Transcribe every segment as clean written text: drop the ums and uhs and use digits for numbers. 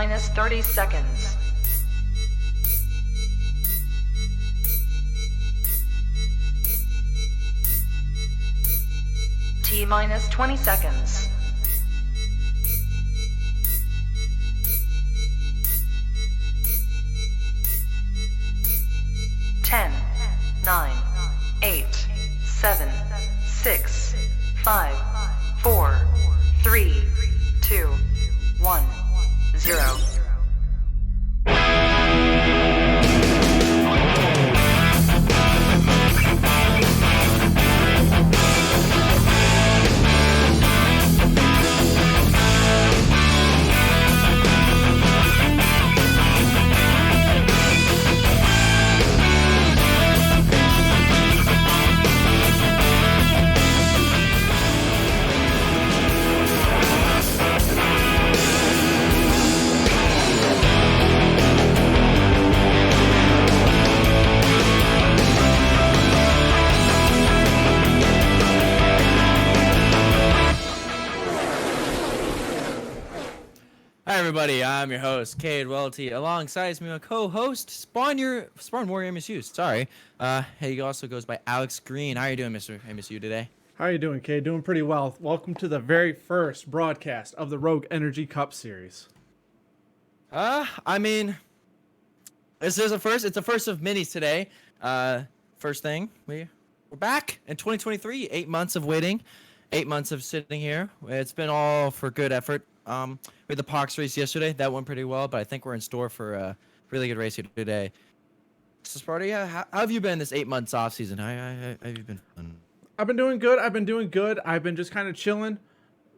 minus 30 seconds. T minus 20 seconds. 10, 9, 8, 7, 6, 5, 4, 3, 2, 1, 0. Hi everybody, I'm your host, Cade Welty. Alongside me, my co-host, Spawn Warrior MSU. Sorry. He also goes by Alex Green. How are you doing, Mr. MSU today? How are you doing, Cade? Doing pretty well. Welcome to the very first broadcast of the Rogue Energy Cup Series. I mean, this is a first. It's the first of minis today. First thing, we're back in 2023. 8 months of waiting, 8 months of sitting here. It's been all for good effort. We had the Pox race yesterday. That went pretty well, but I think we're in store for a really good race here today. So, Sparty, how have you been this 8 months off season? How have you been? I've been doing good. I've been just kind of chilling,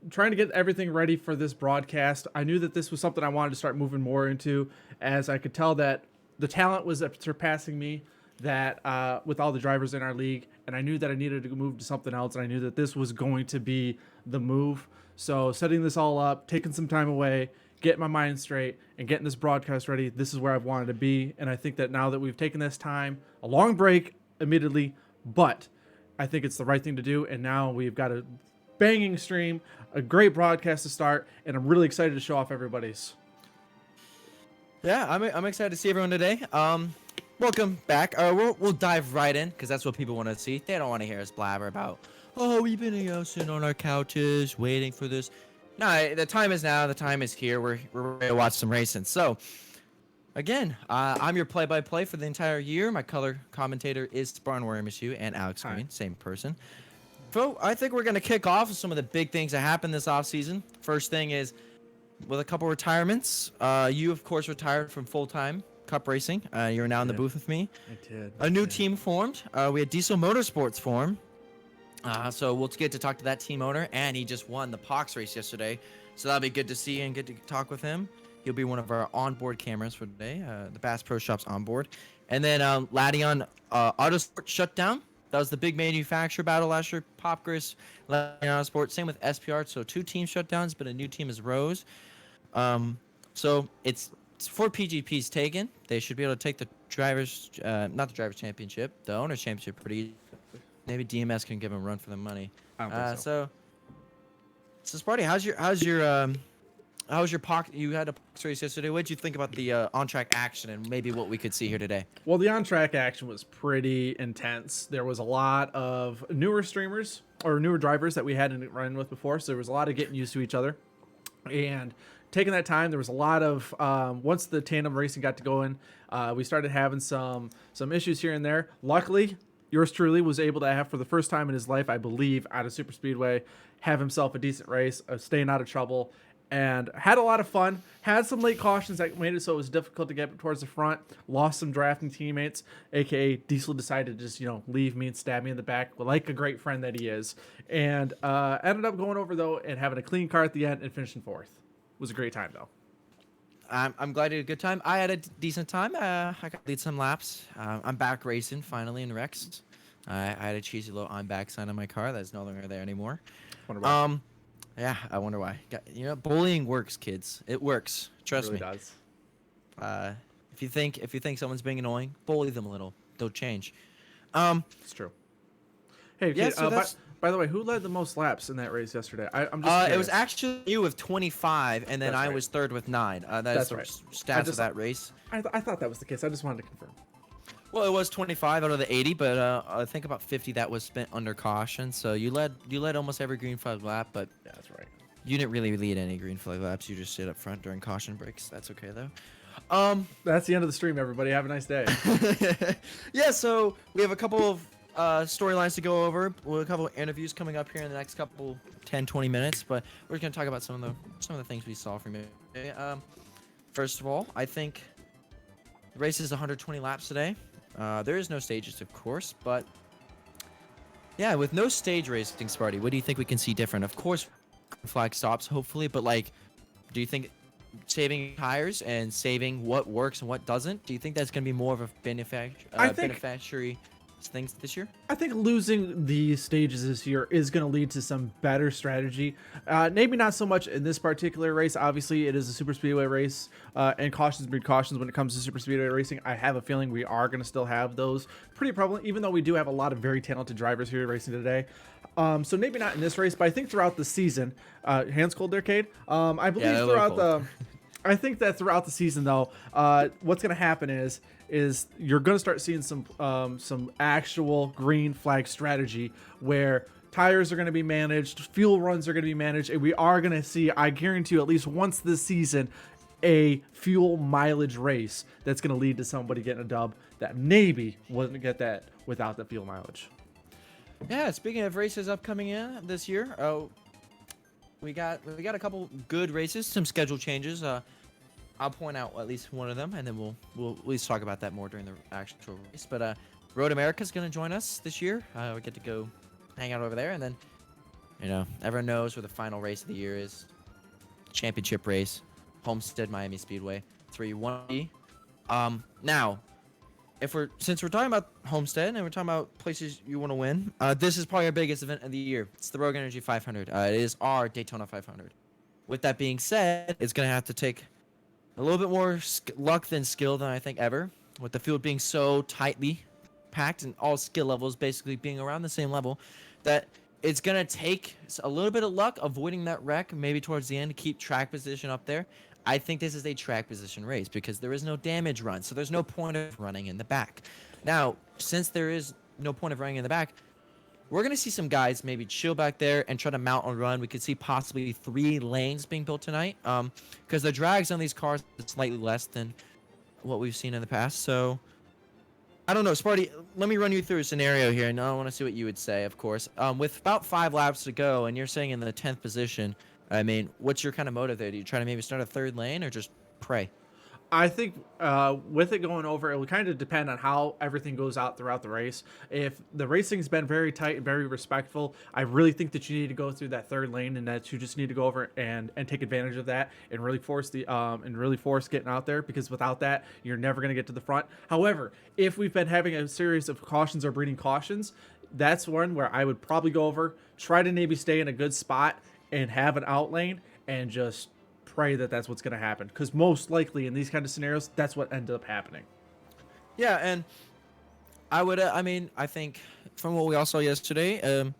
trying to get everything ready for this broadcast. I knew that this was something I wanted to start moving more into, as I could tell that the talent was surpassing me, that with all the drivers in our league, and I knew that I needed to move to something else, and I knew that this was going to be the move. So setting this all up, taking some time away, getting my mind straight, and getting this broadcast ready, this is where I've wanted to be. And I think that now that we've taken this time, a long break, admittedly, but I think it's the right thing to do. And now we've got a banging stream, a great broadcast to start, and I'm really excited to show off everybody's. Yeah, I'm excited to see everyone today. Welcome back. We'll dive right in because that's what people want to see. They don't want to hear us blabber about, oh, we've been sitting on our couches waiting for this. No, the time is now. The time is here. We're ready to watch some racing. So, again, I'm your play-by-play for the entire year. My color commentator is Spartan Warrior MSU and Alex Green, same person. So, I think we're going to kick off with some of the big things that happened this offseason. First thing is, with a couple retirements, you, of course, retired from full-time Cup racing. You're now in the booth with me. I did. A new team formed. We had Diesel Motorsports form. So we'll get to talk to that team owner, and he just won the Pox race yesterday. So that'll be good to see and get to talk with him. He'll be one of our onboard cameras for today, the Bass Pro Shop's onboard. And then Ladion Autosport shut down. That was the big manufacturer battle last year. Popgris, Ladion Autosport. Same with SPR. So 2 team shutdowns, but a new team is Rose. So it's 4 PGPs taken. They should be able to take the drivers, not the drivers championship, the owners championship pretty easy. Maybe DMS can give them a run for the money. I don't think so. So Sparty, how's your pocket? You had a Pox race yesterday. What did you think about the on-track action and maybe what we could see here today? Well, the on-track action was pretty intense. There was a lot of newer streamers or newer drivers that we hadn't run with before, so there was a lot of getting used to each other. And taking that time, there was a lot of once the tandem racing got to going, we started having some issues here and there. Luckily, yours truly was able to have, for the first time in his life, I believe, out of Super Speedway, have himself a decent race, staying out of trouble, and had a lot of fun. Had some late cautions that made it so it was difficult to get towards the front. Lost some drafting teammates, aka Diesel decided to just leave me and stab me in the back like a great friend that he is, and ended up going over though and having a clean car at the end and finishing 4th. It was a great time though. I'm glad you had a good time. I had a decent time. I got to lead some laps. I'm back racing finally in Rex. I had a cheesy little "I'm back" sign on my car that's no longer there anymore. Wonder why. Yeah, I wonder why. Bullying works, kids. It works. Trust it really me. does. If you think someone's being annoying, bully them a little. They'll change. It's true. Hey, Yeah, Kate, so By the way, who led the most laps in that race yesterday? I'm just It was curious. actually you with 25, and then That's I right. was third with 9. That is That's the right. stats of that race. I thought that was the case. I just wanted to confirm. Well, it was 25 out of the 80, but I think about 50 that was spent under caution. So you led almost every green flag lap, but Yeah, that's right. you didn't really lead any green flag laps. You just stayed up front during caution breaks. That's okay though. That's the end of the stream, everybody. Have a nice day. Yeah, so we have a couple of storylines to go over. We have a couple of interviews coming up here in the next couple 10-20 minutes, but we're going to talk about some of the things we saw from it. First of all, I think the race is 120 laps today. There is no stages, of course, but yeah, with no stage racing, Sparty, what do you think we can see different? Of course, flag stops, hopefully, but like, do you think saving tires and saving what works and what doesn't, do you think that's going to be more of a beneficiary things this year? I think losing the stages this year is going to lead to some better strategy. Maybe not so much in this particular race. Obviously, it is a super speedway race, and cautions breed cautions when it comes to super speedway racing. I have a feeling we are going to still have those pretty prevalent, even though we do have a lot of very talented drivers here racing today. So maybe not in this race, but I think throughout the season, hands cold there, Cade. I believe throughout the I think that throughout the season, though, what's going to happen is you're going to start seeing some actual green flag strategy where tires are going to be managed, fuel runs are going to be managed, and we are going to see, I guarantee you, at least once this season, a fuel mileage race that's going to lead to somebody getting a dub that maybe wouldn't get that without the fuel mileage. Yeah, speaking of races upcoming in this year, we got a couple good races, some schedule changes. I'll point out at least one of them, and then we'll at least talk about that more during the actual race. But Road America is going to join us this year. We get to go hang out over there, and then everyone knows where the final race of the year is. Championship race, Homestead Miami Speedway 3-1. Now, since we're talking about Homestead and we're talking about places you want to win, this is probably our biggest event of the year. It's the Rogue Energy 500. It is our Daytona 500. With that being said, it's going to have to take a little bit more luck than skill than I think ever. With the field being so tightly packed and all skill levels basically being around the same level, that it's going to take a little bit of luck avoiding that wreck maybe towards the end to keep track position up there. I think this is a track position race because there is no damage run, so there's no point of running in the back. Now, since there is no point of running in the back, we're going to see some guys maybe chill back there and try to mount and run. We could see possibly 3 lanes being built tonight because the drags on these cars is slightly less than what we've seen in the past. So, I don't know. Sparty, let me run you through a scenario here, and I want to see what you would say, of course. With about 5 laps to go, and you're saying in the 10th position, I mean, what's your kind of motive there? Do you try to maybe start a 3rd lane or just pray? I think with it going over, it will kind of depend on how everything goes out throughout the race. If the racing's been very tight and very respectful, I really think that you need to go through that 3rd lane and that you just need to go over and take advantage of that and really force getting out there, because without that, you're never going to get to the front. However, if we've been having a series of cautions or breeding cautions, that's one where I would probably go over, try to maybe stay in a good spot and have an out lane and just pray that that's what's going to happen, because most likely in these kind of scenarios that's what ended up happening. Yeah, and I would I think from what we all saw yesterday,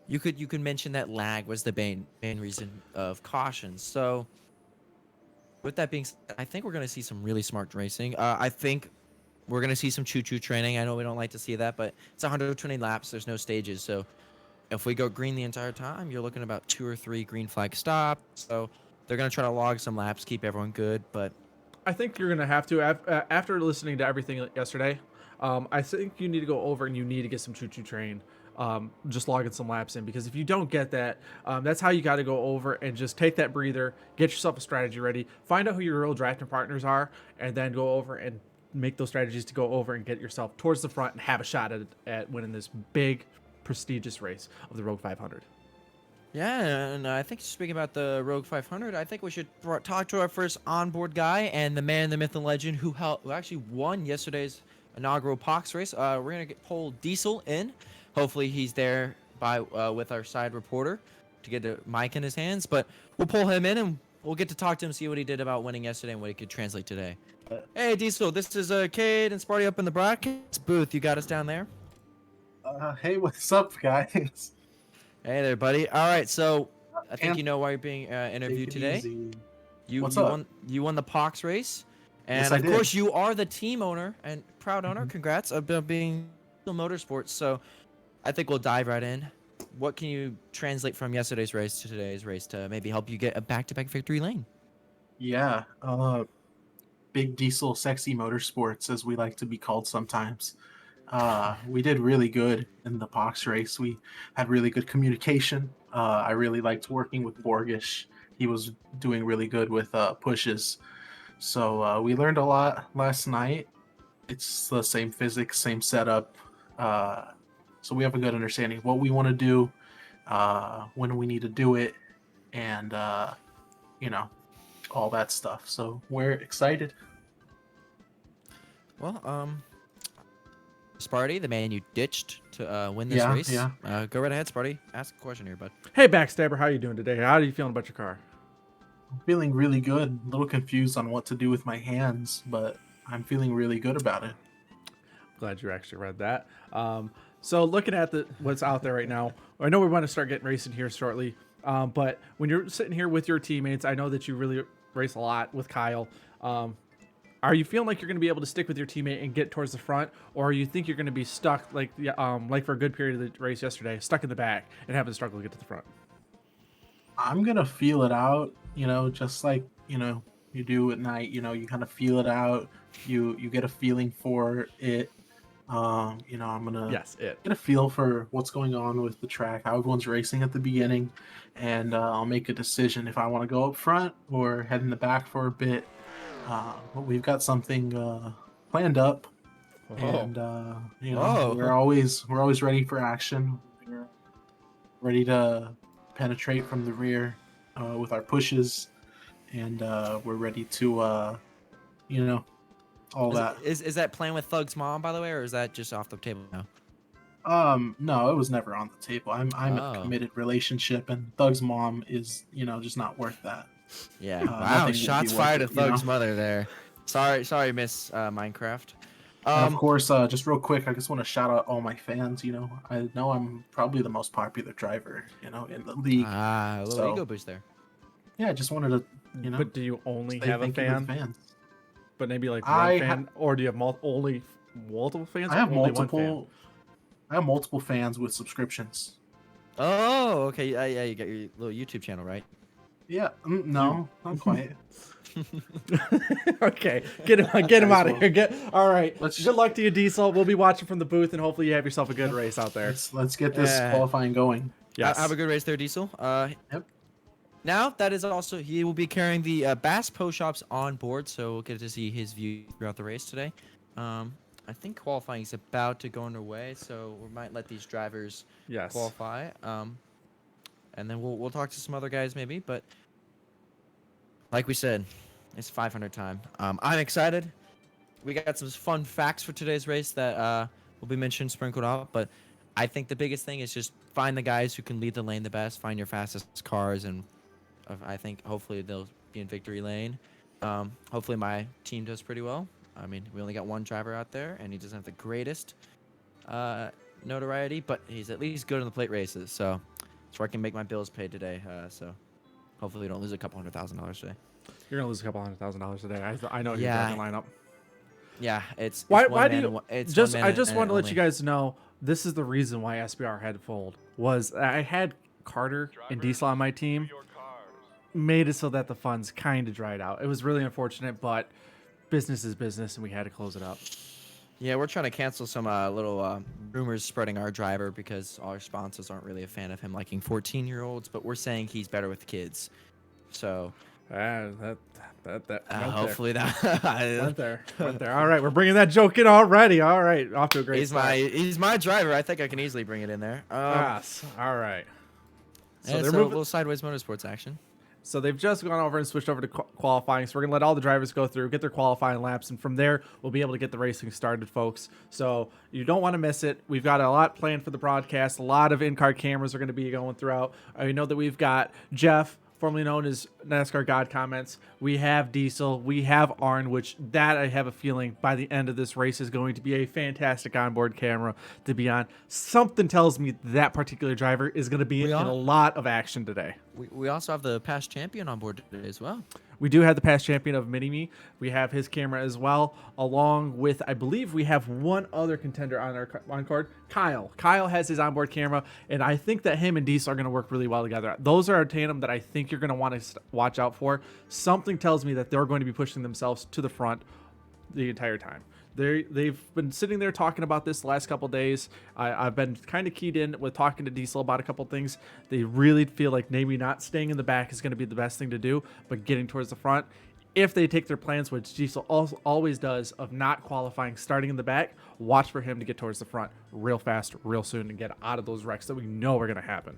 you could mention that lag was the main reason of caution. So with that being said, I think we're going to see some really smart racing. I think we're going to see some choo-choo training. I know we don't like to see that, but it's 120 laps, there's no stages, so if we go green the entire time, you're looking about 2 or 3 green flag stops. So they're going to try to log some laps, keep everyone good, but I think you're going to have to, after listening to everything yesterday, I think you need to go over and you need to get some choo-choo train, just logging some laps in, because if you don't get that, that's how you got to go over and just take that breather, get yourself a strategy ready, find out who your real drafting partners are, and then go over and make those strategies to go over and get yourself towards the front and have a shot at winning this big, prestigious race of the Rogue 500. yeah, and I think speaking about the Rogue 500, I think we should talk to our first onboard guy and the man, the myth, and legend who actually won yesterday's inaugural POX race. We're gonna pull Diesel in. Hopefully, he's there with our side reporter to get a mic in his hands. But we'll pull him in and we'll get to talk to him, see what he did about winning yesterday and what he could translate today. Hey, Diesel, this is Cade and Sparty up in the broadcast booth. You got us down there. Hey, what's up, guys? Hey there, buddy. All right, so I think And you know why you're being take interviewed it today. easy. You What's you up? won the Pox race, Yes, and I of did. course you are the team owner and proud owner. Mhm. Congrats of being motorsports. So I think we'll dive right in. What can you translate from yesterday's race to today's race to maybe help you get a back-to-back victory lane? Yeah. Big Diesel Sexy Motorsports, as we like to be called sometimes. We did really good in the Pox race. We had really good communication. I really liked working with Borgish. He was doing really good with pushes. So we learned a lot last night. It's the same physics, same setup. Uh, so we have a good understanding of what we want to do, when we need to do it, and you know, all that stuff. So we're excited. Well, Sparty, the man you ditched to win this Yeah, race. yeah. Go right ahead, Sparty. Ask a question here, bud. Hey, Backstabber, how you doing today? How are you feeling about your car? I'm feeling really good. A little confused on what to do with my hands, but I'm feeling really good about it. Glad you actually read that. So looking at what's out there right now, I know we want to start getting racing here shortly. But when you're sitting here with your teammates, I know that you really race a lot with Kyle. Are you feeling like you're going to be able to stick with your teammate and get towards the front, or you think you're going to be stuck like for a good period of the race yesterday, stuck in the back and having to struggle to get to the front? I'm gonna feel it out, just like you do at night. You kind of feel it out. You get a feeling for it. I'm gonna Yes, it. get a feel for what's going on with the track, how everyone's racing at the beginning, and I'll make a decision if I want to go up front or head in the back for a bit. But we've got something planned up, and Whoa. we're always ready for action. We're ready to penetrate from the rear with our pushes, and we're ready to all that. Is that playing with Thug's mom, by the way, or is that just off the table now? No, it was never on the table. I'm in Oh. a committed relationship, and Thug's mom is just not worth that. Yeah. nothing Wow. would be Shots worth fired it, at Thug's mother there. Sorry, Miss Minecraft. And of course, just real quick, I just want to shout out all my fans. I know I'm probably the most popular driver, in the league. A little So- ego boost there. Yeah, I just wanted to, But do you only say have a thank you to the fan? fans. But maybe like I one fan, or do you have only multiple fans? I or have only one fan? multiple. I have multiple fans with subscriptions. Oh, okay. Yeah, you got your little YouTube channel, right? Yeah, no, not quite. Okay, get him out of here. All right. Let's- Good luck to you, Diesel. We'll be watching from the booth, and hopefully you have yourself a good race out there. Let's get this Yeah. qualifying going. Yes. Have a good race there, Diesel. Yep. Now that is also he will be carrying the Bass Pro Shops on board, so we'll get to see his view throughout the race today. I think qualifying is about to go underway, so we might let these drivers Yes. qualify. And then we'll talk to some other guys maybe, but like we said, it's 500 time. I'm excited. We got some fun facts for today's race that will be mentioned, sprinkled out, but I think the biggest thing is just find the guys who can lead the lane the best, find your fastest cars, and I think hopefully they'll be in victory lane. Hopefully my team does pretty well. I mean, we only got one driver out there, and he doesn't have the greatest notoriety, but he's at least good in the plate races, so that's where I can make my bills paid today. So hopefully we don't lose a couple $100,000 today. You're gonna lose a couple $100,000 today. I know your Yeah. driving lineup. Yeah, it's Why one do man you and one- it's just? one I man just and wanted to let only. you guys know this is the reason why SBR had to fold. Was I had Carter and Diesel on my team, made it so that the funds kind of dried out. It was really unfortunate, but business is business, and we had to close it up. Yeah, we're trying to cancel some little rumors spreading our driver because our sponsors aren't really a fan of him liking 14-year-olds, but we're saying he's better with kids. So That went there. hopefully that Went there. All right, we're bringing that joke in already. All right, off to a great start. he's my driver. I think I can easily bring it in there. Yes. All right. So So they're a moving. little sideways motorsports action. So they've just gone over and switched over to qualifying. So we're gonna let all the drivers go through, get their qualifying laps, and from there we'll be able to get the racing started, folks. So you don't want to miss it. We've got a lot planned for the broadcast. A lot of in-car cameras are going to be going throughout. I know that we've got Jeff, formerly known as NASCAR God comments. We have Diesel, we have Arn, which that I have a feeling by the end of this race is going to be a fantastic onboard camera to be on. Something tells me that particular driver is going to be in a lot of action today. We also have the past champion on board today as well. We do have the past champion of Mini-Me. We have his camera as well, along with, I believe we have one other contender on our on-card, Kyle. Kyle has his onboard camera, and I think that him and Diesel are going to work really well together. Those are a tandem that I think you're going to want to watch out for. Something tells me that they're going to be pushing themselves to the front the entire time. They've been sitting there talking about this the last couple days. I've been kind of keyed in with talking to Diesel about a couple things. They really feel like maybe not staying in the back is going to be the best thing to do, but getting towards the front. If they take their plans, which Diesel always does, of not qualifying, starting in the back, watch for him to get towards the front real fast, real soon, and get out of those wrecks that we know are going to happen.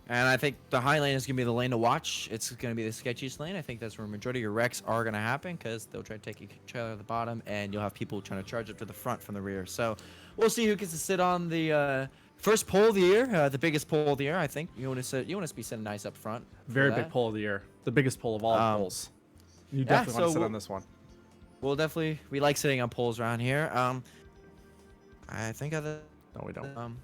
And I think the high lane is going to be the lane to watch. It's going to be the sketchiest lane. I think that's where majority of your wrecks are going to happen because they'll try to take each other at the bottom, and you'll have people trying to charge up to the front from the rear. So we'll see who gets to sit on the first pole of the year, the biggest pole of the year. I think you want to be sitting nice up front. Very big pole of the year, the biggest pole of all poles. You definitely want to sit on this one. We like sitting on poles around here. I think no, we don't.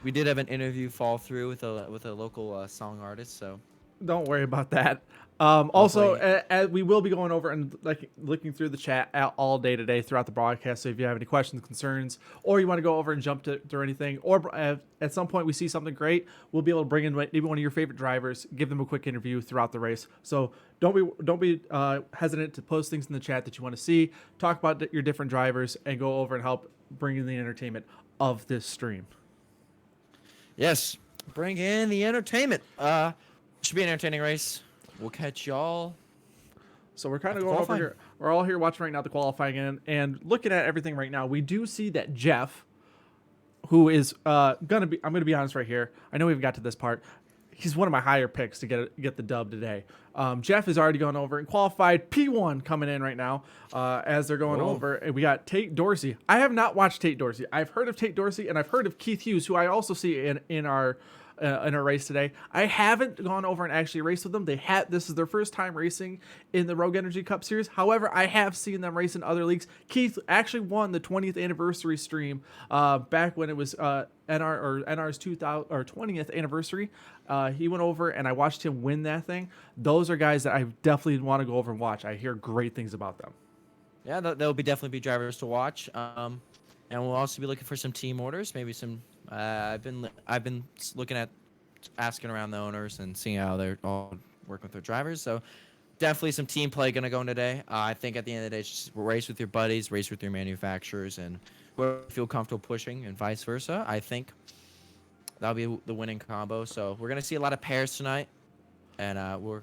We did have an interview fall through with a local song artist, so don't worry about that. Also, we will be going over and looking through the chat all day today throughout the broadcast. So if you have any questions, concerns, or you want to go over and jump through anything, or at some point we see something great, we'll be able to bring in maybe one of your favorite drivers, give them a quick interview throughout the race. So don't be hesitant to post things in the chat that you want to see, talk about your different drivers, and go over and help bring in the entertainment of this stream. Yes, bring in the entertainment. Should be an entertaining race. We'll catch y'all. So we're kind of going over here. We're all here watching right now the qualifying and looking at everything right now. We do see that Jeff, who is I'm gonna be honest right here. I know we've got to this part. He's one of my higher picks to get the dub today. Jeff has already gone over and qualified. P1 coming in right now as they're going over. And we got Tate Dorsey. I have not watched Tate Dorsey. I've heard of Tate Dorsey, and I've heard of Keith Hughes, who I also see in our race today. I haven't gone over and actually raced with them. This is their first time racing in the Rogue Energy Cup Series. However, I have seen them race in other leagues. Keith actually won the 20th anniversary stream back when it was NR's 20th anniversary. He went over and I watched him win that thing. Those are guys that I definitely want to go over and watch. I hear great things about them. Yeah, they'll definitely be drivers to watch. And we'll also be looking for some team orders, maybe some. I've been looking at asking around the owners and seeing how they're all working with their drivers. So definitely some team play going to go in today. I think at the end of the day, it's just race with your buddies, race with your manufacturers, and whoever you feel comfortable pushing, and vice versa. I think that'll be the winning combo. So we're gonna see a lot of pairs tonight, and we're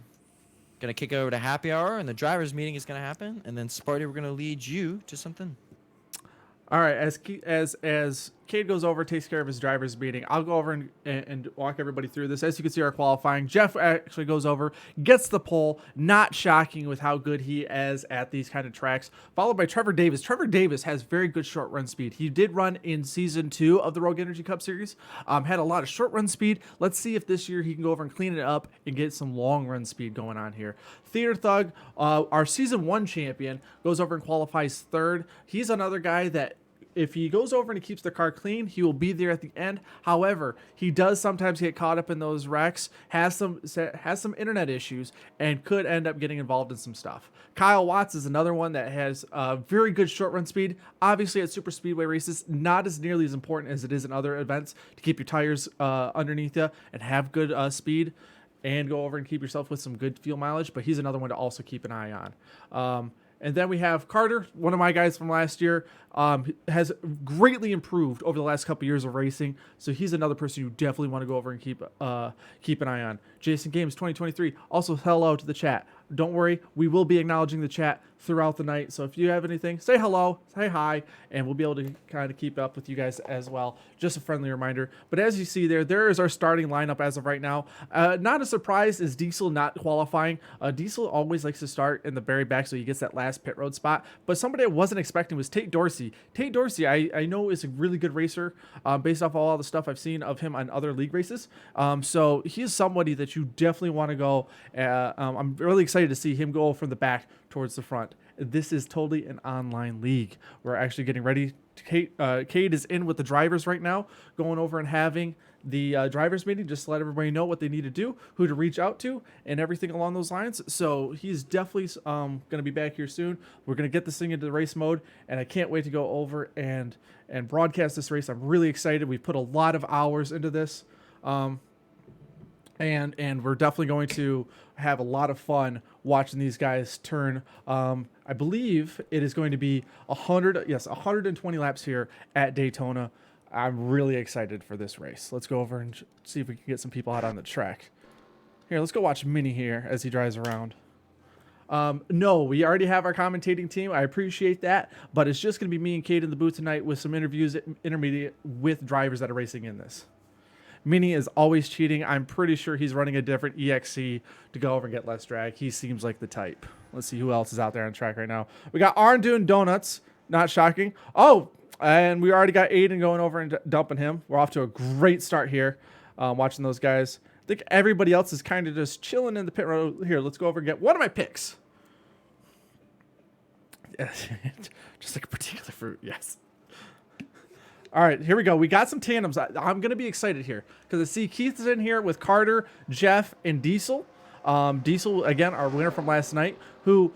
gonna kick it over to happy hour, and the drivers meeting is gonna happen, and then Sparty, we're gonna lead you to something. All right, as Cade goes over, takes care of his driver's meeting, I'll go over and walk everybody through this. As you can see, our qualifying, Jeff actually goes over, gets the pole. Not shocking with how good he is at these kind of tracks. Followed by Trevor Davis. Trevor Davis has very good short run speed. He did run in Season 2 of the Rogue Energy Cup Series. Had a lot of short run speed. Let's see if this year he can go over and clean it up and get some long run speed going on here. Theater Thug, our Season 1 champion, goes over and qualifies third. He's another guy that if he goes over and he keeps the car clean, he will be there at the end. However, he does sometimes get caught up in those wrecks, has some internet issues, and could end up getting involved in some stuff. Kyle Watts is another one that has very good short run speed. Obviously, at super speedway races, not as nearly as important as it is in other events to keep your tires underneath you and have good speed and go over and keep yourself with some good fuel mileage. But he's another one to also keep an eye on. And then we have Carter, one of my guys from last year, has greatly improved over the last couple years of racing. So he's another person you definitely want to go over and keep an eye on. Jason Games 2023, also hello to the chat. Don't worry, we will be acknowledging the chat throughout the night. So if you have anything, say hello, say hi, and we'll be able to kind of keep up with you guys as well. Just a friendly reminder. But as you see there is our starting lineup as of right now. Not a surprise is Diesel not qualifying. Diesel always likes to start in the very back so he gets that last pit road spot. But somebody I wasn't expecting was Tate Dorsey. Tate Dorsey, I know is a really good racer based off all the stuff I've seen of him on other league races. So he is somebody that you definitely want to go. I'm really excited to see him go from the back towards the front. This is totally an online league. We're actually getting ready. Cade is in with the drivers right now, going over and having the drivers meeting, just to let everybody know what they need to do, who to reach out to, and everything along those lines. So he's definitely going to be back here soon. We're going to get this thing into the race mode, and I can't wait to go over and broadcast this race. I'm really excited. We put a lot of hours into this. And we're definitely going to have a lot of fun watching these guys turn. I believe it is going to be 120 laps here at Daytona. I'm really excited for this race. Let's go over and see if we can get some people out on the track. Here, let's go watch Minnie here as he drives around. No, we already have our commentating team. I appreciate that, but it's just going to be me and Kate in the booth tonight with some interviews, intermediate with drivers that are racing in this. Minnie is always cheating. I'm pretty sure he's running a different EXC to go over and get less drag. He seems like the type. Let's see who else is out there on track right now. We got Arn doing donuts. Not shocking. Oh, and we already got Aiden going over and dumping him. We're off to a great start here watching those guys. I think everybody else is kind of just chilling in the pit road. Here, let's go over and get one of my picks. Just like a particular fruit, yes. All right, here we go. We got some tandems. I'm going to be excited here because I see Keith is in here with Carter, Jeff, and Diesel. Diesel, again, our winner from last night, who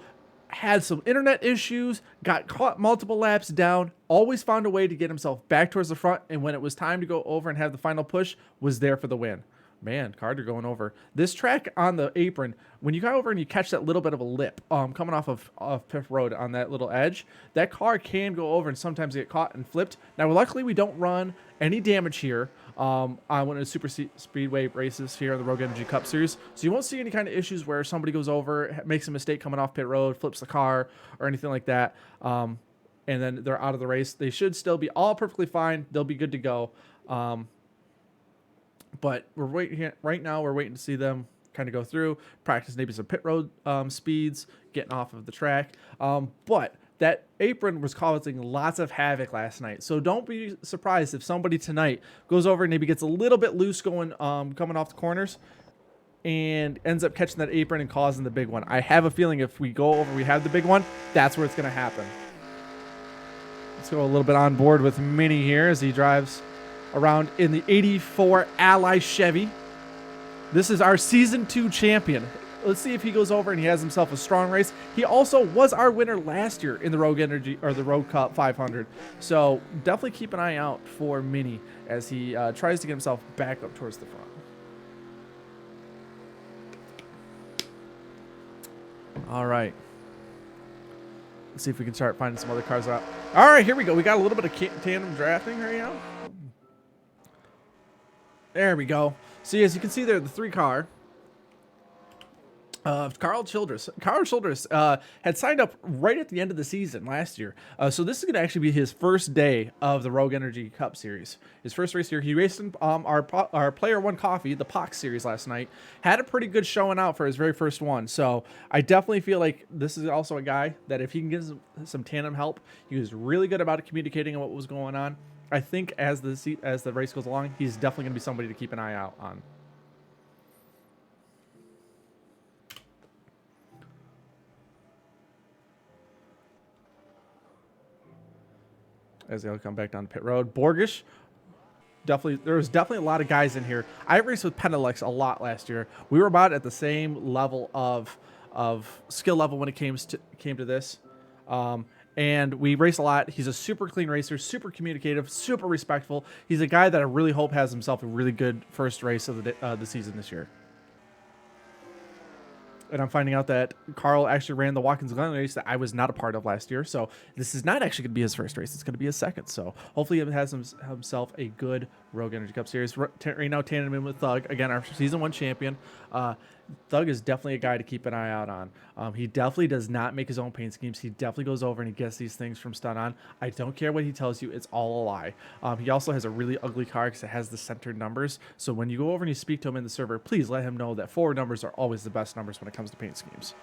had some internet issues, got caught multiple laps down, always found a way to get himself back towards the front, and when it was time to go over and have the final push, was there for the win. Man, Carter going over. This track on the apron, when you go over and you catch that little bit of a lip coming off of Piff Road on that little edge, that car can go over and sometimes get caught and flipped. Now, luckily, we don't run any damage here on one of the super speedway races here in the Rogue Energy Cup Series. So you won't see any kind of issues where somebody goes over, makes a mistake coming off pit road, flips the car, or anything like that. And then they're out of the race. They should still be all perfectly fine. They'll be good to go. But we're waiting here right now. We're waiting to see them kind of go through, practice maybe some pit road speeds, getting off of the track. But that apron was causing lots of havoc last night. So don't be surprised if somebody tonight goes over and maybe gets a little bit loose going, coming off the corners and ends up catching that apron and causing the big one. I have a feeling if we go over, we have the big one, that's where it's going to happen. Let's go a little bit on board with Minnie here as he drives around in the 84 Ally Chevy. This is our Season 2 champion. Let's see if he goes over and he has himself a strong race. He also was our winner last year in the Rogue Energy or the Rogue Cup 500. So definitely keep an eye out for Minnie as he tries to get himself back up towards the front. All right. Let's see if we can start finding some other cars out. All right, here we go. We got a little bit of tandem drafting right now. There we go. See, as you can see there, the 3-car. Carl Childress. Carl Childress had signed up right at the end of the season last year. So this is going to actually be his first day of the Rogue Energy Cup Series. His first race here. He raced in our Player One Coffee, the POX Series last night. Had a pretty good showing out for his very first one. So I definitely feel like this is also a guy that if he can get some tandem help, he was really good about communicating what was going on. I think as the race goes along, he's definitely going to be somebody to keep an eye out on. As they'll come back down pit road. Borgish, there was definitely a lot of guys in here. I raced with Penelex a lot last year. We were about at the same level of skill level when it came to this. And we race a lot. He's a super clean racer, super communicative, super respectful. He's a guy that I really hope has himself a really good first race of the season this year. And I'm finding out that Carl actually ran the Watkins Glen race that I was not a part of last year. So this is not actually going to be his first race. It's going to be his second. So hopefully he has himself a good Rogue Energy Cup Series. Right now, tandem in with Thug. Again, our Season 1 champion. Thug is definitely a guy to keep an eye out on. He definitely does not make his own paint schemes. He definitely goes over and he gets these things from Stun On. I don't care what he tells you. It's all a lie. He also has a really ugly car because it has the centered numbers. So when you go over and you speak to him in the server, please let him know that forward numbers are always the best numbers when it comes to paint schemes.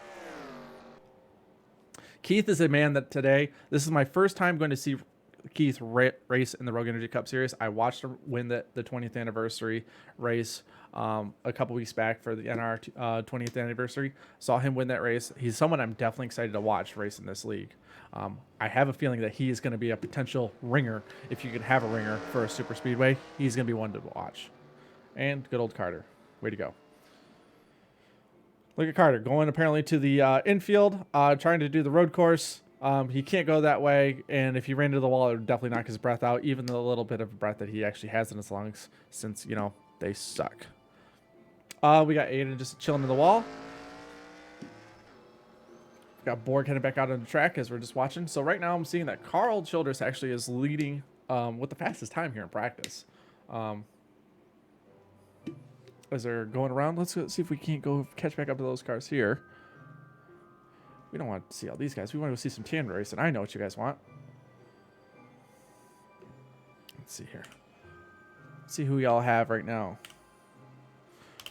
Keith is a man that today, this is my first time going to see Keith race in the Rogue Energy Cup Series. I watched him win the 20th anniversary race a couple weeks back for the NR 20th anniversary. Saw him win that race. He's someone I'm definitely excited to watch race in this league. I have a feeling that he is going to be a potential ringer. If you could have a ringer for a super speedway, he's going to be one to watch. And good old Carter. Way to go. Look at Carter going apparently to the infield, trying to do the road course. He can't go that way, and if he ran into the wall, it would definitely knock his breath out, even the little bit of breath that he actually has in his lungs, since, you know, they suck. We got Aiden just chilling in the wall. We got Borg heading back out on the track as we're just watching. So right now I'm seeing that Carl Childress actually is leading with the fastest time here in practice. As they're going around, let's see if we can't go catch back up to those cars here. We don't want to see all these guys. We want to go see some tan race, and I know what you guys want. Let's see here. Let's see who we all have right now.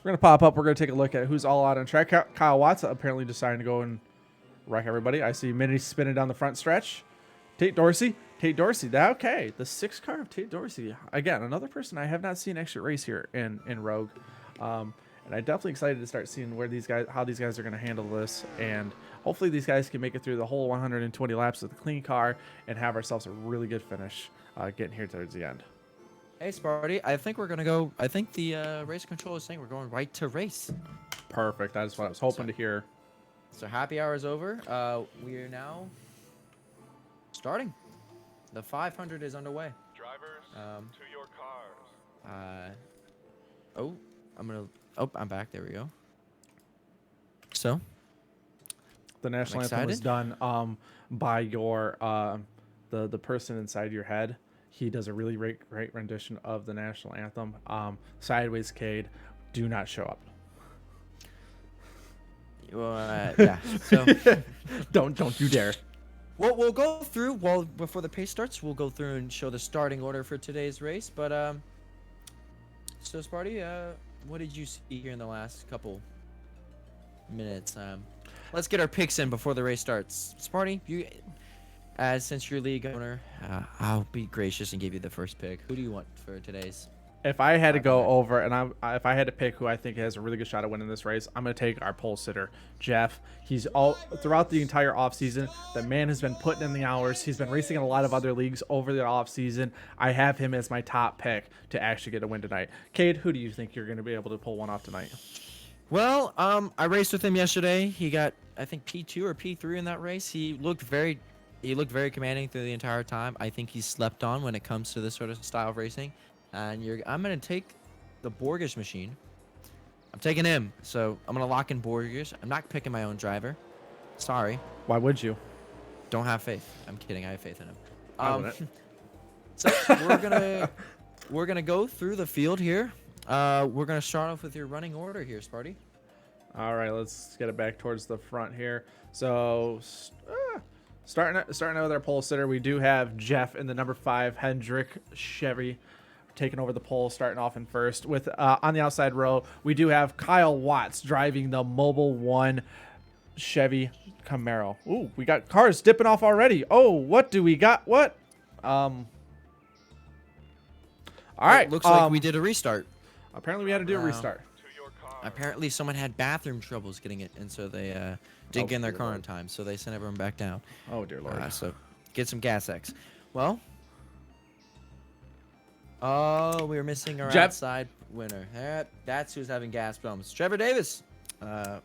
We're going to pop up. We're going to take a look at who's all out on track. Kyle Watts apparently deciding to go and wreck everybody. I see Minnie spinning down the front stretch. Tate Dorsey. Okay. The 6th car of Tate Dorsey. Again, another person I have not seen actually race here in Rogue. And I'm definitely excited to start seeing how these guys are going to handle this, and hopefully these guys can make it through the whole 120 laps with a clean car and have ourselves a really good finish getting here towards the end. Hey, Sparty, I think we're going to go. I think the race control is saying we're going right to race. Perfect. That's what I was hoping to hear. So happy hour is over. We are now starting. The 500 is underway. Drivers, to your cars. I'm back. There we go. So, The national anthem was done by your the person inside your head. He does a really great rendition of the national anthem. Sideways Cade, do not show up. Well, yeah. So don't you dare. Well, we'll go through. Well, before the pace starts, we'll go through and show the starting order for today's race. But so Sparty, what did you see here in the last couple minutes? Let's get our picks in before the race starts. Sparty, you, since you're league owner, I'll be gracious and give you the first pick. Who do you want for today's? If I had to go over and if I had to pick who I think has a really good shot at winning this race, I'm going to take our pole sitter, Jeff. He's all throughout the entire offseason. The man has been putting in the hours. He's been racing in a lot of other leagues over the offseason. I have him as my top pick to actually get a win tonight. Cade, who do you think you're going to be able to pull one off tonight? Well, I raced with him yesterday. He got, I think, P2 or P3 in that race. He looked very commanding through the entire time. I think he's slept on when it comes to this sort of style of racing. And I'm going to take the Borgish machine. I'm taking him. So I'm going to lock in Borgish. I'm not picking my own driver. Sorry. Why would you? Don't have faith. I'm kidding. I have faith in him. I wouldn't. So we're gonna go through the field here. We're going to start off with your running order here, Sparty. All right, let's get it back towards the front here. So starting out with our pole sitter, we do have Jeff in the number 5, Hendrick Chevy, taking over the pole, starting off in first. With on the outside row, we do have Kyle Watts driving the Mobile 1 Chevy Camaro. Ooh, we got cars dipping off already. Oh, what do we got? What? All right. Looks like we did a restart. Apparently, we had to do a restart. Apparently, someone had bathroom troubles getting it, and so they didn't get in their car in time, so they sent everyone back down. Oh, dear Lord. So get some gas X. Well, oh, we were missing our outside winner. That's who's having gas problems. Trevor Davis. How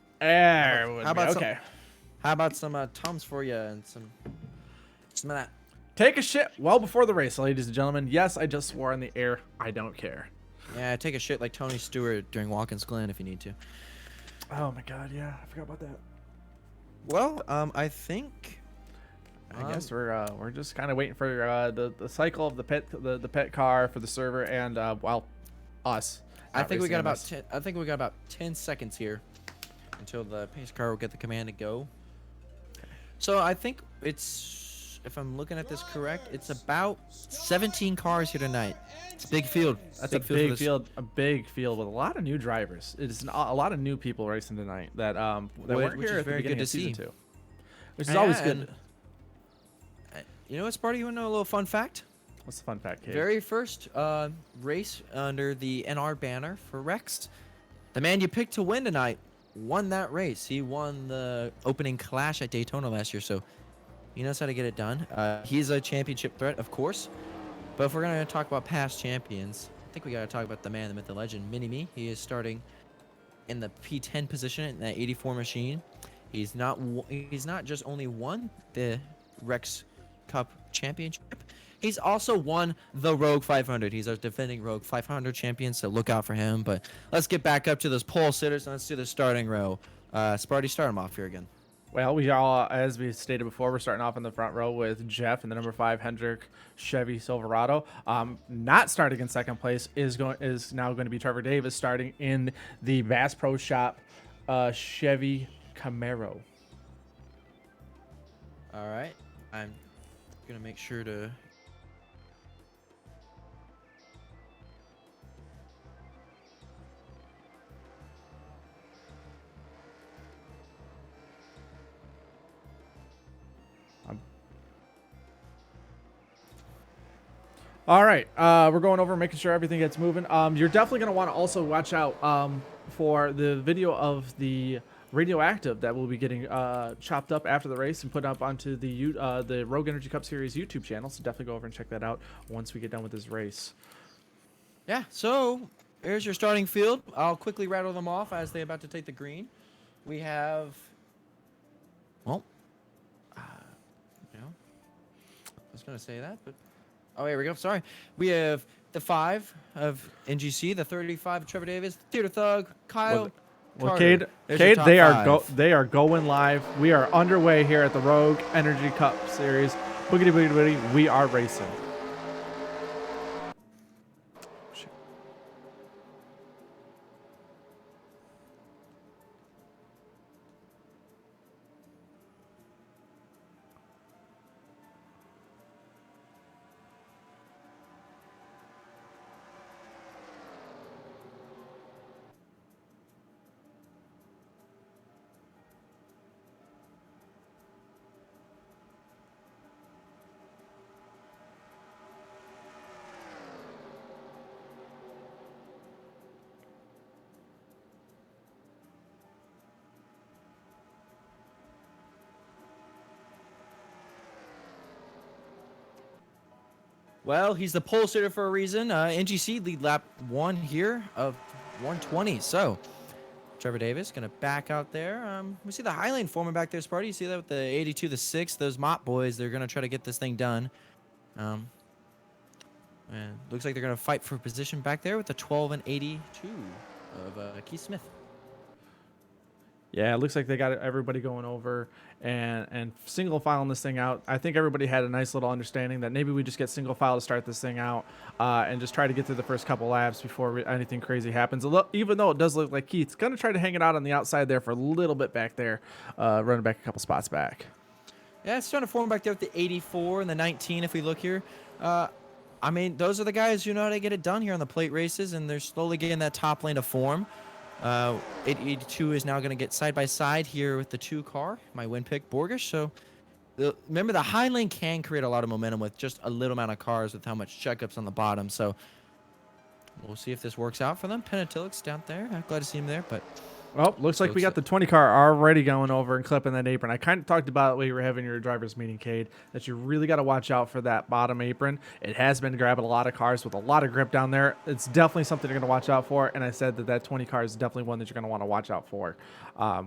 about some Tums for you and some of that? Take a shit well before the race, ladies and gentlemen. Yes, I just swore on the air. I don't care. Yeah, take a shit like Tony Stewart during Watkins Glen if you need to. Oh my God, yeah, I forgot about that. Well, I think. I guess we're just kind of waiting for the cycle of the pit car for the server and us. I think we got about 10 seconds here. until the pace car will get the command to go. So I think it's, if I'm looking at this correct, it's about 17 cars here tonight. It's a big field. That's a big field, a big field with a lot of new drivers. It is a lot of new people racing tonight that weren't which here is at the very beginning good of to season see. 2, which is always good. You know what, Sparty? You want to know a little fun fact? What's the fun fact, Kate? Very first race under the NR banner for Rex. The man you picked to win tonight won that race. He won the opening clash at Daytona last year, so he knows how to get it done. He's a championship threat, of course. But if we're going to talk about past champions, I think we got to talk about the man, the myth, the legend, Mini-Me. He is starting in the P10 position in that 84 machine. He's not just only won the Rex Cup Championship. He's also won the Rogue 500. He's our defending Rogue 500 champion, so look out for him. But let's get back up to those pole sitters and let's do the starting row. Sparty, start him off here again. Well, we all, as we stated before, we're starting off in the front row with Jeff and the number 5 Hendrick Chevy Silverado. Not starting in second place is now going to be Trevor Davis, starting in the Bass Pro Shop Chevy Camaro. All right, I'm gonna make sure to. All right, we're going over making sure everything gets moving. You're definitely going to want to also watch out for the video of the radioactive that will be getting chopped up after the race and put up onto the Rogue Energy Cup Series YouTube channel. So definitely go over and check that out once we get done with this race. Yeah, so here's your starting field. I'll quickly rattle them off as they're about to take the green. We have, well, you know, I was going to say that, but, oh, here we go. Sorry. We have the 5 of NGC, the 35 of Trevor Davis, Theater Thug, Kyle. Well, Carter. Cade, There's your they top they are going live. We are underway here at the Rogue Energy Cup Series. Boogity boogity boogity, we are racing. Well, he's the pole sitter for a reason. NGC lead lap 1 here of 120. So, Trevor Davis going to back out there. We see the high lane forming back there, Sparty. You see that with the 82, the 6, those mop boys. They're going to try to get this thing done. And looks like they're going to fight for position back there with the 12 and 82 of Keith Smith. Yeah, it looks like they got everybody going over and single filing this thing out. I think everybody had a nice little understanding that maybe we just get single file to start this thing out and just try to get through the first couple laps before anything crazy happens. Even though it does look like Keith's going to try to hang it out on the outside there for a little bit back there, running back a couple spots back. Yeah, it's starting to form back there with the 84 and the 19 if we look here. I mean, those are the guys who know how to get it done here on the plate races, and they're slowly getting that top lane to form. 82 is now going to get side by side here with the 2 car, my win pick, Borgish. So remember, the high lane can create a lot of momentum with just a little amount of cars with how much checkups on the bottom. So we'll see if this works out for them. Penatilic's down there. I'm glad to see him there, but well, looks like we got the 20 car already going over and clipping that apron. I kind of talked about it when you were having your driver's meeting, Cade, that you really got to watch out for that bottom apron. It has been grabbing a lot of cars with a lot of grip down there. It's definitely something you're going to watch out for, and I said that 20 car is definitely one that you're going to want to watch out for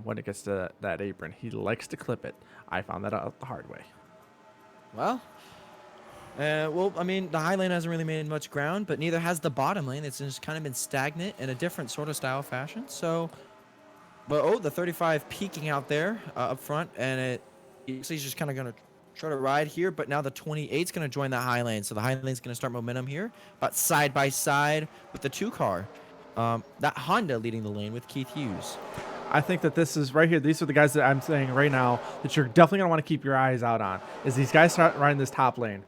when it gets to that apron. He likes to clip it. I found that out the hard way. Well, I mean, the high lane hasn't really made much ground, but neither has the bottom lane. It's just kind of been stagnant in a different sort of style fashion. So... But, the 35 peeking out there up front, and he's just kind of going to try to ride here, but now the 28's going to join the high lane, so the high lane's going to start momentum here, but side by side with the 2 car. That Honda leading the lane with Keith Hughes. I think that this is right here. These are the guys that I'm saying right now that you're definitely going to want to keep your eyes out on. Is these guys start riding this top lane.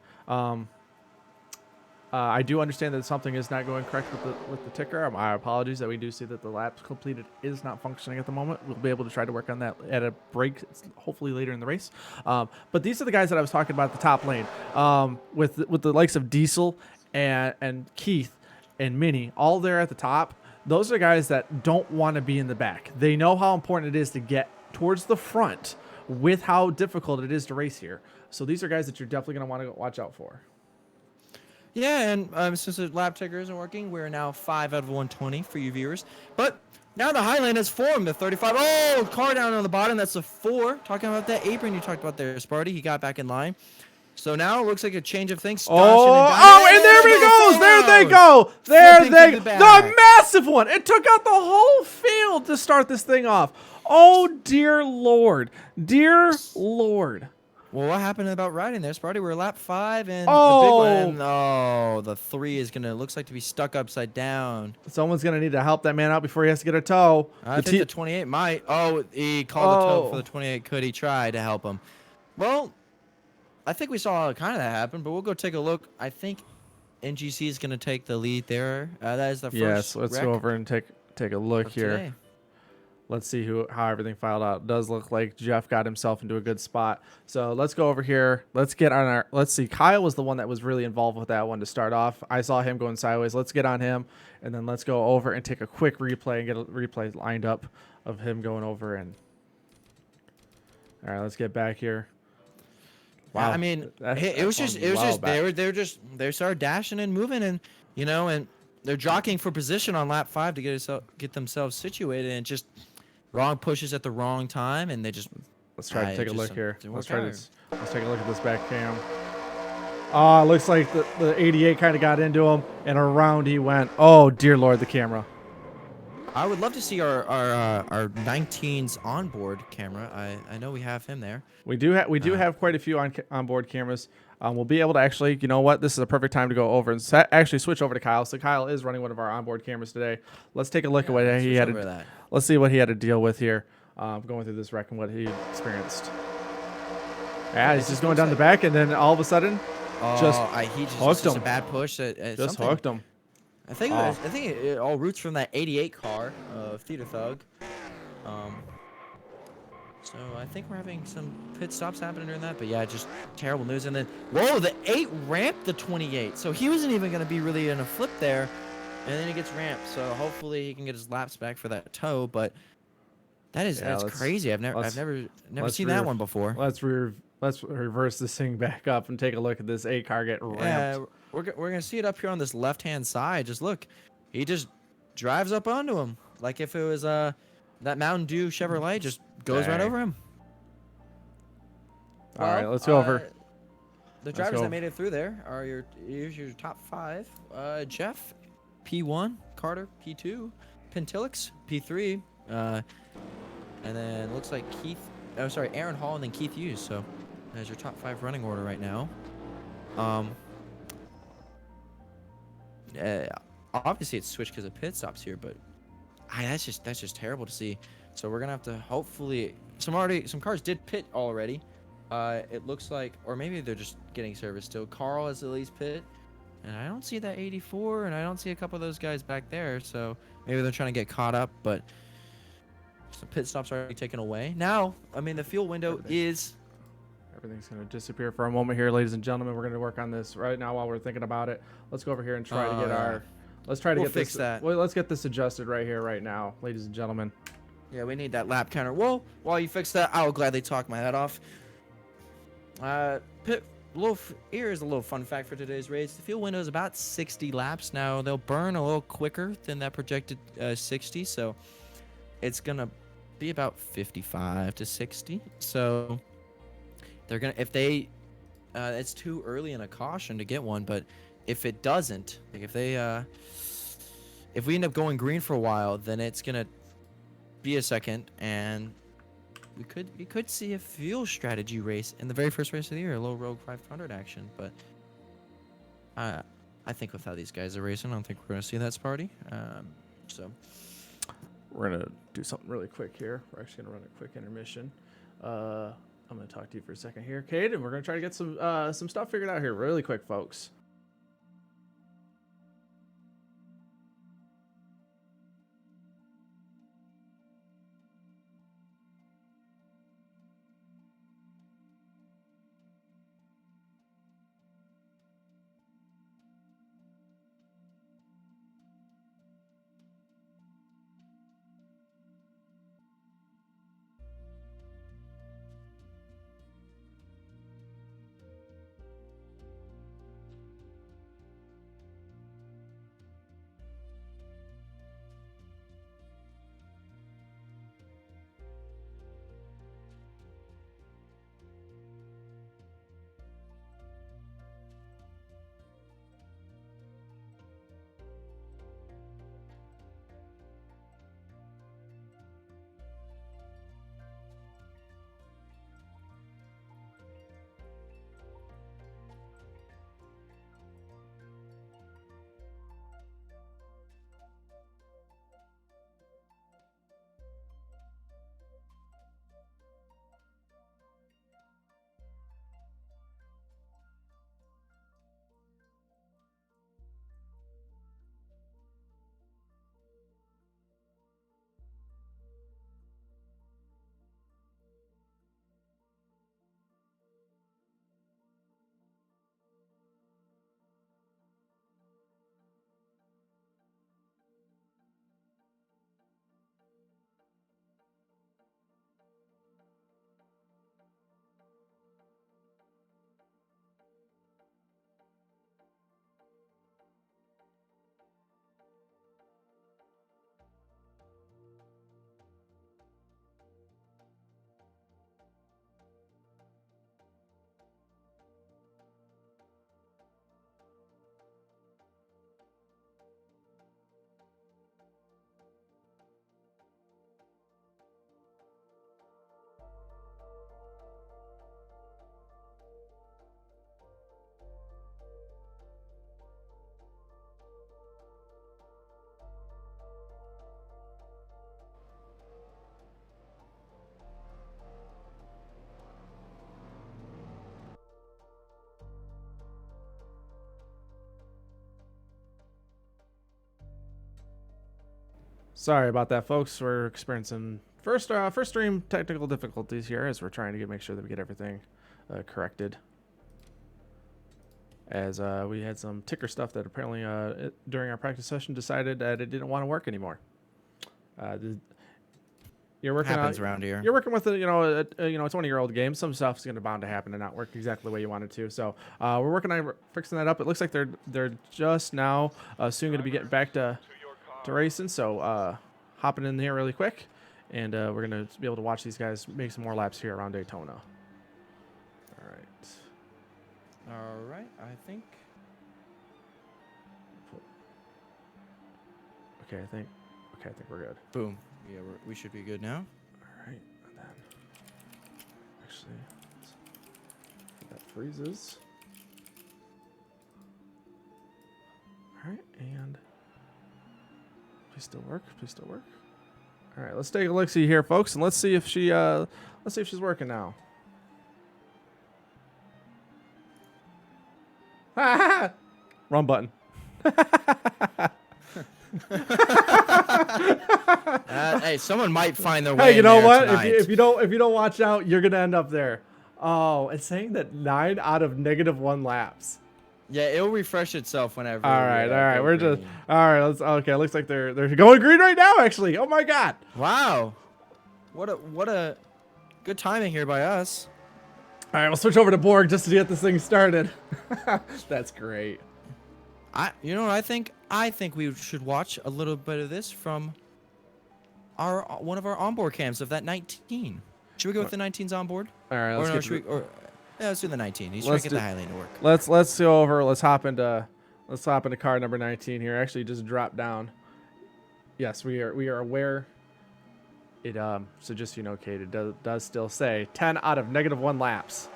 I do understand that something is not going correct with the ticker. My apologies that we do see that the laps completed is not functioning at the moment. We'll be able to try to work on that at a break, hopefully later in the race. But these are the guys that I was talking about at the top lane, with the likes of Diesel and Keith and Minnie, all there at the top. Those are guys that don't want to be in the back. They know how important it is to get towards the front with how difficult it is to race here. So these are guys that you're definitely going to want to watch out for. Yeah, and since the lap ticker isn't working, we're now 5 out of 120 for you viewers. But now the high lane has formed, the 35. Oh, car down on the bottom. That's a 4. Talking about that apron you talked about there, Sparty. He got back in line. So now it looks like a change of things. And there he goes. There they go. The massive one. It took out the whole field to start this thing off. Oh, dear Lord. Dear Lord. Well, what happened about riding there, Sparty? We're lap 5, and the big one. Oh, the 3 is going to, looks like to be stuck upside down. Someone's going to need to help that man out before he has to get a tow. I think the 28 might. Oh, he called the tow for the 28. Could he try to help him? Well, I think we saw kind of that happen, but we'll go take a look. I think NGC is going to take the lead there. That is the first. Yes, let's go over and take a look here. Today. Let's see how everything filed out. It does look like Jeff got himself into a good spot. So let's go over here. Let's get on our. Let's see. Kyle was the one that was really involved with that one to start off. I saw him going sideways. Let's get on him, and then let's go over and take a quick replay and get a replay lined up of him going over and. All right, let's get back here. Wow. I mean, it was just they started dashing and moving, and and they're jockeying for position on lap 5 to get themselves situated, and just wrong pushes at the wrong time, and they just. Let's try to take a look here. Let's take a look at this back cam. Oh, it looks like the 88 kind of got into him, and around he went. Oh dear Lord, the camera. I would love to see our 19's onboard camera. I know we have him there. We do have quite a few onboard cameras. We'll be able to actually, you know what? This is a perfect time to go over and actually switch over to Kyle. So Kyle is running one of our onboard cameras today. Let's take a look at what he had. Let's see what he had to deal with here, going through this wreck and what he experienced. Yeah, he's just going down the back, and then all of a sudden, he just hooked him. A bad push. Just hooked him. I think it all roots from that 88 car of Theater Thug. So I think we're having some pit stops happening during that, but yeah, just terrible news. And then, whoa, the 8 ramped the 28, so he wasn't even going to be really in a flip there, and then he gets ramped. So hopefully he can get his laps back for that tow. But that's crazy. I've never seen that one before. Let's reverse this thing back up and take a look at this 8 car get ramped. Yeah, we're gonna see it up here on this left hand side. Just look, he just drives up onto him like if it was that Mountain Dew Chevrolet, just goes right over him. All right, let's go over. The drivers that made it through there are your top 5. Jeff, P1, Carter, P2, Pentilix, P3, and then looks like Aaron Hall, and then Keith Hughes. So there's your top 5 running order right now. Obviously it's switched because of pit stops here, but that's just terrible to see. So we're gonna have to hopefully some cars did pit already. It looks like, or maybe they're just getting service still. Carl has at least pit, and I don't see that 84, and I don't see a couple of those guys back there. So maybe they're trying to get caught up, but some pit stops are already taken away. Now, I mean, the fuel window is. Everything's going to disappear for a moment here, ladies and gentlemen. We're going to work on this right now while we're thinking about it. Let's go over here and try to get our. Let's try to get fix that. Well, let's get this adjusted right here, right now, ladies and gentlemen. Yeah, we need that lap counter. Well, while you fix that, I'll gladly talk my head off. Here's a little fun fact for today's race. The fuel window is about 60 laps. Now, they'll burn a little quicker than that projected 60, so it's going to be about 55 to 60. So they're going to, if they, it's too early in a caution to get one, but if it doesn't, like if we end up going green for a while, then it's going to be a second, and we could see a fuel strategy race in the very first race of the year, a little Rogue 500 action. But I think with how these guys are racing, I don't think we're going to see that Sparty. So we're going to do something really quick here. We're actually gonna run a quick intermission. I'm gonna talk to you for a second here, Cade, and we're gonna try to get some stuff figured out here really quick, folks. Sorry about that, folks. We're experiencing first stream technical difficulties here as we're trying to make sure that we get everything corrected. As we had some ticker stuff that apparently during our practice session decided that it didn't want to work anymore. You're working Happens around here. You're working with a 20-year-old game. Some stuff's going to bound to happen and not work exactly the way you want it to. So we're working on fixing that up. It looks like they're just now soon going to be getting back to racing. So hopping in here really quick, and we're going to be able to watch these guys make some more laps here around Daytona. All right, I think. Okay, I think we're good. Boom. Yeah, we should be good now. All right, and then actually that freezes. All right, and please still work. Please still work. All right, let's take a look see here, folks, and let's see if she's working now. Wrong button. Hey, someone might find their way. Hey, you know what? Tonight. If you don't watch out, you're gonna end up there. Oh, it's saying that 9 out of -1 laps. Yeah, it'll refresh itself whenever. All right. We're just all right. Okay. Looks like they're going green right now. Actually, oh my God. Wow, what a good timing here by us. All right, we'll switch over to Borg just to get this thing started. That's great. I think we should watch a little bit of this from one of our onboard cams of that 19. Should we go with the 19's onboard? All right, let's let's do the 19. He's trying to get the Highlander to work. Let's go over. Let's hop into car number 19 here. Actually, just drop down. Yes, we are aware. It so just so you know, Kate, it does still say 10 out of -1 laps.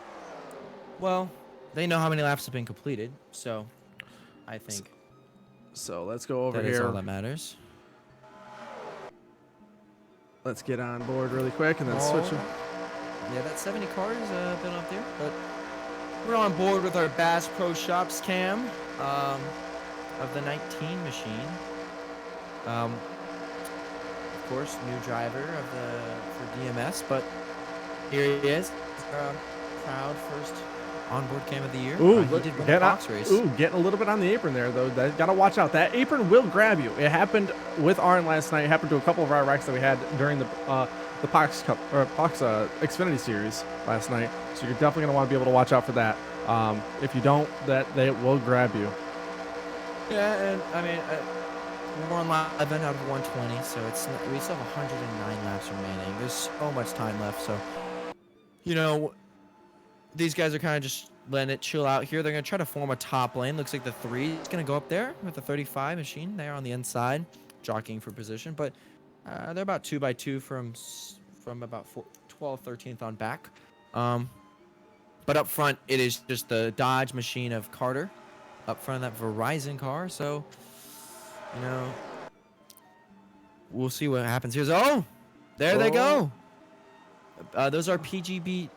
Well, they know how many laps have been completed, so I think. So let's go over that here. is all that matters. Let's get on board really quick and then switch them. Yeah, that 70 cars been up there, but we're on board with our Bass Pro Shops cam of the 19 machine. Of course, new driver for DMS, but here he is. Proud first onboard cam of the year. Ooh, he did win the box race. Ooh, getting a little bit on the apron there, though. Gotta watch out. That apron will grab you. It happened with Arn last night. It happened to a couple of our wrecks that we had during the Pox Cup or Pox Xfinity Series last night. So you're definitely gonna want to be able to watch out for that. If you don't, they will grab you. Yeah, and I mean, we're on lap 11 out of 120, so we still have 109 laps remaining. There's so much time left, so these guys are kind of just letting it chill out here. They're going to try to form a top lane. Looks like the 3 is going to go up there with the 35 machine there on the inside, jockeying for position. But they're about 2 by 2 from about 12th, 13th on back. But up front, it is just the Dodge machine of Carter up front of that Verizon car. So, we'll see what happens here. Oh, there they go. Those are PGP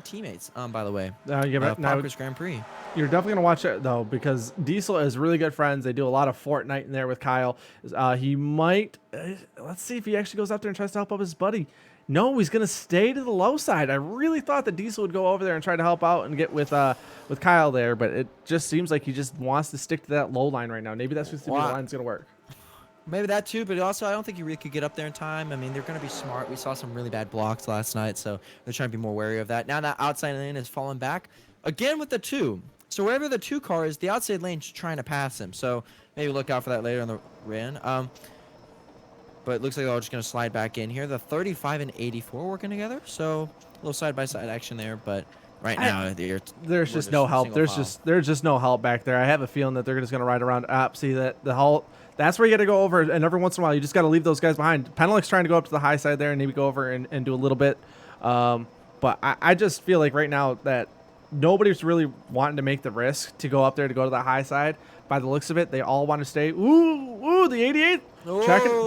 teammates, by the way. Now, Parker's Grand Prix. You're definitely going to watch it, though, because Diesel is really good friends. They do a lot of Fortnite in there with Kyle. He might... let's see if he actually goes out there and tries to help out his buddy. No, he's going to stay to the low side. I really thought that Diesel would go over there and try to help out and get with Kyle there, but it just seems like he just wants to stick to that low line right now. Maybe that's just the way the line's going to work. Maybe that too, but also I don't think he really could get up there in time. I mean, they're going to be smart. We saw some really bad blocks last night, so they're trying to be more wary of that. Now that outside lane has fallen back again with the 2. So wherever the 2 car is, the outside lane's trying to pass him. So maybe look out for that later on the run. But it looks like they're all just going to slide back in here. The 35 and 84 working together, so a little side-by-side action there, but right now there's just no help. There's just no help back there. I have a feeling that they're just going to ride around up. See that the whole... That's where you got to go over, and every once in a while, you just got to leave those guys behind. Penelic's trying to go up to the high side there and maybe go over and do a little bit. But I just feel like right now that nobody's really wanting to make the risk to go up there to go to the high side. By the looks of it, they all want to stay. Ooh, the 88.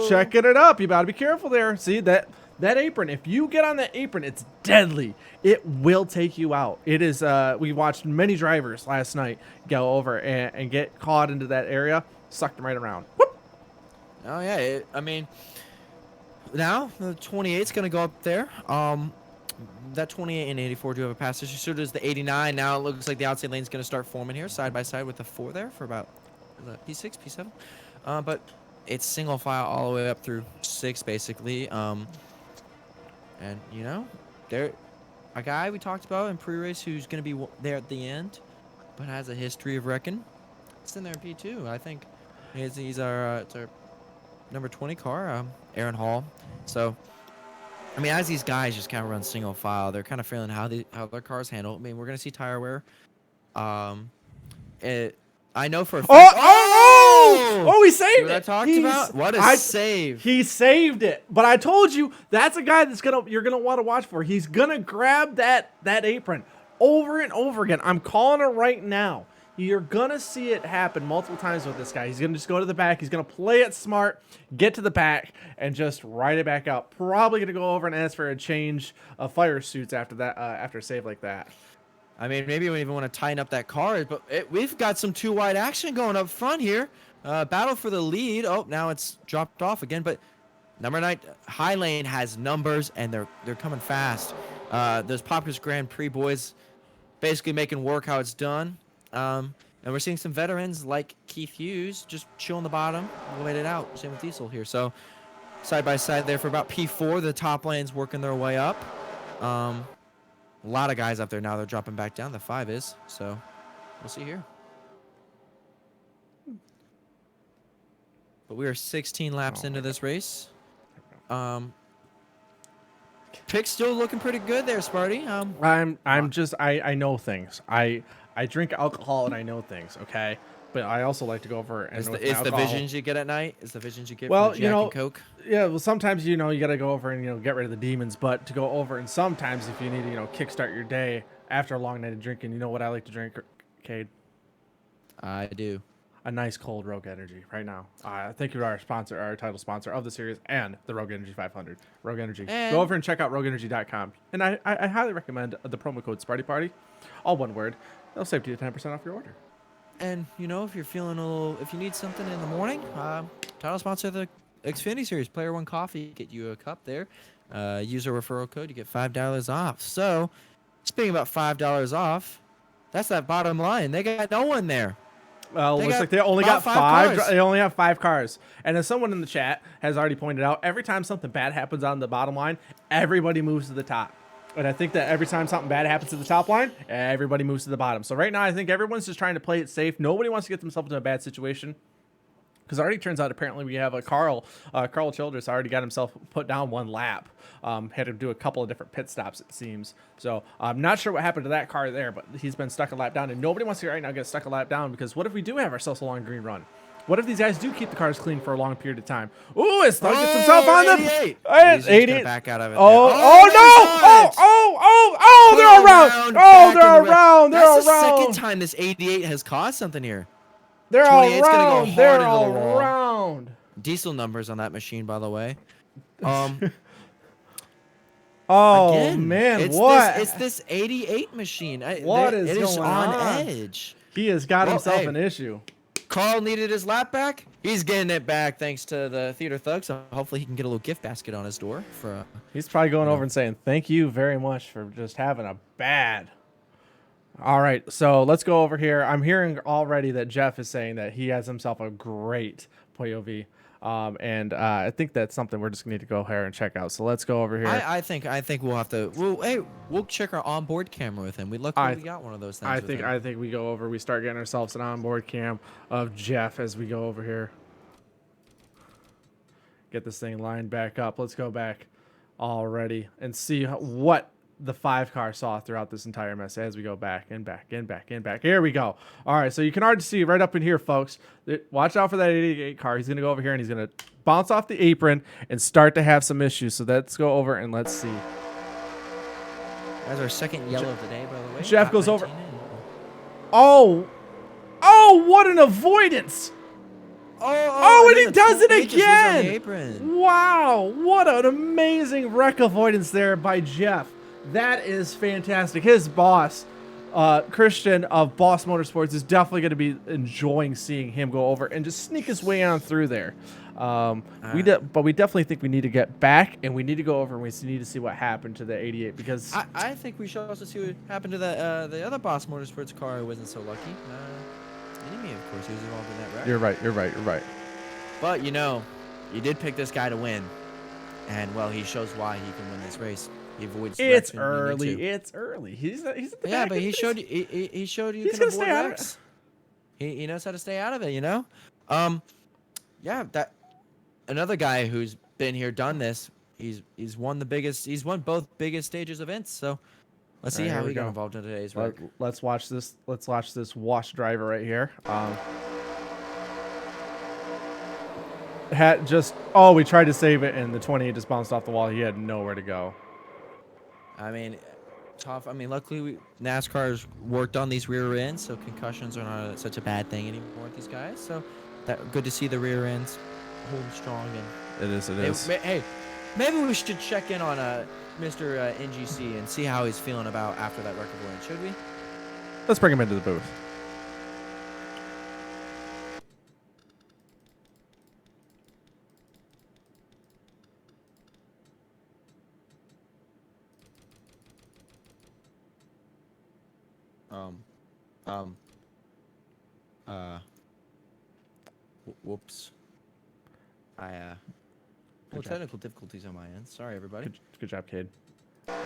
Checking it up. You got to be careful there. See, that apron, if you get on that apron, it's deadly. It will take you out. It is, we watched many drivers last night go over and get caught into that area. Sucked them right around. Whoop. Oh, yeah. I mean, now the 28's going to go up there. That 28 and 84 do have a pass issue. So does the 89. Now it looks like the outside lane's going to start forming here side by side with the 4 there for about P6, P7. But it's single file all the way up through 6, basically. And, there a guy we talked about in pre-race who's going to be there at the end, but has a history of wrecking. It's in there in P2, I think. He's our number 20 car, Aaron Hall. So, I mean, as these guys just kind of run single file, they're kind of feeling how their cars handle. I mean, we're gonna see tire wear. I know for a fact. Oh! He saved it. What I talked about? What a save! He saved it. But I told you that's a guy you're gonna want to watch for. He's gonna grab that apron over and over again. I'm calling it right now. You're going to see it happen multiple times with this guy. He's going to just go to the back. He's going to play it smart, get to the back, and just ride it back out. Probably going to go over and ask for a change of fire suits after that, after a save like that. I mean, maybe we even want to tighten up that car, but we've got some 2-wide action going up front here. Battle for the lead. Oh, now it's dropped off again, but number 9, High Lane has numbers, and they're coming fast. Those Popkins Grand Prix boys basically making work how it's done. And we're seeing some veterans like Keith Hughes just chill on the bottom, wait it out. Same with Diesel here. So side by side there for about P4. The top lane's working their way up. A lot of guys up there now. They're dropping back down. The 5 is. So we'll see here. But we are 16 laps into this race. Pick's still looking pretty good there, Sparty. I know things. I drink alcohol and I know things, okay? But I also like to go over and it's the visions you get at night. It's the visions you get from the Jack and Coke. Yeah, well, sometimes you got to go over and get rid of the demons, but to go over and sometimes if you need to kickstart your day after a long night of drinking, you know what I like to drink, Cade? I do. a nice cold Rogue Energy right now. Thank you to our sponsor, our title sponsor of the series, and the Rogue Energy 500. Rogue Energy. And- Go over and check out rogueenergy.com. And I highly recommend the promo code Sparty Party, all one word. They'll save you 10% off your order. And you know, if you're feeling a little, if you need something in the morning, title sponsor of the Xfinity Series, Player One Coffee, get you a cup there. Use our referral code, you get $5 off. So, speaking about $5 off, that's that bottom line. They got no one there. Well, They looks got like they only about got five cars. They only have 5 cars. And as someone in the chat has already pointed out, every time something bad happens on the bottom line, everybody moves to the top. And I think that every time something bad happens to the top line, everybody moves to the bottom. So right now, I think everyone's just trying to play it safe. Nobody wants to get themselves into a bad situation. Because it already turns out, apparently, we have a Carl Childress already got himself put down 1 lap. Had to do a couple of different pit stops, it seems. So I'm not sure what happened to that car there, but he's been stuck a lap down. And nobody wants to right now get stuck a lap down, because what if we do have ourselves a long green run? What if these guys do keep the cars clean for a long period of time? Ooh, it's Thug gets himself on the 88. Hey, He's just 88. gonna back out of it. Oh, there. oh, no! there's Oh, they're around! Oh, back in they're the around! They're That's the around! second time this 88 has caused something here. They're all 28's gonna go around! hard They're into the all wall. around! Diesel numbers on that machine, by the way. Oh, Again, man, it's what? It's this 88 machine. What is it is going on on? edge. He has got Well, himself hey. an issue. Carl needed his lap back. He's getting it back thanks to the Theater Thug. So hopefully he can get a little gift basket on his door for. He's probably going over and saying, thank you very much for just having a bad. All right, so let's go over here. I'm hearing already that Jeff is saying that he has himself a great POV. And I think that's something we're just going to need to go here and check out. So let's go over here. I think we'll have to. We'll check our onboard camera with him. We luckily we got one of those things. I think we go over. We start getting ourselves an onboard cam of Jeff as we go over here. Get this thing lined back up. Let's go back already and see what the 5 car saw throughout this entire mess as we go back and back and back and back. Here we go. All right, so you can already see right up in here, folks. Watch out for that 88 car. He's going to go over here and he's going to bounce off the apron and start to have some issues. So let's go over and let's see. That's our second yellow of the day, by the way. Jeff Hot goes over. 19 in. Oh, what an avoidance. Oh, and he does it H just was on the again. apron. Wow, what an amazing wreck avoidance there by Jeff. That is fantastic. His boss, Christian of Boss Motorsports, is definitely going to be enjoying seeing him go over and just sneak his way on through there. But we definitely think we need to get back, and we need to go over and we need to see what happened to the 88 because I think we should also see what happened to the other Boss Motorsports car who wasn't so lucky. Enemy, of course, he was involved in that wreck. You're right. But you know, you did pick this guy to win, and well, he shows why he can win this race. He avoids. It's wrecks when he needs to. early. It's early. He's at the Yeah, back but of he this. showed you. He showed you He's can gonna avoid stay out of wrecks. He knows how to stay out of it. You know. Yeah. That another guy who's been here, done this. He's won the biggest. He's won both biggest stages events. So let's see All right, how here he we got go. involved in today's wreck. Let's watch this. Let's watch this wash driver right here. We tried to save it, and the 28 just bounced off the wall. He had nowhere to go. I mean, tough. I mean, luckily NASCAR's worked on these rear ends, so concussions are not such a bad thing anymore with these guys. So good to see the rear ends holding strong. And It is. hey, maybe we should check in on Mr. NGC and see how he's feeling about after that record win. Should we? Let's bring him into the booth. Whoops. Technical difficulties on my end. Sorry, everybody. Good job, Cade. Well,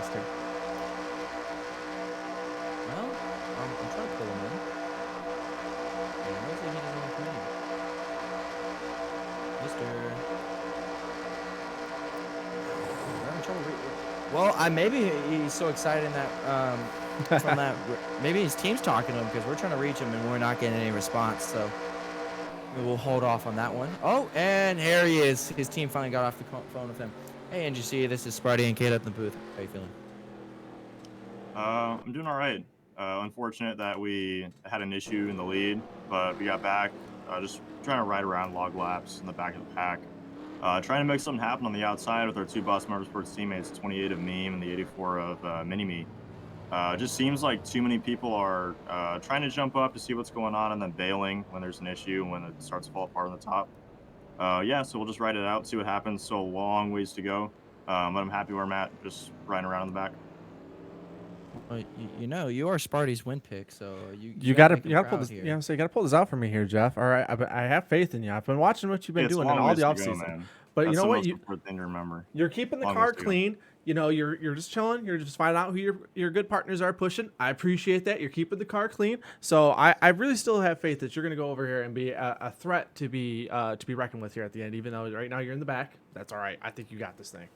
I'm trying to pull him in. And it looks like he doesn't want to come in. Mister. We're having trouble well, maybe he's so excited in that, from that, maybe his team's talking to him because we're trying to reach him and we're not getting any response, so we'll hold off on that one. Oh, and here he is. His team finally got off the phone with him. Hey, NGC, this is Sparty and Kate up in the booth. How you feeling? I'm doing all right. Unfortunate that we had an issue in the lead, but we got back. just trying to ride around log laps in the back of the pack. Trying to make something happen on the outside with our two Boss Motorsports teammates, 28 of Meme and the 84 of Mini-Me. It just seems like too many people are trying to jump up to see what's going on and then bailing when there's an issue, when it starts to fall apart on the top. Yeah, so we'll just ride it out, see what happens. So a long ways to go. But I'm happy where I'm at, just riding around in the back. Well, you know, you are Sparty's win pick, so You gotta make him pull proud this. here. Yeah, so you gotta pull this out for me here, Jeff. All right, I have faith in you. I've been watching what you've been It's a doing in long all ways the to off go, season. man. But That's you know the what? most important thing to remember. You're keeping the Long car ways to go. clean. You know, you're just chilling. You're just finding out who your good partners are pushing. I appreciate that. You're keeping the car clean. So I really still have faith that you're going to go over here and be a threat to be reckoned with here at the end. Even though right now you're in the back, that's all right. I think you got this thing.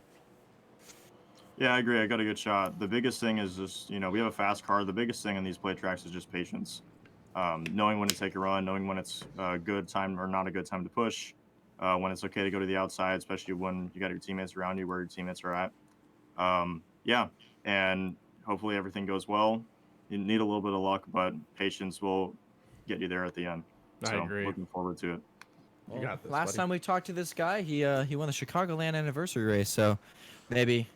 Yeah, I agree. I got a good shot. The biggest thing is just, we have a fast car. The biggest thing in these play tracks is just patience. Knowing when to take a run, knowing when it's a good time or not a good time to push, when it's okay to go to the outside, especially when you got your teammates around you where your teammates are at. Yeah, and hopefully everything goes well. You need a little bit of luck, but patience will get you there at the end. I So agree. looking forward to it. You got this, Last buddy. time we talked to this guy, he won the Chicagoland anniversary race, so maybe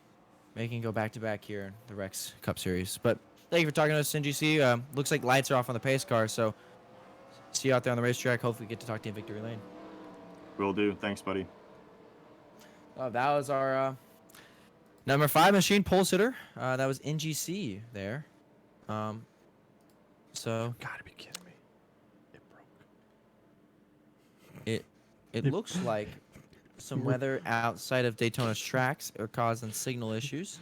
he can go back to back here in the Rex Cup Series. But thank you for talking to us, NGC. Looks like lights are off on the pace car, so see you out there on the racetrack. Hopefully, we get to talk to you in Victory Lane. Will do. Thanks, buddy. That was our number 5 machine pole sitter. That was NGC there. So Gotta be kidding me. It broke. it looks like some weather outside of Daytona's tracks are causing signal issues.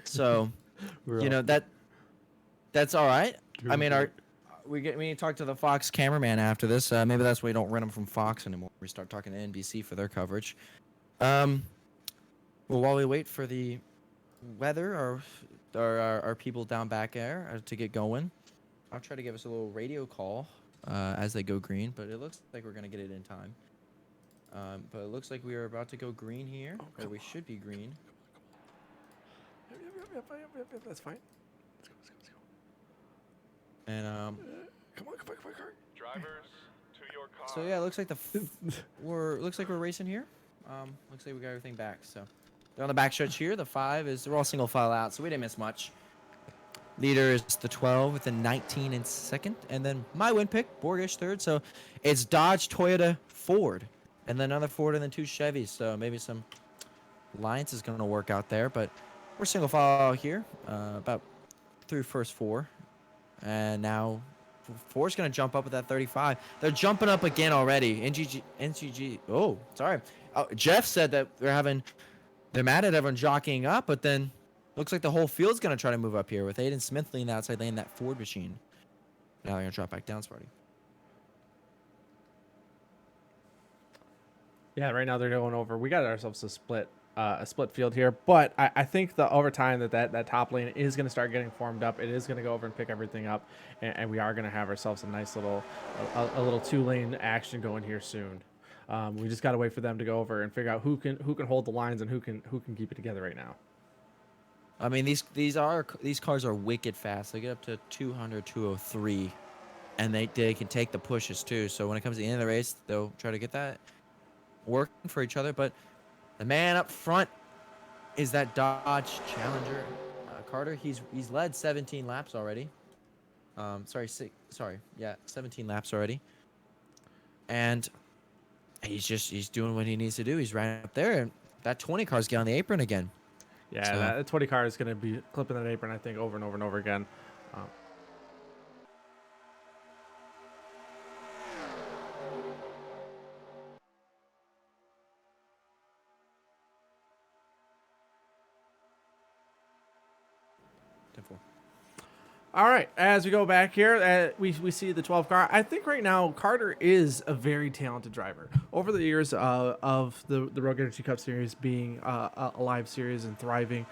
So, that's all right. I mean, we need to talk to the Fox cameraman after this. Maybe that's why we don't rent them from Fox anymore. We start talking to NBC for their coverage. Well, while we wait for the weather or our people down back there to get going, I'll try to give us a little radio call as they go green. But it looks like we're gonna get it in time. But it looks like we are about to go green here, or we should be green. Yep, that's fine. Let's go. And Come on, car. Drivers, to your car. so yeah, it looks like we're racing here. Looks like we got everything back. So they're on the back stretch here. The 5 they're all single file out, so we didn't miss much. Leader is the 12 with the 19 in second, and then my win pick, Borgish third. So it's Dodge, Toyota, Ford, and then another Ford, and then 2 Chevys. So maybe some alliance is going to work out there, but we're single file out here, about through first 4, and now 4's going to jump up with that 35. They're jumping up again already. NCG. Oh, sorry. Jeff said that they're mad at everyone jockeying up, but then looks like the whole field's going to try to move up here with Aiden Smith leaning the outside lane, that Ford machine. Now they're going to drop back down, Sparty. Yeah, right now they're going over. We got ourselves a split field here, but I think the over time that top lane is going to start getting formed up. It is going to go over and pick everything up, and we are going to have ourselves a nice little 2-lane action going here soon. We just got to wait for them to go over and figure out who can hold the lines and who can keep it together right now. I mean, these cars are wicked fast. They get up to 200, 203, and they can take the pushes too. So when it comes to the end of the race, they'll try to get that working for each other. But the man up front is that Dodge Challenger, Carter. He's led 17 laps already. 17 laps already, and he's doing what he needs to do. He's right up there, and that 20 car's getting on the apron again. Yeah, So- that 20 car is going to be clipping that apron, I think, over and over and over again. All right, as we go back here, we see the 12 car. I think right now Carter is a very talented driver. Over the years of the Rogue Energy Cup Series being a live series and thriving,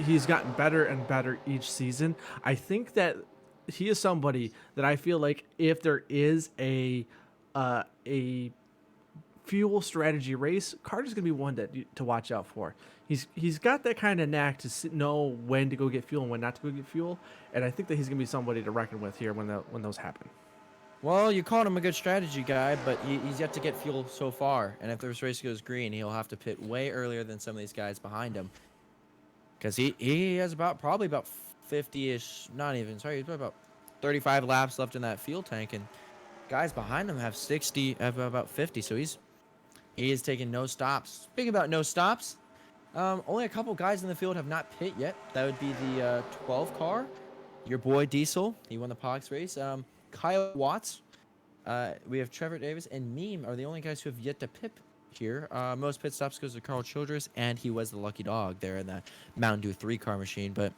he's gotten better and better each season. I think that he is somebody that I feel like if there is a fuel strategy race, Carter's gonna be one to watch out for. He's got that kind of knack to know when to go get fuel and when not to go get fuel, and I think that he's gonna be somebody to reckon with here when those happen. Well, you called him a good strategy guy, but he's yet to get fuel so far. And if this race goes green, he'll have to pit way earlier than some of these guys behind him. Because he has probably about 50-ish, not even, sorry, he's got about 35 laps left in that fuel tank. And guys behind him have about 50. So he is taking no stops. Speaking about no stops, only a couple guys in the field have not pit yet. That would be the 12 car. Your boy Diesel, he won the Pox race. Kyle Watts, we have Trevor Davis, and Meme are the only guys who have yet to pit here. Most pit stops goes to Carl Childress, and he was the lucky dog there in that Mountain Dew 3-car machine. But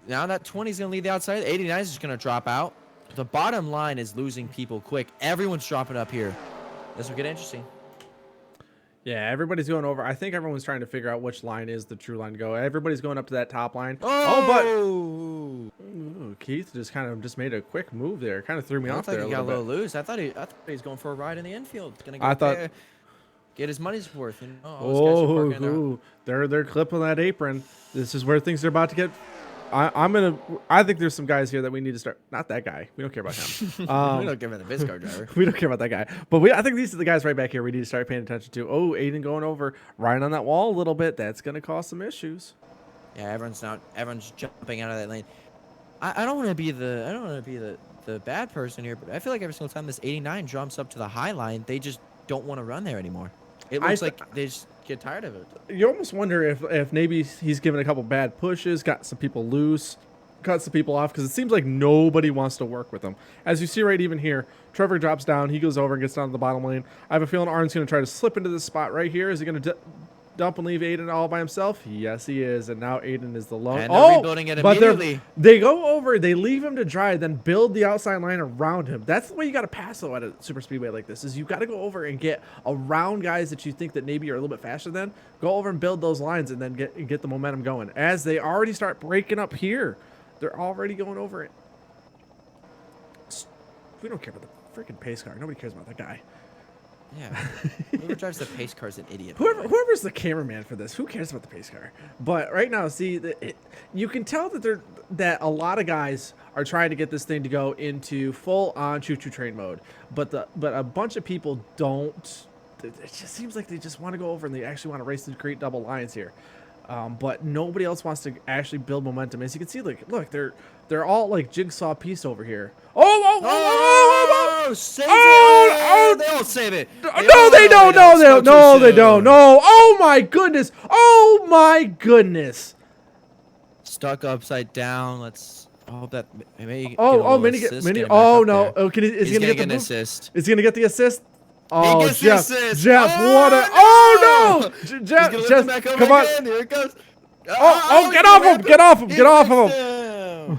now that 20 is going to lead the outside, 89 is just going to drop out. The bottom line is losing people quick. Everyone's dropping up here. This will get interesting. Yeah, everybody's going over. I think everyone's trying to figure out which line is the true line to go. Everybody's going up to that top line. Oh, Ooh, Keith just made a quick move there. Kind of threw me off like there he a got a little little bit. loose. I thought he was going for a ride in the infield. Gonna go I thought- get his money's worth. You know, all those guys are parking in their- They're clipping that apron. This is where things are about to get. I think there's some guys here that we need to start. Not that guy. We don't care about him. we don't give him the biz car driver. We don't care about that guy. But I think these are the guys right back here we need to start paying attention to. Oh, Aiden going over, right on that wall a little bit. That's going to cause some issues. Yeah, everyone's jumping out of that lane. I don't want to be the bad person here, but I feel like every single time this 89 jumps up to the high line, they just don't want to run there anymore. It looks like they just get tired of it. You almost wonder if maybe he's given a couple bad pushes, got some people loose, cut some people off, because it seems like nobody wants to work with him. As you see right even here, Trevor drops down. He goes over and gets down to the bottom lane. I have a feeling Arn's going to try to slip into this spot right here. Is he going to dump and leave Aiden all by himself? Yes, he is. And now Aiden is the lone. And they're rebuilding it immediately. They go over, they leave him to dry, then build the outside line around him. That's the way you got to pass though at a super speedway like this. Is you got to go over and get around guys that you think that maybe are a little bit faster than. Go over and build those lines and then get the momentum going. As they already start breaking up here, they're already going over it. We don't care about the freaking pace car. Nobody cares about that guy. Yeah. Whoever drives the pace car is an idiot. Whoever's the cameraman for this, who cares about the pace car? But right now, see, you can tell that a lot of guys are trying to get this thing to go into full-on choo-choo train mode. But a bunch of people don't. It just seems like they just want to go over and they actually want to race and create double lines here. But nobody else wants to actually build momentum. As you can see, look, they're all like jigsaw piece over here. Save it! They all save it. No, they don't. No, they don't. No. Oh my goodness. Oh my goodness. Stuck upside down. Let's hope that maybe. Mini. Oh no. Oh, is he gonna get an the assist? Is he gonna get the assist? Oh, He gets the assist. Jeff, Oh, what a! no! Oh no, Jeff, He's gonna lift him back over come on! again. Here it goes. Oh, get off him! Get off him! Get off of him!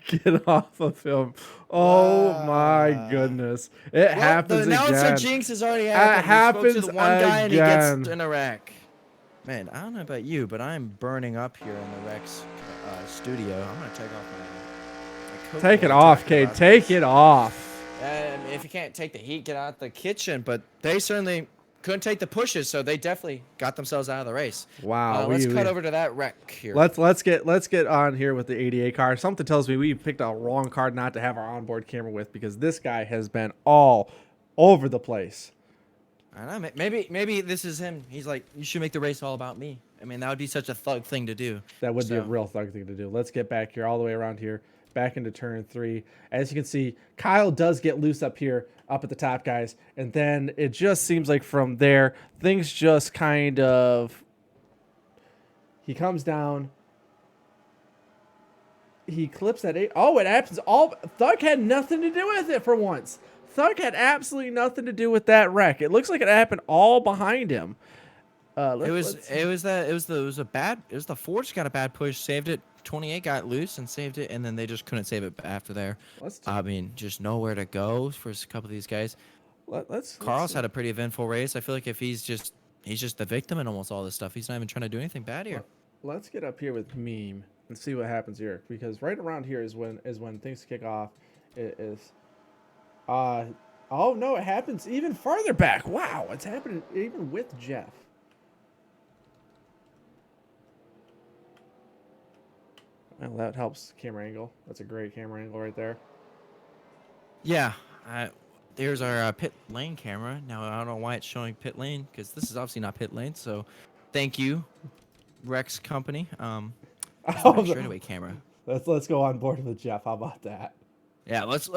Get off of him! Oh my goodness! It happens the announcer again. jinx has already happened. happens He spoke to the one guy and he again. gets in a wreck. Man, I don't know about you, but I'm burning up here in the Rex studio. I'm gonna take off my coat. Take it off, Cade. Take it off. If you can't take the heat, get out the kitchen. But they certainly couldn't take the pushes, so they definitely got themselves out of the race. Wow. Let's cut over to that wreck here. Let's get on here with the 88 car. Something tells me we picked a wrong card not to have our onboard camera with, because this guy has been all over the place. I don't know. Maybe this is him. He's like, you should make the race all about me. I mean, that would be such a thug thing to do. That would be a real thug thing to do. Let's get back here, all the way around here, back into turn 3. As you can see, Kyle does get loose up here, up at the top, guys. And then it just seems like from there, things just kind of... He comes down. He clips that 8. Oh, it happens. Thug had nothing to do with it for once. Thug had absolutely nothing to do with that wreck. It looks like it happened all behind him. It was the Forge got a bad push, saved it. 28 got loose and saved it, and then they just couldn't save it after there. I mean, just nowhere to go for a couple of these guys. Carl's had a pretty eventful race. I feel like if he's just the victim in almost all this stuff. He's not even trying to do anything bad here. Let's get up here with Meme and see what happens here, because right around here is when things kick off. Oh no, it happens even farther back. Wow, it's happening even with Jeff. Well, that helps camera angle. That's a great camera angle right there. Yeah, there's our pit lane camera. Now I don't know why it's showing pit lane because this is obviously not pit lane. So, thank you, Rex Company. Where's the Rex straightaway camera? Let's go on board with Jeff. How about that? Yeah, let's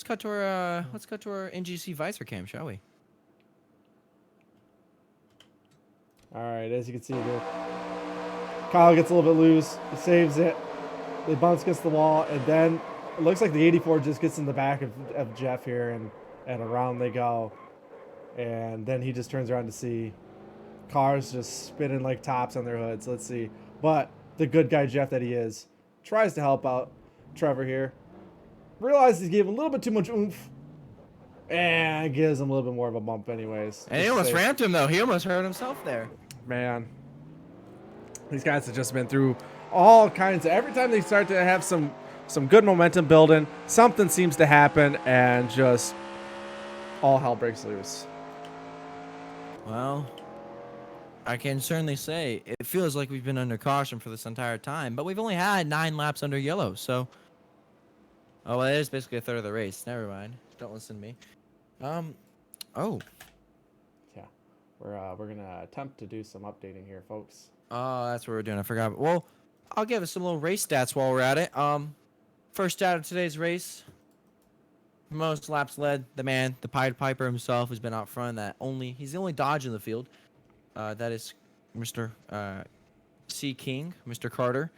cut to our NGC visor cam, shall we? All right, as you can see here, Kyle gets a little bit loose. He saves it. They bounce against the wall, and then it looks like the 84 just gets in the back of Jeff here, and around they go. And then he just turns around to see cars just spinning like tops on their hoods. Let's see. But the good guy Jeff that he is tries to help out Trevor here. Realizes he gave him a little bit too much oomph. And gives him a little bit more of a bump anyways. And he almost rammed him though. He almost hurt himself there. Man. These guys have just been through all kinds of, every time they start to have some good momentum building, something seems to happen and just all hell breaks loose. Well, I can certainly say it feels like we've been under caution for this entire time, but we've only had 9 laps under yellow, so. Oh, well, it is basically a third of the race. Never mind. Don't listen to me. Oh. Yeah. We're gonna attempt to do some updating here, folks. Oh, that's what we're doing. I forgot. Well, I'll give us some little race stats while we're at it. First out of today's race, most laps led, the man, the Pied Piper himself, who's been out front. He's the only Dodge in the field. That is Mr. C. King, Mr. Carter.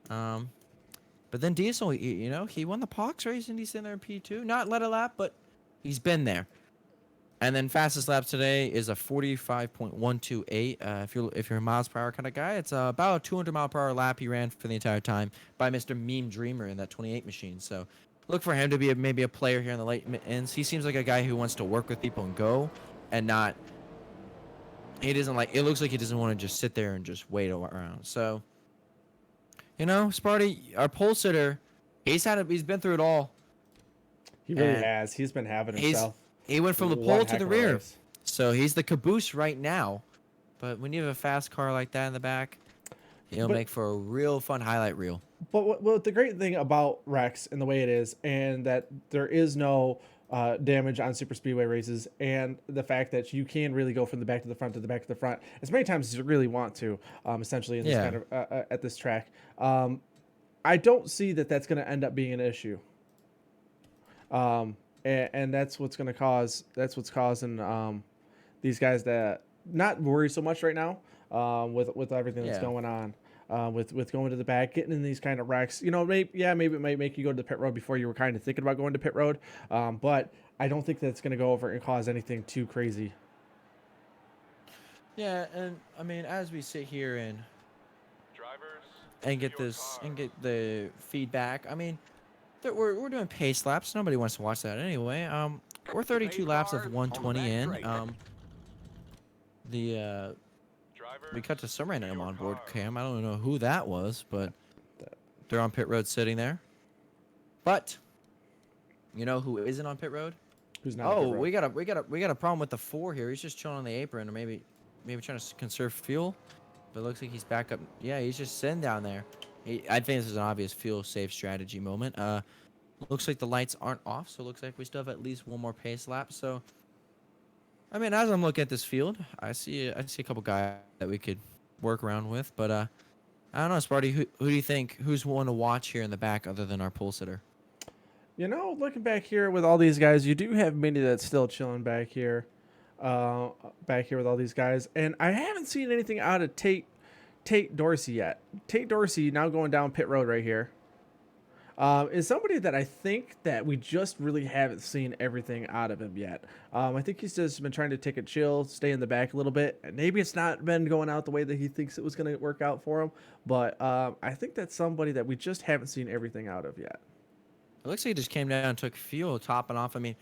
But then Diesel, he won the Pox race and he's in there in P2. Not led a lap, but he's been there. And then fastest lap today is a 45.128. If you're a miles per hour kind of guy, it's about a 200 mile per hour lap he ran for the entire time by Mr. Meme Dreamer in that 28 machine. So look for him to be maybe a player here in the late ends. He seems like a guy who wants to work with people and go, and not. He doesn't like. It looks like he doesn't want to just sit there and just wait around. So, Sparty, our pole sitter, he's been through it all. He really has. He's been having himself. He went from the pole to the rear. So he's the caboose right now. But when you have a fast car like that in the back, he'll make for a real fun highlight reel. But what the great thing about Rex and the way it is, and that there is no damage on super speedway races, and the fact that you can really go from the back to the front to the back to the front as many times as you really want to, essentially in this kind of at this track. I don't see that that's going to end up being an issue. And that's what's going to cause. That's what's causing these guys to not worry so much right now with everything that's going on. With going to the back, getting in these kind of wrecks, maybe it might make you go to the pit road before you were kind of thinking about going to pit road. But I don't think that's going to go over and cause anything too crazy. Yeah, and I mean, as we sit here and get the feedback, I mean, we're doing pace laps. Nobody wants to watch that anyway. We're 32 laps of 120 in. We cut to some random on board cam. I don't know who that was, but they're on pit road sitting there. But you know who isn't on pit road? Who's not? Oh, we got a problem with the 4 here. He's just chilling on the apron, or maybe trying to conserve fuel. But it looks like he's back up. Yeah, he's just sitting down there. I think this is an obvious fuel save strategy moment. Looks like the lights aren't off, so it looks like we still have at least one more pace lap. So, I mean, as I'm looking at this field, I see a couple guys that we could work around with. But I don't know, Sparty. Who do you think? Who's one to watch here in the back other than our pole sitter? Looking back here with all these guys, you do have many that's still chilling back here with all these guys, and I haven't seen anything out of Tate Dorsey yet. Tate Dorsey, now going down pit road right here, is somebody that I think that we just really haven't seen everything out of him yet. I think he's just been trying to take a chill, stay in the back a little bit. And maybe it's not been going out the way that he thinks it was going to work out for him, but I think that's somebody that we just haven't seen everything out of yet. It looks like he just came down and took fuel, topping off. I mean,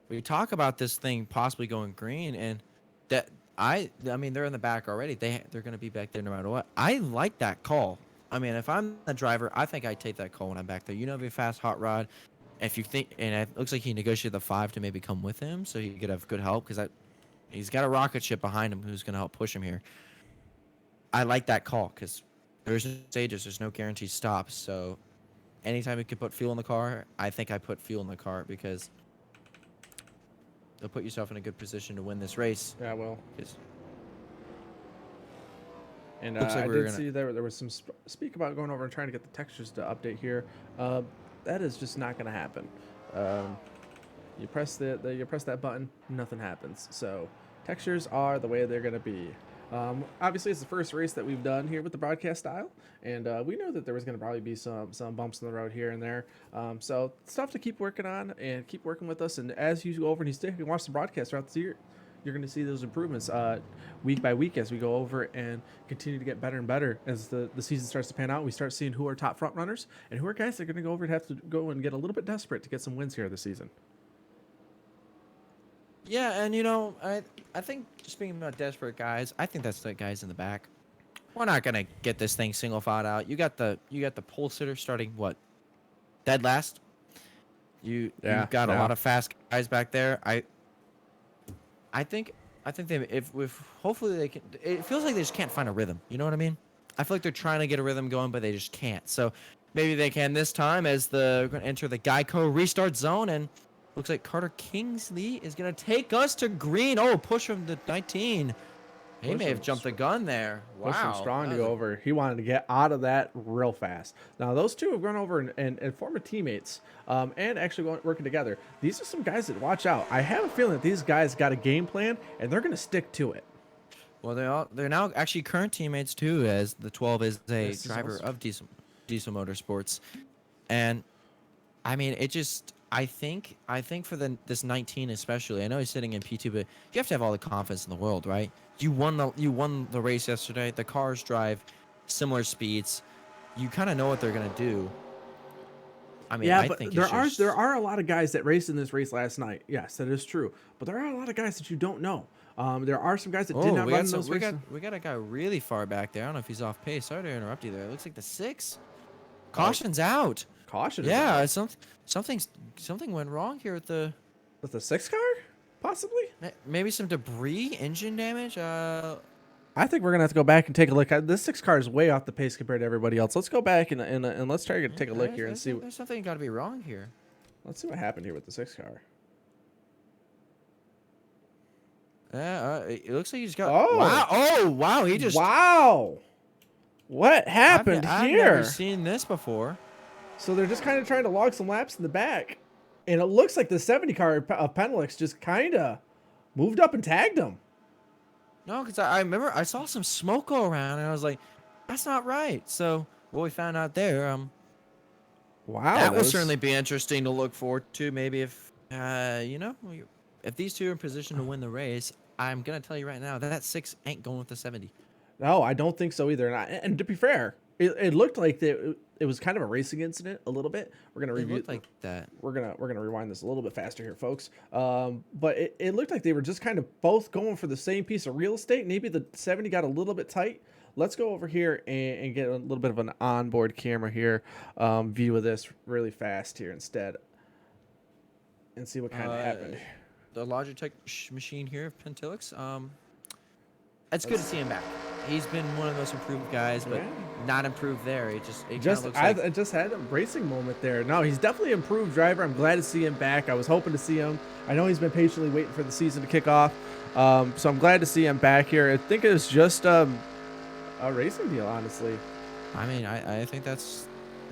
we talk about this thing possibly going green, and I mean, they're in the back already. They're going to be back there no matter what. I like that call. I mean, if I'm the driver, I think I'd take that call when I'm back there. Have a fast hot rod. If you think, and it looks like he negotiated the 5 to maybe come with him, so he could have good help, because he's got a rocket ship behind him who's going to help push him here. I like that call, because there's no stages, there's no guaranteed stops. So anytime you can put fuel in the car, I think I put fuel in the car because you'll put yourself in a good position to win this race. Yeah, well. 'Cause And Looks like I we're did gonna- see there was some speak about going over and trying to get the textures to update here. That is just not going to happen. You press you press that button, nothing happens. So textures are the way they're going to be. Obviously, it's the first race that we've done here with the broadcast style, and we know that there was going to probably be some bumps in the road here and there. So stuff to keep working on and keep working with us. And as you go over and you stick and watch the broadcast throughout the year, you're going to see those improvements week by week as we go over and continue to get better and better as the season starts to pan out. We start seeing who are top front runners and who are guys that are going to go over and have to go and get a little bit desperate to get some wins here this season. Yeah, and I think speaking about desperate guys, I think that's the guys in the back. We're not gonna get this thing single file out. You got the pole sitter starting what? Dead last. You've got a lot of fast guys back there. I think they if hopefully they can. It feels like they just can't find a rhythm. You know what I mean? I feel like they're trying to get a rhythm going, but they just can't. So maybe they can this time as they're going to enter the Geico restart zone, and looks like Carter Kingsley is going to take us to green. Oh, push him to 19. He may have jumped the gun there. Wow. Pushed him strong to go over. He wanted to get out of that real fast. Now, those two have gone over and former teammates and actually working together. These are some guys that watch out. I have a feeling that these guys got a game plan, and they're going to stick to it. Well, they're now actually current teammates, too, as the 12 is a driver of Diesel Motorsports. And, I mean, it just... I think for this 19 especially, I know he's sitting in P2, but you have to have all the confidence in the world, right? You won the race yesterday. The cars drive similar speeds. You kind of know what they're gonna do. I mean, yeah, I but think there are a lot of guys that raced in this race last night. Yes, that is true. But there are a lot of guys that you don't know. There are some guys that did not run those races. We got a guy really far back there. I don't know if he's off pace. Sorry to interrupt you there. It looks like the 6. Caution's out. Caution. Yeah, something went wrong here with the 6 car, possibly. Maybe some debris, engine damage. I think we're gonna have to go back and take a look. This 6 car is way off the pace compared to everybody else. Let's go back and let's try to take a look here and see. There's something got to be wrong here. Let's see what happened here with the 6 car. It looks like he just got. Oh. Wow! Oh wow! He just. Wow! What happened I've here? never seen this before. So they're just kind of trying to log some laps in the back. And it looks like the 70 car of Penelix just kind of moved up and tagged him. No, because I remember I saw some smoke go around, and I was like, that's not right. So what we found out there, Wow. that will certainly be interesting to look forward to. Maybe if, if these two are in position to win the race, I'm going to tell you right now that 6 ain't going with the 70. No, I don't think so either. And to be fair, it looked like it was kind of a racing incident a little bit. We're gonna review It looked like that. We're gonna rewind this a little bit faster here, folks. But it looked like they were just kind of both going for the same piece of real estate. Maybe the 70 got a little bit tight. Let's go over here and get a little bit of an onboard camera here, view of this really fast here instead, and see what kind of happened. The Logitech machine here of Pentilix. It's good to see him back. He's been one of the most improved guys, but not improved there. It just had a racing moment there. No, he's definitely an improved driver. I'm glad to see him back. I was hoping to see him. I know he's been patiently waiting for the season to kick off. So I'm glad to see him back here. I think it was just a racing deal, honestly. I mean, I think that's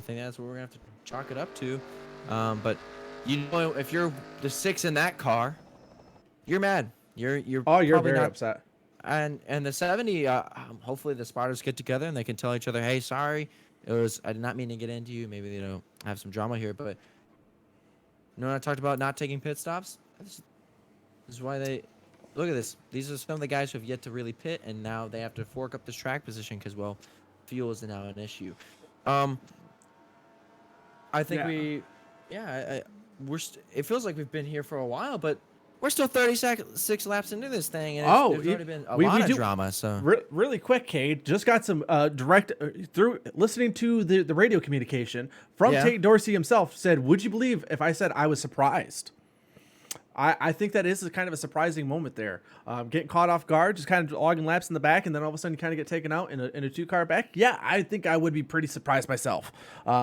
what we're gonna have to chalk it up to. But if you're the 6 in that car, you're mad. You're very upset. And the 70, hopefully the spotters get together and they can tell each other, hey, sorry, I did not mean to get into you. Maybe they have some drama here, but I talked about not taking pit stops. This is why they look at this. These are some of the guys who have yet to really pit, and now they have to fork up this track position because fuel is now an issue. I think it feels like we've been here for a while, but we're still 36 laps into this thing, and there's already been a lot of drama. So really quick, Cade, just got some direct through listening to the radio communication from Tate Dorsey himself. Said, "Would you believe if I said I was surprised?" I think that is a kind of a surprising moment there. Getting caught off guard, just kind of logging laps in the back, and then all of a sudden you kind of get taken out in a 2-car back. Yeah, I think I would be pretty surprised myself.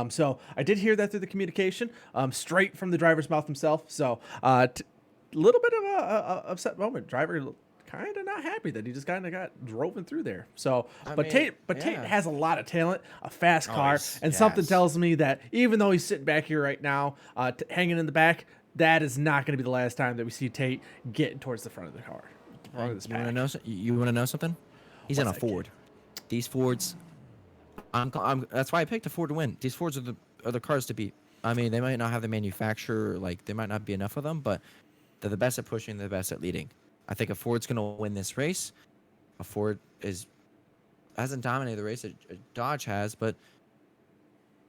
So I did hear that through the communication, straight from the driver's mouth himself. So a little bit of a upset moment. Driver kind of not happy that he just kind of got driven through there. So, Tate has a lot of talent, a fast car, and something tells me that even though he's sitting back here right now, hanging in the back, that is not going to be the last time that we see Tate getting towards the front of the car. You want to know something? He's in a Ford. These Fords, that's why I picked a Ford to win. These Fords are the cars to beat. I mean, they might not have the manufacturer, like there might not be enough of them, but they're the best at pushing, they're the best at leading. I think a Ford's going to win this race. A Ford hasn't dominated the race. A Dodge has,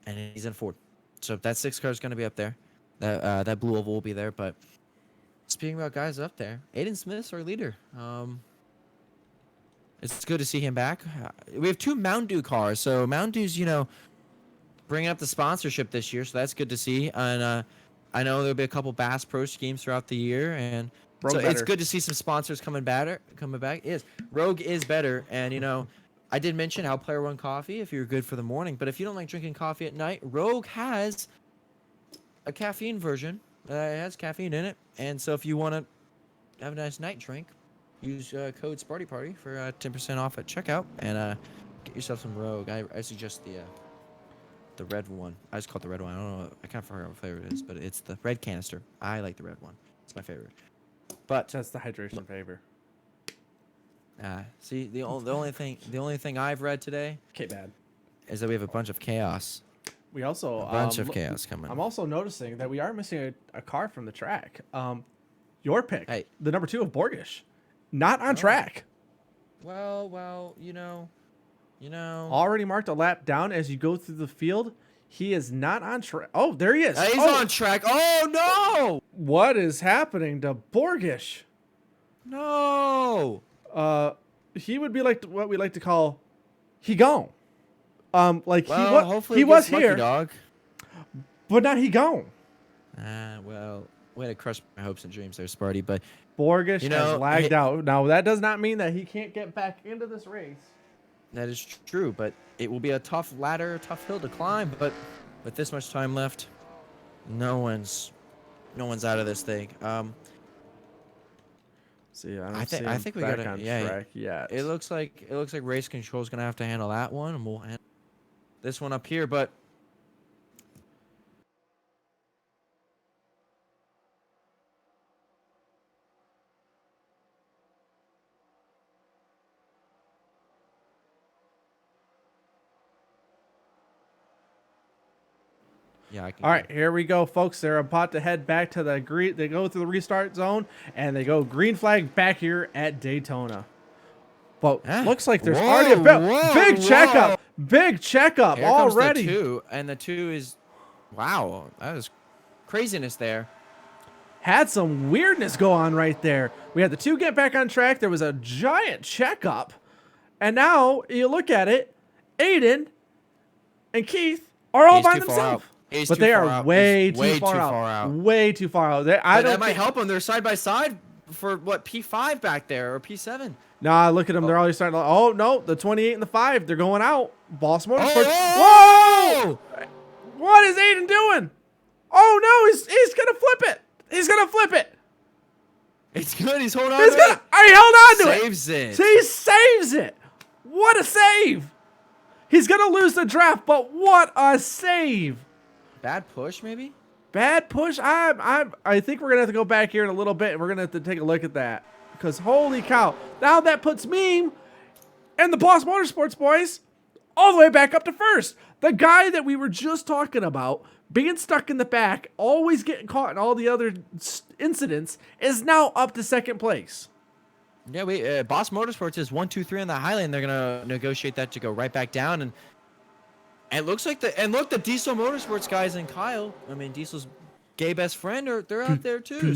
and he's in a Ford. So that 6 car is going to be up there. That blue oval will be there. But speaking about guys up there, Aiden Smith's our leader. It's good to see him back. We have 2 Mountain Dew cars. So Mountain Dew's, bringing up the sponsorship this year. So that's good to see. And I know there'll be a couple Bass Pro schemes throughout the year. And so it's good to see some sponsors coming back. Rogue is better. And, I did mention how Player One coffee, if you're good for the morning. But if you don't like drinking coffee at night, Rogue has a caffeine version. It has caffeine in it. And so if you want to have a nice night drink, use code SpartyParty for 10% off at checkout. And get yourself some Rogue. I suggest the red one. I just call it the red one. I don't know. I kind of forgot what flavor it is. But it's the red canister. I like the red one. It's my favorite. But that's the hydration flavor. See, the only thing I've read today, bad, is that we have a bunch of chaos. We also a bunch of chaos coming. I'm also noticing that we are missing a car from the track. Your pick, the number 2 of Borgish, not on track. Well, already marked a lap down as you go through the field. He is not on track. Oh, there he is. He's on track. Oh no! What is happening to Borgish? No. He would be like what we like to call, he gone. Hopefully he was lucky, here, dog. But not he gone. Way to crush my hopes and dreams there, Sparty. But Borgish has lagged out. Now that does not mean that he can't get back into this race. That is true, but it will be a tough ladder, tough hill to climb. But with this much time left, no one's out of this thing. See, I think we got on track yet. It looks like race control is gonna have to handle that one, and we'll handle this one up here. But yeah, all right, here we go, folks. They're about to head back to the green. They go through the restart zone, and they go green flag back here at Daytona. But looks like there's already a big checkup. Big checkup already. Comes the 2, and the 2 is, wow, that is craziness there. Had some weirdness go on right there. We had the 2 get back on track. There was a giant checkup, and now you look at it, Aiden and Keith are all by themselves. But they are way too far out. Way too far out. That might help them. They're side by side for what, P5 back there or P7. Nah, look at them. They're already starting to. Oh no, the 28 and the 5. They're going out. Boss Motorsports. Whoa! What is Aiden doing? Oh no, he's gonna flip it. He's gonna flip it. It's good. He's holding on. He held on to it. Saves it. He saves it. What a save! He's gonna lose the draft, but what a save! Bad push, maybe? Bad push? I think we're going to have to go back here in a little bit, and we're going to have to take a look at that. Because holy cow. Now that puts me and the Boss Motorsports boys all the way back up to first. The guy that we were just talking about, being stuck in the back, always getting caught in all the other incidents, is now up to second place. Yeah, Boss Motorsports is 1, 2, 3 on the high lane. They're going to negotiate that to go right back down. And it looks like the Diesel Motorsports guys and Kyle, I mean, Diesel's gay best friend, they're out there too.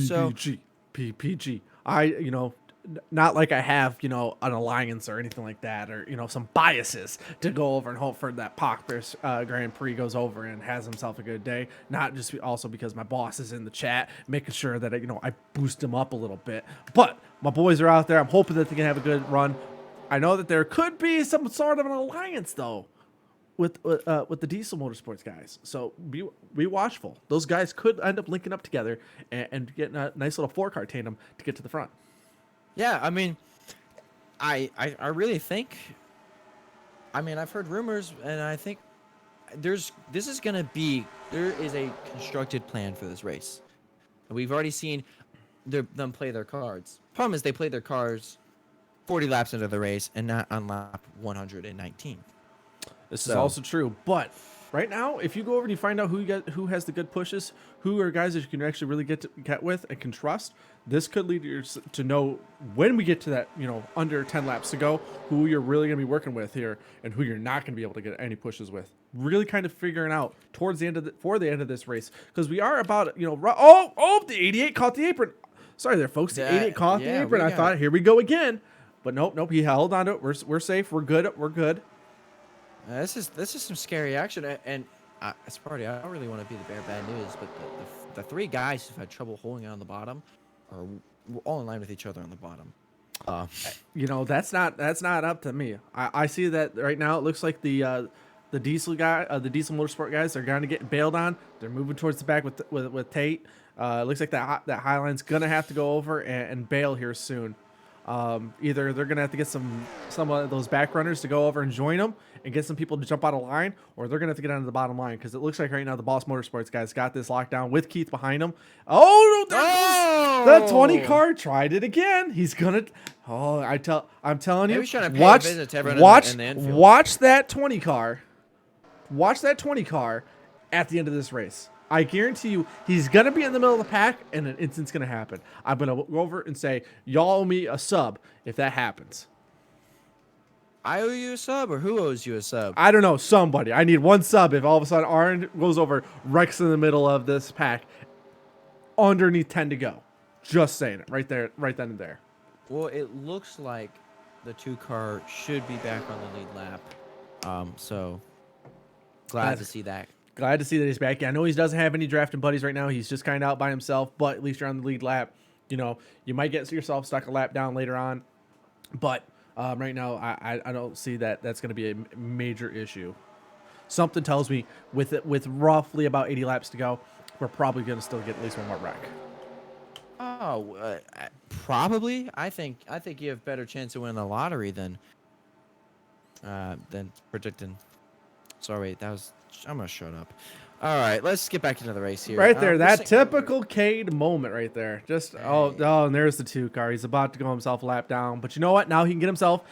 PPG. not like I have, you know, an alliance or anything like that, or, you know, some biases to go over and hope for that Pockburst Grand Prix goes over and has himself a good day. Not just also because my boss is in the chat, making sure that, you know, I boost him up a little bit. But my boys are out there. I'm hoping that they can have a good run. I know that there could be some sort of an alliance, though, with the Diesel Motorsports guys. So be watchful. Those guys could end up linking up together and getting a nice little 4-car tandem to get to the front. Yeah, I mean, I really think. I mean, I've heard rumors, and I think there is a constructed plan for this race. We've already seen them play their cards. Problem is, they played their cards 40 laps into the race and not on lap 119. This is also true, but right now, if you go over and you find out who has the good pushes, who are guys that you can actually really get with and can trust, this could lead you to know when we get to that, you know, under 10 laps to go, who you're really going to be working with here and who you're not going to be able to get any pushes with. Really kind of figuring out towards the end of this race, because we are about, you know, the 88 caught the apron. Sorry there, folks. The 88 caught the apron. I thought, here we go again, but nope. He held on to it. We're safe. We're good. This is some scary action, and Sparty, I don't really want to be the bearer of bad news, but the 3 guys who've had trouble holding on the bottom are all in line with each other on the bottom. You know, that's not up to me. I see that right now. It looks like the diesel motorsport guys are going to get bailed on. They're moving towards the back with Tate. It looks like that Highline's gonna have to go over and bail here soon. Either they're gonna have to get some of those back runners to go over and join them and get some people to jump out of line, or they're gonna have to get onto the bottom line, because it looks like right now the Boss Motorsports guys got this locked down with Keith behind them. Oh, there goes the 20 car. Tried it again. He's gonna. Oh, I'm telling you. Maybe trying to pay a visit to everyone in the infield. Watch that 20 car. Watch that 20 car at the end of this race. I guarantee you, he's going to be in the middle of the pack, and an incident's going to happen. I'm going to go over and say, y'all owe me a sub if that happens. I owe you a sub, or who owes you a sub? I don't know, somebody. I need 1 sub if all of a sudden Arn goes over, wrecks in the middle of this pack, underneath 10 to go. Just saying it, right there, right then and there. Well, it looks like the 2-car should be back on the lead lap. So glad to see that. Glad to see that he's back. Yeah, I know he doesn't have any drafting buddies right now. He's just kind of out by himself, but at least you're on the lead lap. You know, you might get yourself stuck a lap down later on, but right now I don't see that that's going to be a major issue. Something tells me with roughly about 80 laps to go, we're probably going to still get at least 1 more wreck. Oh, probably. I think you have better chance of winning the lottery than predicting. Sorry, I'm gonna shut up. All right, let's get back into the race here. Right there, that typical Cade moment right there. Just oh, and there's the 2-car. He's about to go himself a lap down, but you know what? Now he'll get himself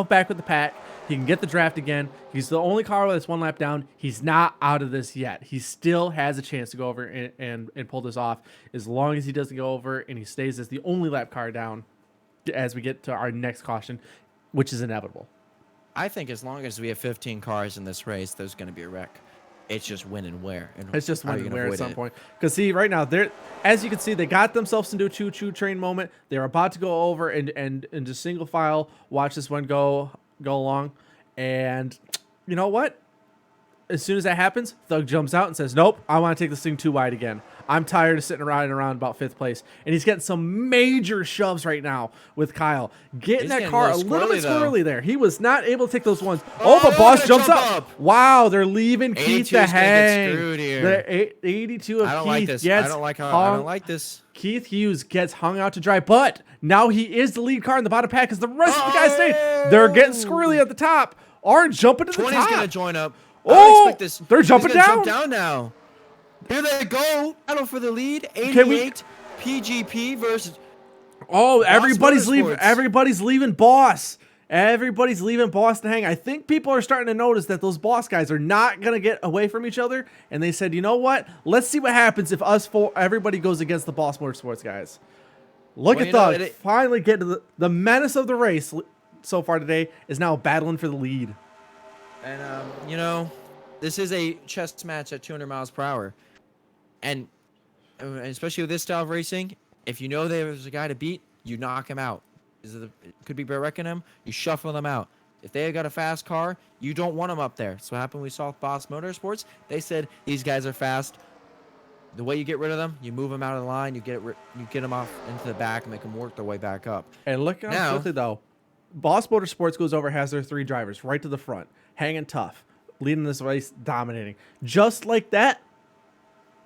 back with the pack. He can get the draft again. He's the only car that's 1 lap down. He's not out of this yet. He still has a chance to go over and pull this off, as long as he doesn't go over and he stays as the only lap car down as we get to our next caution, which is inevitable. I think as long as we have 15 cars in this race, there's going to be a wreck. It's just when and where. And it's just when and where at some point. Because see, right now, as you can see, they got themselves into a choo-choo train moment. They're about to go over and just single file watch this one go along. And you know what? As soon as that happens, Thug jumps out and says, nope, I want to take this thing 2 wide again. I'm tired of sitting around about 5th place. And he's getting some major shoves right now with Kyle. Getting that car a little bit squirrely there. He was not able to take those ones. Oh, but Boss jumps up. Wow, they're leaving Keith to hang. The 82 of Keith. I don't like this. I don't like this. Keith Hughes gets hung out to dry, but now he is the lead car in the bottom pack because the rest of the guys stayed. They're getting squirrely at the top. Orange jumping to the top. 20's going to join up. Oh, they're jumping down. Jump down now. Here they go. Battle for the lead. 88 PGP versus. Oh, everybody's leaving. Everybody's leaving Boss. Everybody's leaving Boss to hang. I think people are starting to notice that those Boss guys are not going to get away from each other. And they said, you know what? Let's see what happens if everybody goes against the Boss Motorsports guys. Look at Thug. Finally getting to the menace of the race so far today is now battling for the lead. And, you know, this is a chess match at 200 miles per hour. And especially with this style of racing, if you know there's a guy to beat, you knock him out. it could be wrecking them. You shuffle them out. If they got a fast car, you don't want them up there. So what happened? We saw Boss Motorsports. They said these guys are fast. The way you get rid of them, you move them out of the line. You get them off into the back and make them work their way back up. And look how Now- quickly though, Boss Motorsports goes over, has their 3 drivers right to the front, hanging tough, leading this race, dominating. Just like that,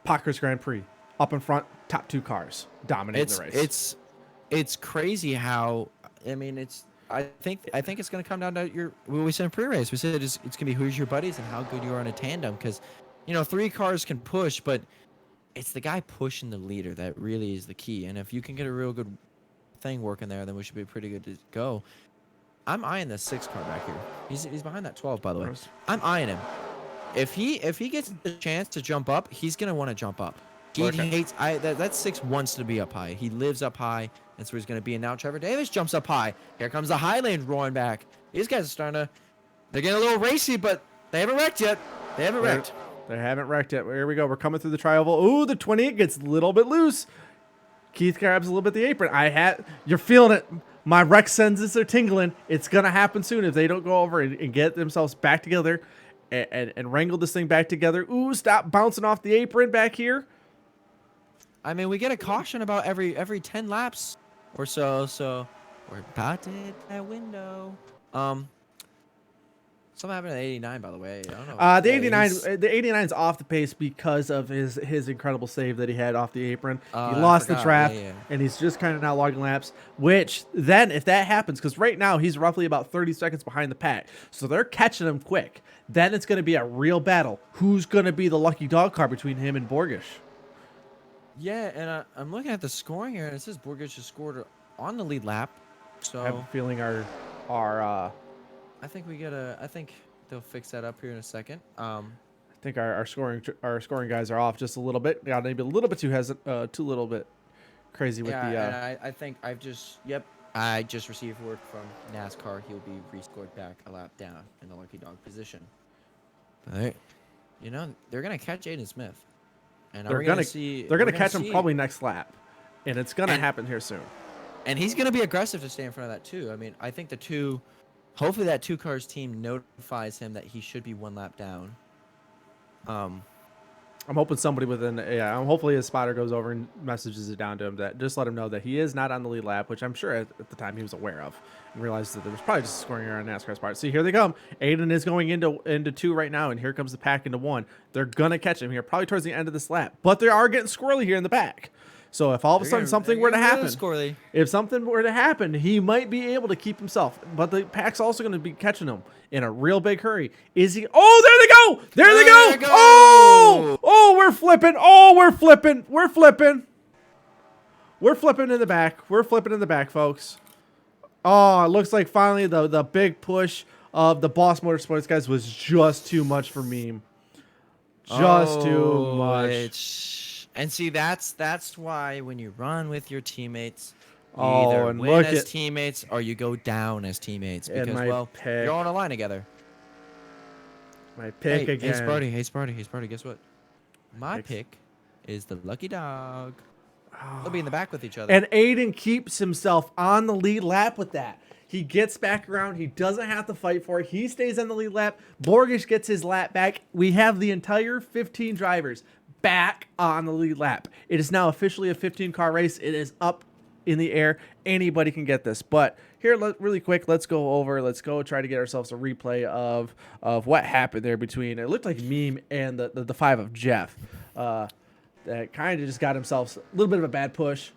Packers Grand Prix up in front, top 2 cars dominating the race. It's crazy how I think it's gonna come down to what we said in pre-race. We said it's gonna be who's your buddies and how good you are in a tandem, because 3 cars can push, but it's the guy pushing the leader that really is the key. And if you can get a real good thing working there, then we should be pretty good to go. I'm eyeing the 6 car back here. He's behind that 12, by the way. I'm eyeing him. If he gets the chance to jump up, he's gonna want to jump up. He hates that 6 wants to be up high. He lives up high. That's where he's gonna be. And now Trevor Davis jumps up high. Here comes the Highland roaring back. These guys are starting to. They're getting a little racy, but they haven't wrecked yet. They haven't wrecked. They haven't wrecked yet. Here we go. We're coming through the tri-oval. Ooh, the 28 gets a little bit loose. Keith grabs a little bit the apron. You're feeling it. My rec senses are tingling. It's gonna happen soon if they don't go over and get themselves back together and wrangle this thing back together. Ooh, stop bouncing off the apron back here. We get a caution about every 10 laps or so. So we're about to hit that window. Something happened to the 89, by the way. I don't know. The 89's off the pace because of his incredible save that he had off the apron. He lost the trap, and he's just kind of now logging laps. Which then, if that happens, because right now he's roughly about 30 seconds behind the pack, so they're catching him quick. Then it's going to be a real battle. Who's going to be the lucky dog car between him and Borgish? Yeah, and I'm looking at the scoring here, and it says Borgish has scored on the lead lap. So I have a feeling our I think they'll fix that up here in a second. I think our scoring guys are off just a little bit. Got maybe a little bit too little bit crazy with the. And I think I just received word from NASCAR. He'll be rescored back a lap down in the lucky dog position. But they're gonna catch Aiden Smith, and they're gonna catch him probably next lap, and it's gonna happen here soon. And he's gonna be aggressive to stay in front of that too. I think hopefully that 2 cars team notifies him that he should be 1 lap down. I'm hoping somebody hopefully his spotter goes over and messages it down to him that just let him know that he is not on the lead lap, which I'm sure at the time he was aware of and realized that there was probably just a scoring error on NASCAR's part. See, here they come. Aiden is going into 2 right now, and here comes the pack into 1. They're gonna catch him here probably towards the end of this lap, but they are getting squirrely here in the back. So if all of a sudden something were to happen, if something were to happen, he might be able to keep himself. But the pack's also going to be catching him in a real big hurry. Is he? Oh, there they go! There they go! Oh, we're flipping! Oh, we're flipping! We're flipping! We're flipping in the back. We're flipping in the back, folks. Oh, it looks like finally the big push of the Boss Motorsports guys was just too much for Meme. Just too much. And see, that's why when you run with your teammates, you Oh, either and win look as at- teammates or you go down as teammates And because, my well, pick. you're on a line together. My pick Hey, again. Hey, Sparty, guess what? My Picks. pick is the lucky dog. They'll be in the back with each other. And Aiden keeps himself on the lead lap with that. He gets back around. He doesn't have to fight for it. He stays on the lead lap. Borgish gets his lap back. We have the entire 15 drivers back on the lead lap. It is now officially a 15-car race. It is up in the air. Anybody can get this. But here, really quick, let's go try to get ourselves a replay of what happened there between, it looked like Meme and the 5 of Jeff. That kind of just got himself a little bit of a bad push,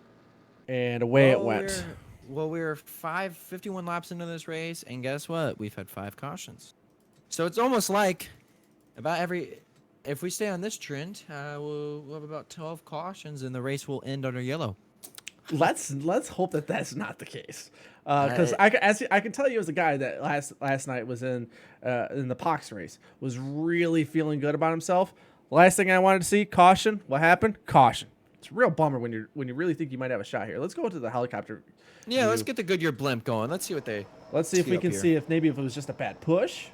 and away it went. We're 51 laps into this race, and guess what? We've had 5 cautions. So it's almost like if we stay on this trend, we'll have about 12 cautions, and the race will end under yellow. Let's hope that that's not the case, because I can tell you as a guy that last night was in the Pox race, was really feeling good about himself. Last thing I wanted to see, caution. What happened? Caution. It's a real bummer when you really think you might have a shot here. Let's go to the helicopter. Yeah, let's get the Goodyear blimp going. Let's see what they. Let's see if we can see if maybe if it was just a bad push.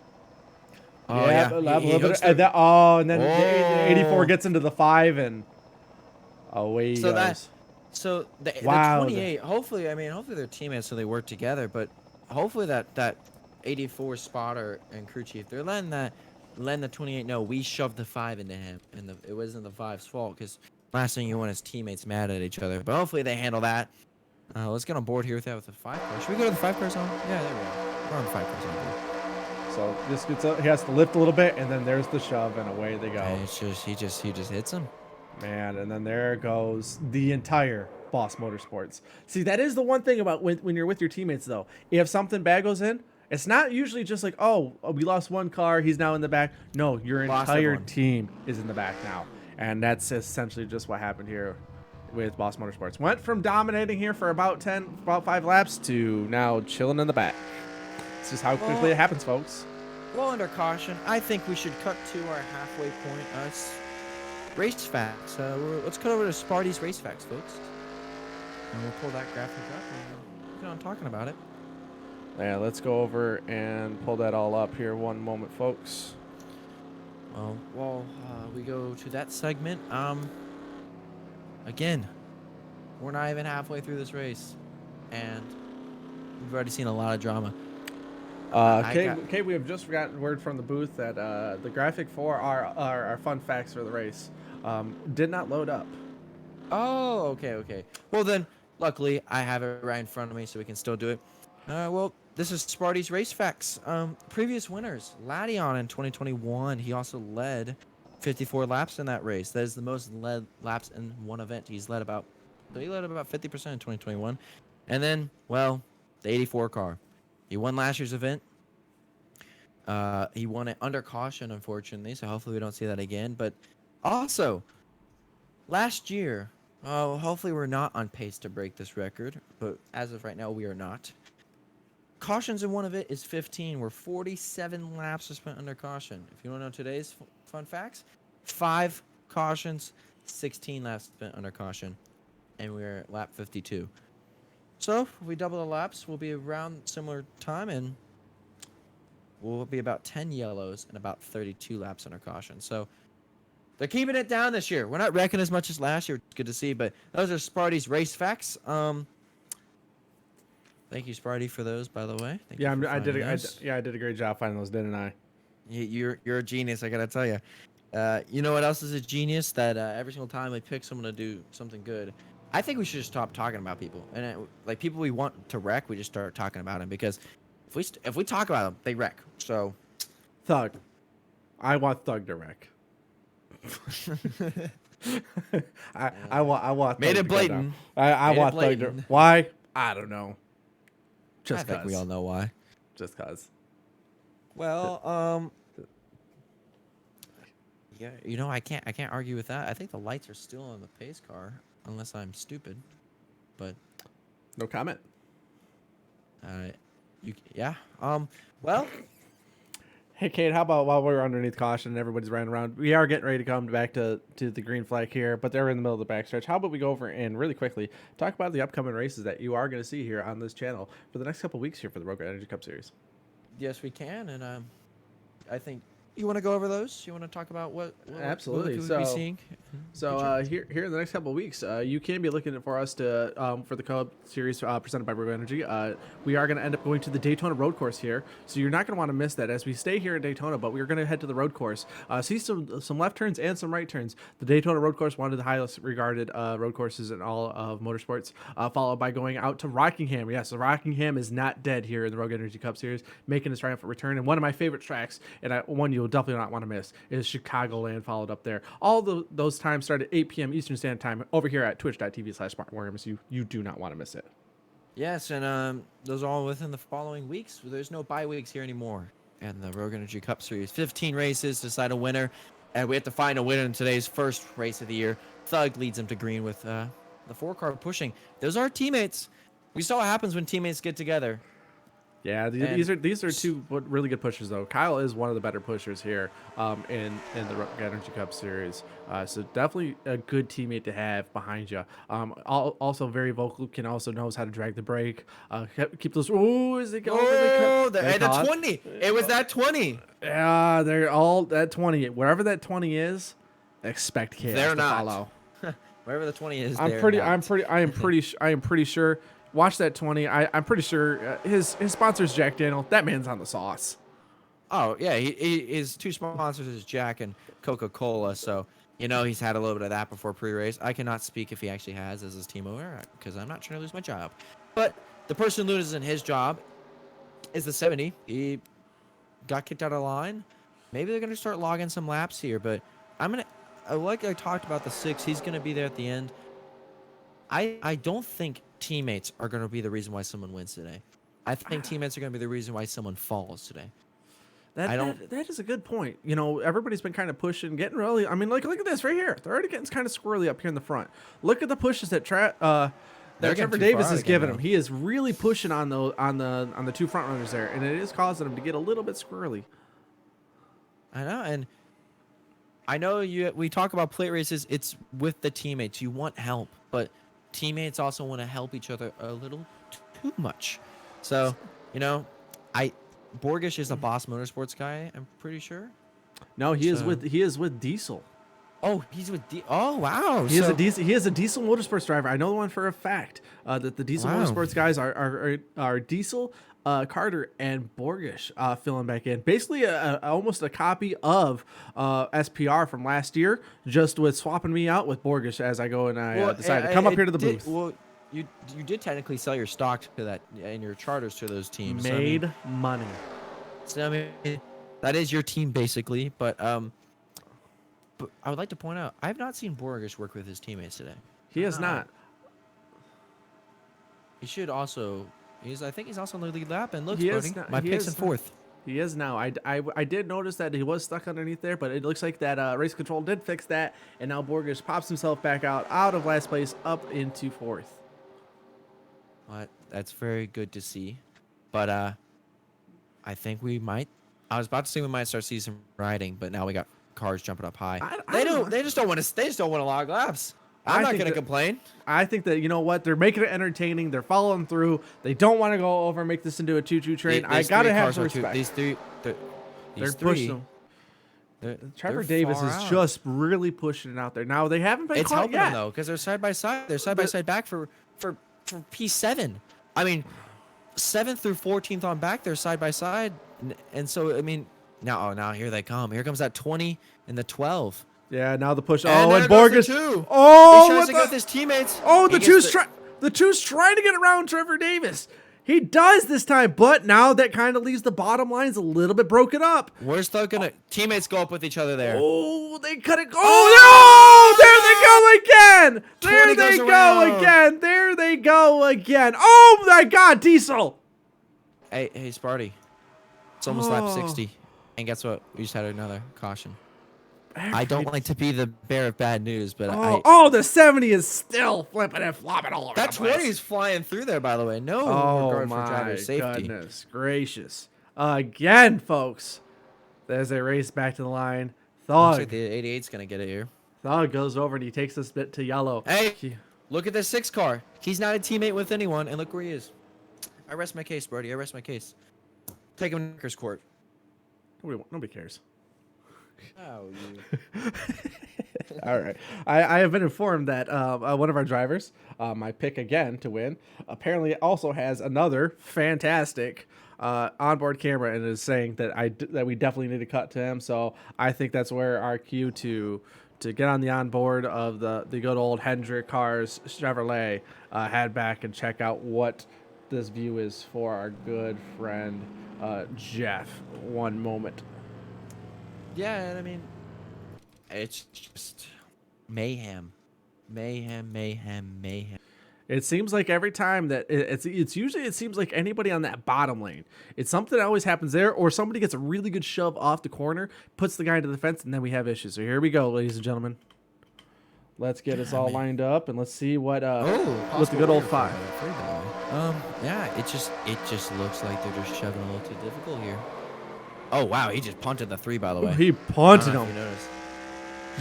Oh yeah. And then the 84 gets into the 5 and away he goes. So the Wow, 28. Hopefully, I mean, hopefully they're teammates, so they work together. But hopefully that 84 spotter and crew chief, they're letting the 28 know we shoved the 5 into him, and it wasn't the 5's fault. Because last thing you want is teammates mad at each other. But hopefully they handle that. Let's get on board here with that with the 5 car. Should we go to the 5 car zone? Yeah, there we go. We're on the 5 car zone. So this gets up. He has to lift a little bit, and then there's the shove, and away they go. And it's just he just hits him. Man, and then there goes the entire Boss Motorsports. See, that is the one thing about when you're with your teammates, though. If something bad goes in, it's not usually just like, oh, we lost one car, he's now in the back. No, your Lost entire everyone. team is in the back now. And that's essentially just what happened here with Boss Motorsports. Went from dominating here for about 5 laps to now chilling in the back. It's just how quickly it happens, folks. Well, under caution, I think we should cut to our halfway point. It's race facts. Let's cut over to Sparty's race facts, folks. And we'll pull that graphic up and keep on talking about it. Yeah, let's go over and pull that all up here. One moment, folks. Well, we go to that segment. Again, we're not even halfway through this race, and we've already seen a lot of drama. Okay, we have just gotten word from the booth that the graphic for our fun facts for the race did not load up. Oh, okay. Well then, luckily I have it right in front of me, so we can still do it. Well, this is Sparty's race facts. Previous winners: Ladion in 2021. He also led 54 laps in that race. That is the most led laps in one event. He led about 50% in 2021. And then, well, the 84 car. He won last year's event. He won it under caution, unfortunately, so hopefully we don't see that again. But also, last year, hopefully we're not on pace to break this record, but as of right now, we are not. Cautions in one of it is 15, where 47 laps are spent under caution. If you want to know today's fun facts, 5 cautions, 16 laps spent under caution, and we're at lap 52. So, if we double the laps, we'll be around similar time, and we'll be about 10 yellows and about 32 laps under caution. So, they're keeping it down this year. We're not wrecking as much as last year. It's good to see, but those are Sparty's race facts. Thank you, Sparty, for those, by the way. Thank you for I did finding those. I did a great job finding those, didn't I? You're a genius, I gotta tell you. You know what else is a genius? That every single time we pick someone to do something good, I think we should just stop talking about people. And like people we want to wreck, we just start talking about them, because if we talk about them, they wreck. So, Thug. I want Thug to wreck. I want Made Thug it to go blatant. down. I Made it want Thug to. blatant. Why? I don't know. Just I think we all know why. Just cause. Well, yeah, you know, I can't argue with that. I think the lights are still on the pace car, unless I'm stupid. But No comment. yeah. Well, Hey, Kate, how about while we're underneath caution and everybody's running around, we are getting ready to come back to the green flag here, but they're in the middle of the backstretch. How about we go over and really quickly talk about the upcoming races that you are going to see here on this channel for the next couple weeks here for the Rogue Energy Cup Series? yes, we can, and I think you want to go over those. You want to talk about what Absolutely. what we could be seeing. So here in the next couple of weeks, you can be looking for us to for the Cup Series presented by Rogue Energy. We are going to end up going to the Daytona Road Course here, so you're not going to want to miss that as we stay here in Daytona. But we're going to head to the road course, see some left turns and some right turns. The Daytona Road Course, one of the highest regarded road courses in all of motorsports, followed by going out to Rockingham. Yes, the Rockingham is not dead here in the Rogue Energy Cup Series, making its triumphant return. And one of my favorite tracks, and one you'll definitely not want to miss, is Chicagoland, followed up there. All those times start at 8 p.m. Eastern Standard Time over here at twitch.tv/SmartWarriors. You do not want to miss it. Yes, and those are all within the following weeks. There's no bye weeks here anymore. And the Rogue Energy Cup Series, 15 races to decide a winner, and we have to find a winner in today's first race of the year. Thug leads him to green with the 4-car pushing. Those are teammates. We saw what happens when teammates get together. Yeah, these are two really good pushers though. Kyle is one of the better pushers here in the Rogue Energy Cup Series. So definitely a good teammate to have behind you. Also very vocal, also knows how to drag the brake. Keep those. Oh, is it going? Oh, the 20. It was that 20. Yeah, they're all that 20. Wherever that 20 is, expect chaos They're to not. follow. Wherever the 20 is, I am pretty sure. Watch that 20. I'm pretty sure his sponsor's Jack Daniel. That man's on the sauce. Oh yeah, his two sponsors is Jack and Coca-Cola, so he's had a little bit of that before pre-race. I cannot speak if he actually has as his team owner because I'm not trying to lose my job. But the person losing his job is the 70. He got kicked out of line. Maybe they're gonna start logging some laps here, but like I talked about the 6. He's gonna be there at the end. I don't think teammates are gonna be the reason why someone wins today. I think teammates are gonna be the reason why someone falls today. That is a good point. Everybody's been kind of pushing, getting really. I mean, look at this right here. They're already getting kind of squirrely up here in the front. Look at the pushes that Trevor Davis is giving him. He is really pushing on the two front runners there, and it is causing him to get a little bit squirrely. I know, and I know we talk about plate races. It's with the teammates. You want help, but teammates also want to help each other a little too much. So, Borgish is a Boss Motorsports guy, I'm pretty sure. No, he is with Diesel. Oh, he's with Oh, wow. He is a Diesel Motorsports driver. I know the one for a fact. That the Diesel Motorsports guys are Diesel, Carter, and Borgish filling back in. Basically, almost a copy of SPR from last year, just with swapping me out with Borgish as I go and I decide to come up here to the booth. Well, you did technically sell your stock to that and your charters to those teams. Made money. So, that is your team basically, but I would like to point out I have not seen Borgish work with his teammates today. He has not. He should also. I think he's also on the lead lap. And look, my he pick's is in 4th. He is now. I did notice that he was stuck underneath there, but it looks like that race control did fix that, and now Borgish pops himself back out of last place up into 4th. That's very good to see, but I think we might. I was about to say we might start seeing some riding, but now we got cars jumping up high. They just don't want to. They just don't want to log laps. I'm not gonna complain. I think that they're making it entertaining. They're following through. They don't want to go over and make this into a choo-choo train. I gotta have respect. These three. They're pushing them. Trevor Davis is just really pushing it out there. Now they haven't been. It's caught helping yet. them though, because they're side by side. They're side by side back for P7. I mean, 7th through 14th on back, they're side by side, and so now here they come. Here comes that 20 and the 12. Yeah, now the push. And and Borgish. He tries to go with his teammates. Oh, the two's trying to get around Trevor Davis. He does this time, but now that kind of leaves the bottom lines a little bit broken up. We're still gonna teammates go up with each other there. Oh, they cut it. Oh no! There they go again. There they go again. There they go again. Oh my God, Diesel. Hey, Sparty. It's almost lap 60, and guess what? We just had another caution. I don't like to be the bearer of bad news, but the 70 is still flipping and flopping all over. That 20 is flying through there, by the way. No regard for driver safety. Goodness gracious! Again, folks, there's a race back to the line. Looks like the 88's gonna get it here. Thug goes over and he takes this bit to yellow. Hey, look at this 6 car. He's not a teammate with anyone, and look where he is. I rest my case, Brody. I rest my case. Take him to Rikers Court. Nobody cares. Oh, you. All right. I have been informed that one of our drivers, my pick again to win, apparently also has another fantastic onboard camera and is saying that we definitely need to cut to him. So I think that's where our cue to get on the onboard of the good old Hendrick Cars Chevrolet, head back and check out what this view is for our good friend Jeff. One moment. Yeah, and I mean, it's just mayhem. It seems like every time that it seems like anybody on that bottom lane, it's something that always happens there, or somebody gets a really good shove off the corner, puts the guy into the fence, and then we have issues. So here we go, ladies and gentlemen. Let's get us all lined up and let's see what the good old 5. Yeah, it just looks like they're just shoving a little too difficult here. Oh wow, he just punted the 3, by the way. He punted him.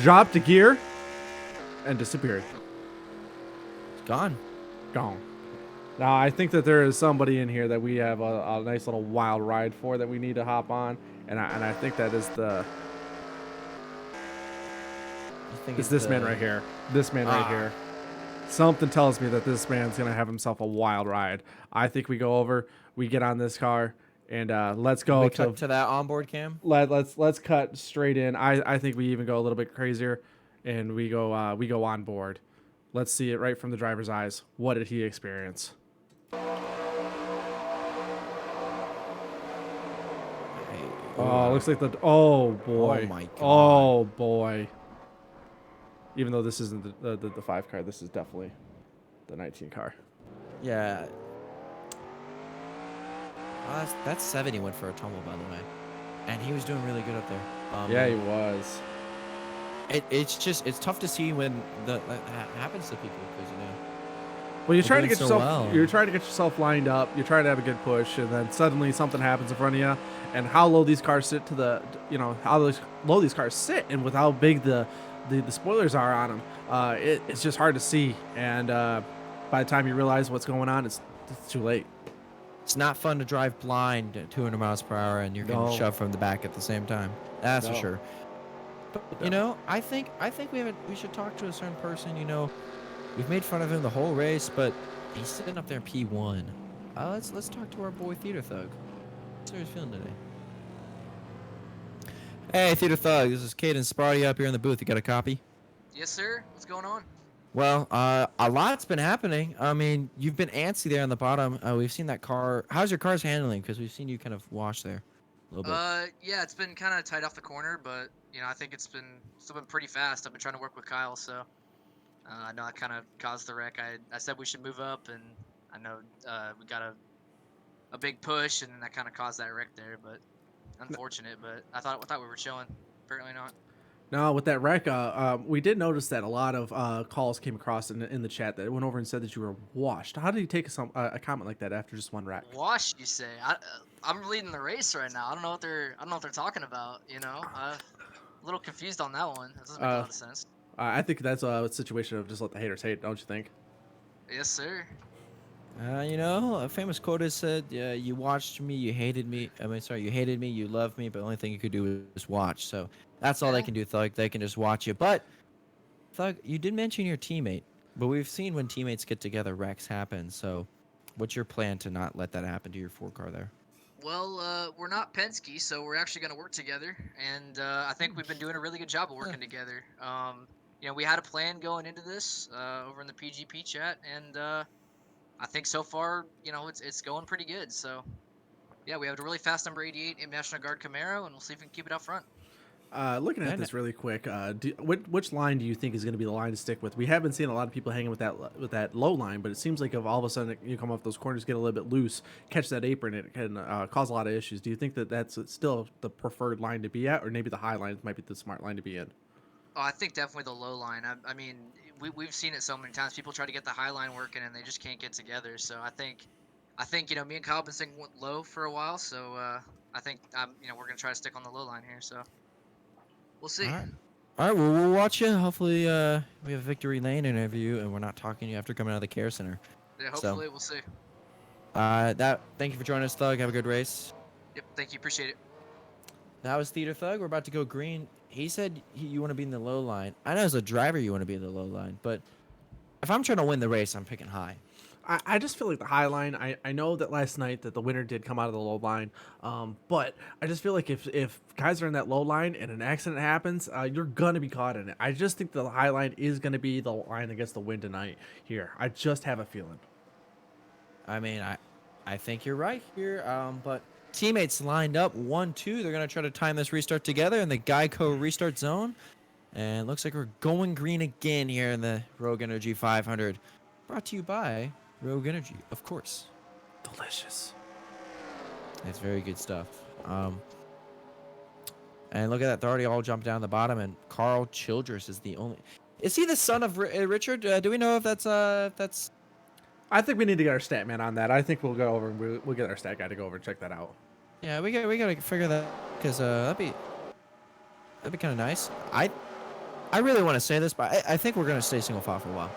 Dropped a gear and disappeared. It's gone. Now I think that there is somebody in here that we have a nice little wild ride for that we need to hop on, and I think that is the It's this man right here. This man right here. Something tells me that this man's gonna have himself a wild ride. I think we go over, we get on this car, and let's go We cut to that onboard cam. let's cut straight in. I think we even go a little bit crazier, and we go on board. Let's see it right from the driver's eyes. What did he experience? Oh, looks like oh boy. Oh my God. Oh boy. Even though this isn't the 5 car, this is definitely the 19 car. Yeah. That's 70 went for a tumble, by the way, and he was doing really good up there. Yeah, he was. It's tough to see when that happens to people because Well, you're trying to doing get so yourself well. you're trying to get yourself lined up. You're trying to have a good push, and then suddenly something happens in front of you. And how low these cars sit to the how low these cars sit, and with how big the spoilers are on them, it's just hard to see. And by the time you realize what's going on, it's too late. it's not fun to drive blind at 200 miles per hour and you're getting No. shoved from the back at the same time. That's for No. sure. But I think we should talk to a certain person. We've made fun of him the whole race, but he's sitting up there in P1. Let's talk to our boy Theater Thug. What's he feeling today? Hey, Theater Thug, this is Caden Sparty up here in the booth. You got a copy? Yes, sir. What's going on? Well, a lot's been happening. I mean, you've been antsy there on the bottom. We've seen that car. How's your car's handling? Because we've seen you kind of wash there a little bit. Yeah, it's been kind of tight off the corner, but I think it's still been pretty fast. I've been trying to work with Kyle, so I know that kind of caused the wreck. I said we should move up, and I know we got a big push, and then that kind of caused that wreck there. But unfortunate. But I thought we were chilling. Apparently not. No, with that wreck, we did notice that a lot of calls came across in the chat that went over and said that you were washed. How did you take a comment like that after just one wreck? Wash, you say? I'm leading the race right now. I don't know what they're talking about. A little confused on that one. That doesn't make a lot of sense. I think that's a situation of just let the haters hate, don't you think? Yes, sir. A famous quote is said, you watched me, you hated me. You hated me, you loved me, but the only thing you could do was watch. So that's all they can do, Thug. They can just watch you. But, Thug, you did mention your teammate. But we've seen when teammates get together, wrecks happen. So what's your plan to not let that happen to your 4 car there? Well, we're not Penske, so we're actually going to work together. And I think we've been doing a really good job of working together. We had a plan going into this over in the PGP chat. And I think so far, it's going pretty good. So, yeah, we have a really fast number 88 in National Guard Camaro, and we'll see if we can keep it out front. Looking at this really quick, which line do you think is going to be the line to stick with? We have been seeing a lot of people hanging with that low line, but it seems like if all of a sudden you come off those corners, get a little bit loose, catch that apron, it can cause a lot of issues. Do you think that that's still the preferred line to be at, or maybe the high line might be the smart line to be in? Oh, I think definitely the low line. I mean, we've seen it so many times. People try to get the high line working, and they just can't get together. So I think me and Kyle have been sticking low for a while. So I think we're gonna try to stick on the low line here. So we'll see. All right. Well, we'll watch you. Hopefully, we have a Victory Lane interview, and we're not talking to you after coming out of the care center. Yeah, hopefully we'll see. Thank you for joining us, Thug. Have a good race. Yep, thank you. Appreciate it. That was Theater Thug. We're about to go green. He said you want to be in the low line. I know as a driver you want to be in the low line, but if I'm trying to win the race, I'm picking high. I just feel like the high line. I know that last night that the winner did come out of the low line, but I just feel like if guys are in that low line and an accident happens, you're gonna be caught in it. I just think the high line is gonna be the line that gets the win tonight. Here, I just have a feeling. I mean, I think you're right here. But teammates lined up 1-2. They're gonna try to time this restart together in the Geico restart zone, and it looks like we're going green again here in the Rogue Energy 500. Brought to you by Rogue Energy, of course. Delicious. It's very good stuff. And look at that. They're already all jumped down the bottom, and Carl Childress is the only... Is he the son of Richard? Do we know if that's... I think we need to get our stat man on that. I think we'll go over and we'll get our stat guy to go over and check that out. Yeah, we gotta figure that, because that'd be kind of nice. I really want to say this, but I think we're gonna stay single file for a while.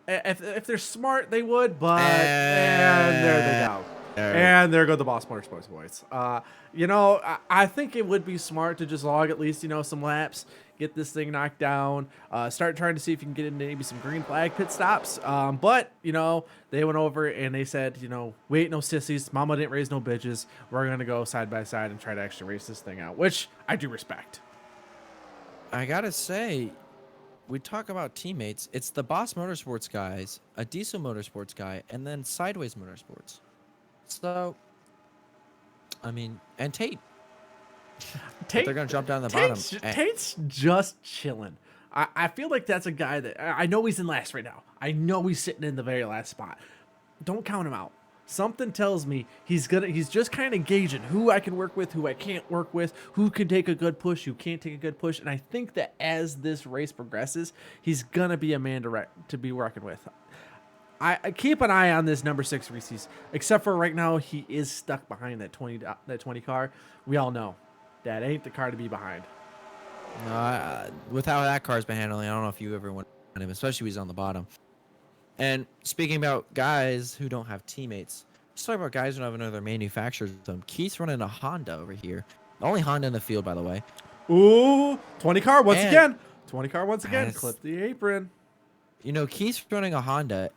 If they're smart, they would, but and there they go. And there go the Boss Motorsports boys. I think it would be smart to just log at least, some laps, get this thing knocked down, start trying to see if you can get into maybe some green flag pit stops. But, you know, they went over and they said, you know, we ain't no sissies. Mama didn't raise no bitches. We're going to go side by side and try to actually race this thing out, which I do respect. I gotta say, we talk about teammates. It's the Boss Motorsports guys, a Diesel Motorsports guy, and then Sideways Motorsports. So, I mean, and Tate. But they're gonna jump down the bottom. Tate's just chilling. I feel like that's a guy that I know he's in last right now. I know he's sitting in the very last spot. Don't count him out. Something tells me he's just kind of gauging who I can work with, who I can't work with, who can take a good push, who can't take a good push. And I think that as this race progresses, he's gonna be a man to be working with. I keep an eye on this number 6 Reese's, except for right now he is stuck behind that 20 car. We all know that ain't the car to be behind. No, with how that car's been handling, I don't know if you ever went on him, especially when he's on the bottom. And speaking about guys who don't have teammates, let's talk about guys who don't have another manufacturer with them. Keith's running a Honda over here. The only Honda in the field, by the way. Ooh, 20 car once And- again. 20 car once again. Yes. Clip the apron. You know, Keith's running a Honda,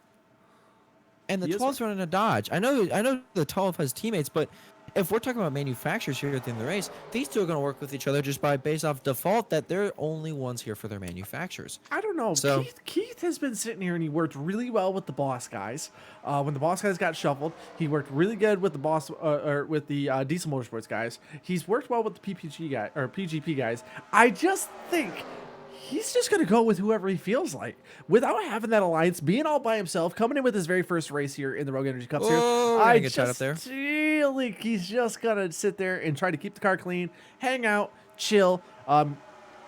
and the He is 12's running a Dodge. I know the 12 has teammates, but if we're talking about manufacturers here at the end of the race, these two are going to work with each other just by based off default that they're only ones here for their manufacturers. I don't know. So- Keith has been sitting here and he worked really well with the boss guys. When the boss guys got shuffled, he worked really good with the boss or with the Diesel Motorsports guys. He's worked well with the PGP guys. I just think he's just gonna go with whoever he feels like, without having that alliance, being all by himself, coming in with his very first race here in the Rogue Energy Cup Series. Oh, we're I gonna get tied up just there. feel like he's just gonna sit there and try to keep the car clean, hang out, chill. And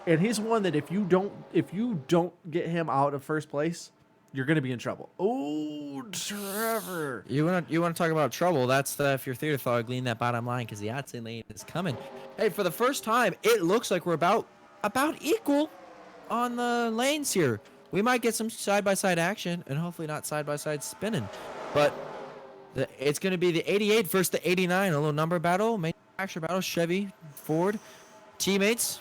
he's one that if you don't get him out of first place, you're gonna be in trouble. Oh, Trevor. You want to talk about trouble? That's the if your theater thought glean that bottom line because the outside lane is coming. Hey, for the first time, it looks like we're about equal on the lanes here. We might get some side-by-side action and hopefully not side-by-side spinning. But it's going to be the 88 versus the 89. A little number battle, manufacturer battle, Chevy, Ford. Teammates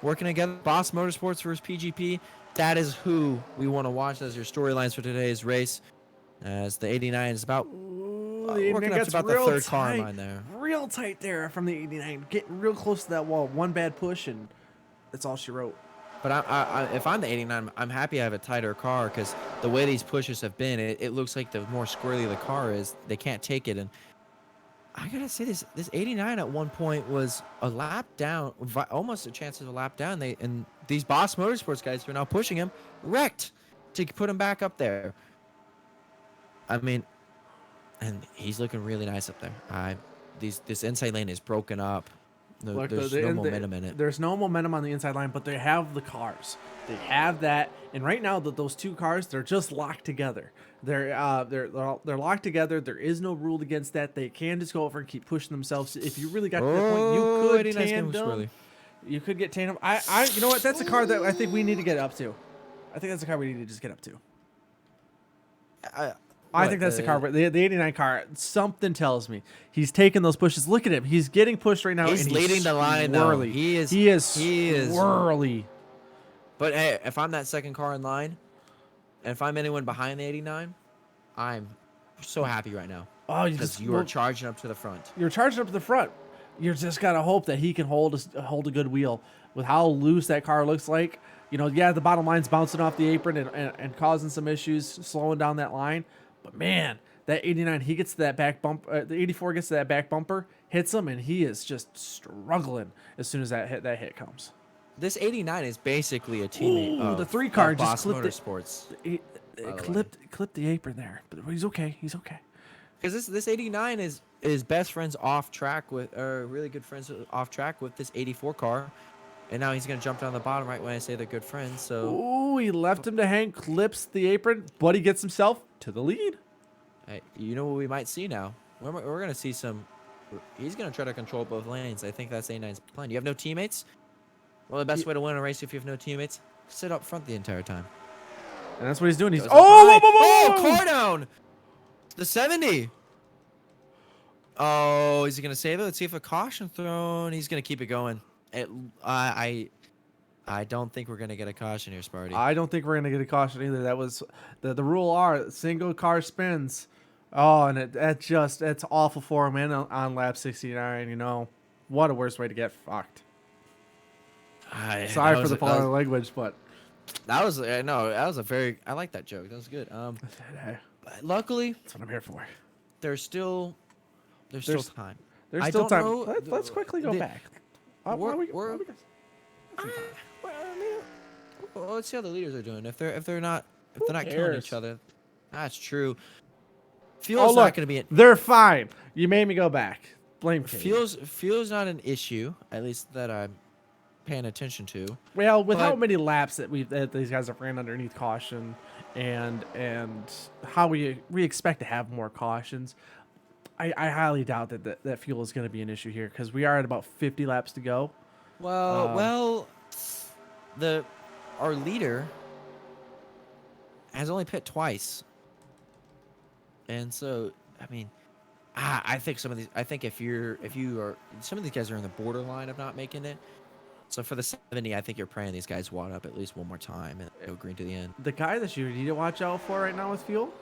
working together. Boss Motorsports versus PGP. That is who we want to watch as your storylines for today's race. As the 89 is about working up to about the third car in line there. Real tight there from the 89. Getting real close to that wall. One bad push and that's all she wrote. But if I'm the 89, I'm happy I have a tighter car because the way these pushes have been, it looks like the more squirrely the car is, they can't take it. And I gotta say, this 89 at one point was a lap down, almost a chance of a lap down. And these Boss Motorsports guys who are now pushing him wrecked to put him back up there. I mean, and he's looking really nice up there. This inside lane is broken up. Look, There's no momentum in it. There's no momentum on the inside line, but they have the cars. They have that, and right now those two cars, they're just locked together. They're locked together. There is no rule against that. They can just go over and keep pushing themselves. If you really got to that point, you could 89 's getting tandem. swirly. You could get tandem. You know what? That's a car that I think we need to get up to. I think that's a car we need to just get up to. I think that's the car. The 89 car. Something tells me he's taking those pushes. Look at him. He's getting pushed right now. He's and leading the line, though. swirly. He is swirly. But hey, if I'm that second car in line, and if I'm anyone behind the 89, I'm so happy right now. Oh, Because you are charging up to the front. You're charging up to the front. You just gotta hope that he can hold a good wheel with how loose that car looks like. You know, yeah, the bottom line's bouncing off the apron and causing some issues, slowing down that line. But man, that 89, he gets to that back bump. The 84 gets to that back bumper, hits him, and he is just struggling as soon as that hit comes. This 89 is basically a teammate Ooh, of the 3 car of just Boss clipped Motorsports. It clipped the apron there, but he's okay. He's okay. Because this 89 is best friends off track with, or really good friends off track with this 84 car. And now he's going to jump down the bottom right when I say they're good friends. So Ooh, he left him to hang, clips the apron, but he gets himself to the lead. hey, you know what we might see now? We're going to see some. He's going to try to control both lanes. I think that's 89's plan. You have no teammates? Well, the best way to win a race if you have no teammates, sit up front the entire time. And that's what he's doing. He's Goes up high. whoa. Car down. The 70. Oh, is he going to save it? Let's see if a caution thrown. He's going to keep it going. I I don't think we're gonna get a caution here, Sparty. I don't think we're gonna get a caution either. That was the rule are single car spins. Oh, and it's awful for him. And on lap 69, you know, what a worse way to get fucked. Sorry for the foreign language, but that was no, that was a very. I like that joke. That was good. But luckily, that's what I'm here for. there's still There's- time. There's I still don't time. know Let's quickly go back. Well, let's see how the leaders are doing. If they're not killing cares? each other, that's true. Oh, Fuel's look, not going to be they're fine. You made me go back. Blame Katie. fuel's not an issue, at least that I'm paying attention to. Well, with how but- many laps that these guys have ran underneath caution, and how we expect to have more cautions, I highly doubt that fuel is going to be an issue here because we are at about 50 laps to go. Well, our leader has only pit twice, and so I mean, I think some of these. I think if you are, some of these guys are in the borderline of not making it. So for the 70, I think you're praying these guys wad up at least one more time and go green to the end. The guy that you need to watch out for right now with fuel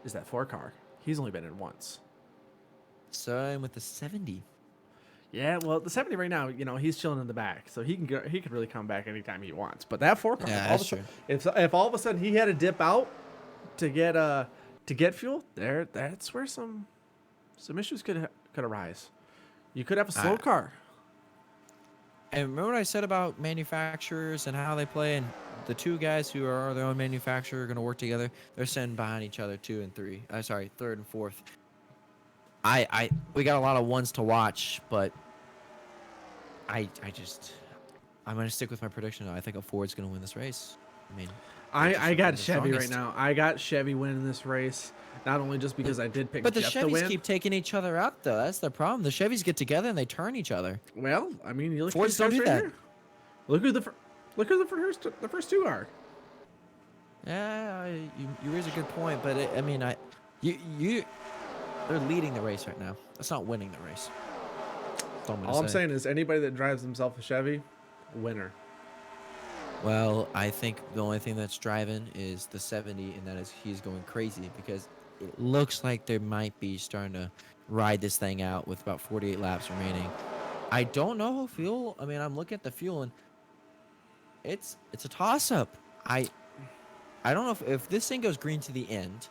is that 4 car. He's only been in once. Same with the 70. Yeah, well, the 70 right now, you know, he's chilling in the back, so he can really come back anytime he wants. But that 4 car, Yeah, all of a that's sudden, if all of a sudden he had to dip out to get fuel, that's where some issues could arise. You could have a slow car. And remember what I said about manufacturers and how they play, and the two guys who are their own manufacturer are going to work together. They're sitting behind each other, 2 and 3. Third and fourth. We got a lot of ones to watch, but I'm going to stick with my prediction. I think a Ford's going to win this race. I mean, I got the Chevy right strongest. now. I got Chevy winning this race, not only just because I did pick But the Jeff to Chevys win. keep taking each other out, though. That's the problem. The Chevys get together and they turn each other. Well, I mean, you look at Fords these guys don't do right that. here. Look who the first 2 are. Yeah, you raise a good point, but they're leading the race right now. That's not winning the race. That's all All I'm saying is anybody that drives himself a Chevy, winner. Well, I think the only thing that's driving is the 70, and that is he's going crazy because it looks like they might be starting to ride this thing out with about 48 laps remaining. I don't know fuel. I mean, I'm looking at the fuel, and it's a toss-up. I don't know if this thing goes green to the end.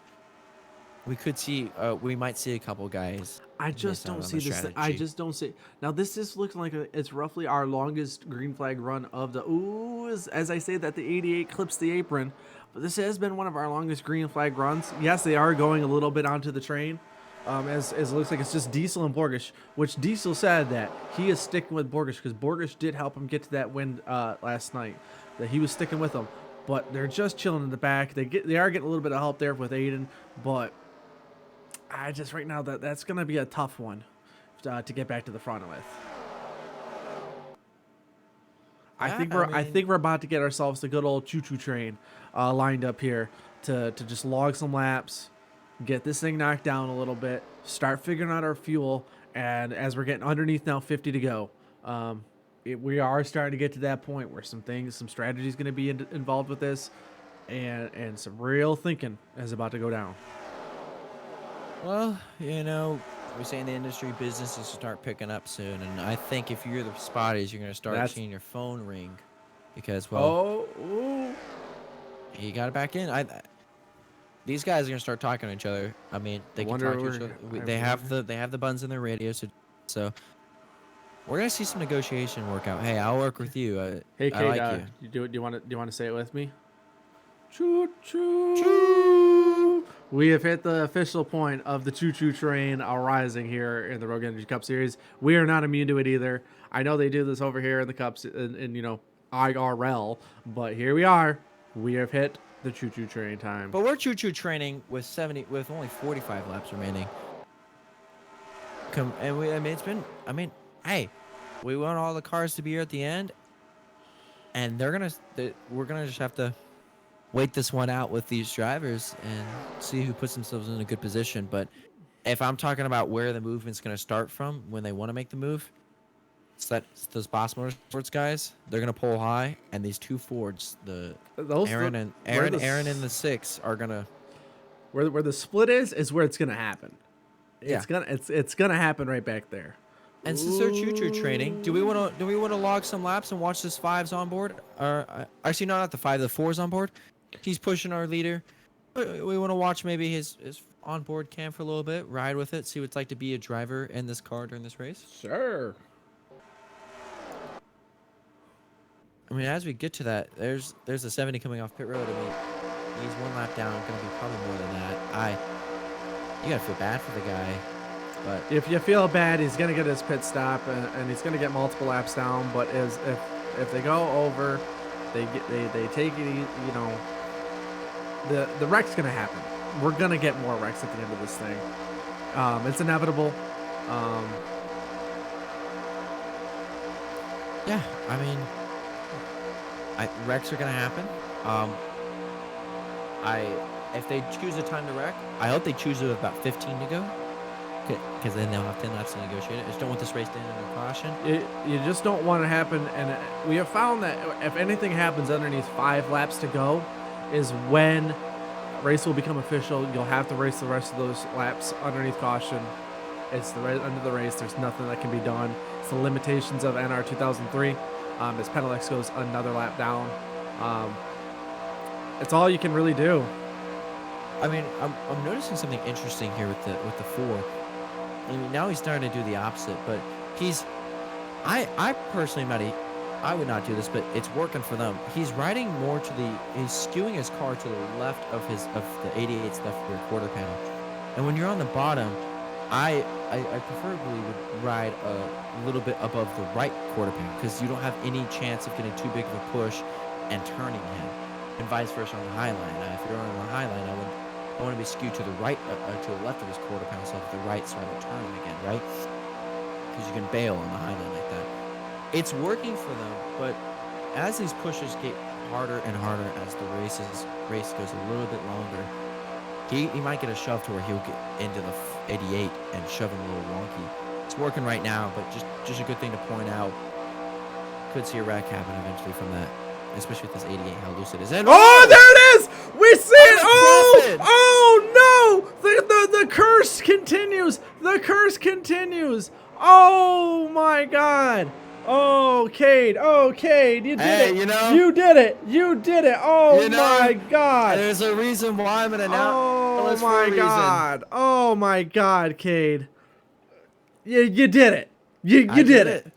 We might see a couple guys. I just miss out don't on see the this. I strategy. just don't see. Now this is looking like it's roughly our longest green flag run of the. Ooh, as I say that the 88 clips the apron, but this has been one of our longest green flag runs. Yes, they are going a little bit onto the train, as it looks like it's just Diesel and Borgish. Which Diesel said that he is sticking with Borgish because Borgish did help him get to that win last night. That he was sticking with them, but they're just chilling in the back. They are getting a little bit of help there with Aiden, but. I just right now that's gonna be a tough one to get back to the front with. I think we're about to get ourselves a good old choo-choo train lined up here to just log some laps, get this thing knocked down a little bit, start figuring out our fuel, and as we're getting underneath now 50 to go, we are starting to get to that point where some strategy is going to be involved with this, and some real thinking is about to go down. Well, you know, we say in the industry business is to start picking up soon, and I think if you're the spotties, you're gonna start seeing your phone ring, because you got it back in. These guys are gonna start talking to each other. I mean, they can talk to each other. They have the buttons in their radio, so we're gonna see some negotiation work out. Hey, I'll work with you. Hey, Kate, I like you. do you want to say it with me? Choo choo. Choo. We have hit the official point of the choo choo train rising here in the Rogue Energy Cup Series. We are not immune to it either. I know they do this over here in the Cups in IRL, but here we are. We have hit the choo choo train time. But we're choo-choo training with only 45 laps remaining. Hey, we want all the cars to be here at the end, and we're gonna just have to wait this one out with these drivers and see who puts themselves in a good position. But if I'm talking about where the movement's gonna start from when they want to make the move, those Boss Motorsports guys, they're gonna pull high, and these two Fords, Those Aaron where the and the 6 are gonna. where the split is where it's gonna happen. It's Yeah. it's gonna happen right back there. And since they're choo-choo training, do we want to log some laps and watch this 5's on board? Or actually, no, not the 5, the 4's on board. He's pushing our leader. We want to watch maybe his onboard cam for a little bit, ride with it, see what it's like to be a driver in this car during this race. Sure. I mean, as we get to that, there's a 70 coming off pit road. I mean, he's one lap down, going to be probably more than that. You gotta feel bad for the guy, but If you feel bad, he's gonna get his pit stop, and he's gonna get multiple laps down. But if they go over, they take it. You know, the wreck's gonna happen. We're gonna get more wrecks at the end of this thing. It's inevitable. yeah, I mean, wrecks are gonna happen. If they choose a time to wreck, I hope they choose it with about 15 to go, because then they'll have 10 laps to negotiate it. I just don't want this race to end under caution. You just don't want to happen, and we have found that if anything happens underneath 5 laps to go, is when race will become official. You'll have to race the rest of those laps underneath caution. It's the end of the race. There's nothing that can be done. It's the limitations of NR 2003. As Penelex goes another lap down, it's all you can really do. I mean, I'm noticing something interesting here with the 4. I mean, now he's starting to do the opposite, but I personally, Matty, I would not do this, but it's working for them. He's riding more he's skewing his car to the left of the 88's left rear quarter panel. And when you're on the bottom, I preferably would ride a little bit above the right quarter panel, because you don't have any chance of getting too big of a push and turning him, and vice versa on the high line. Now, if you're on the high line, I want to be skewed to the right, to the left of his quarter panel, so to the right, so I don't turn him again, right? Because you can bail on the high line like that. It's working for them, but as these pushes get harder and harder as the race goes a little bit longer, he might get a shove to where he'll get into the 88 and shove him a little wonky. It's working right now, but just a good thing to point out. Could see a wreck happen eventually from that, especially with this 88, how loose it is. And Oh, there it is! We see it! Profit! Oh no! The curse continues! The curse continues! Oh my god! Oh, Cade! Oh, Cade! You did Hey, it! you know- You did it! You did it! Oh You know, my god! there's a reason why I'm gonna now. Oh my god! Oh my god, Cade! You did it! You did it!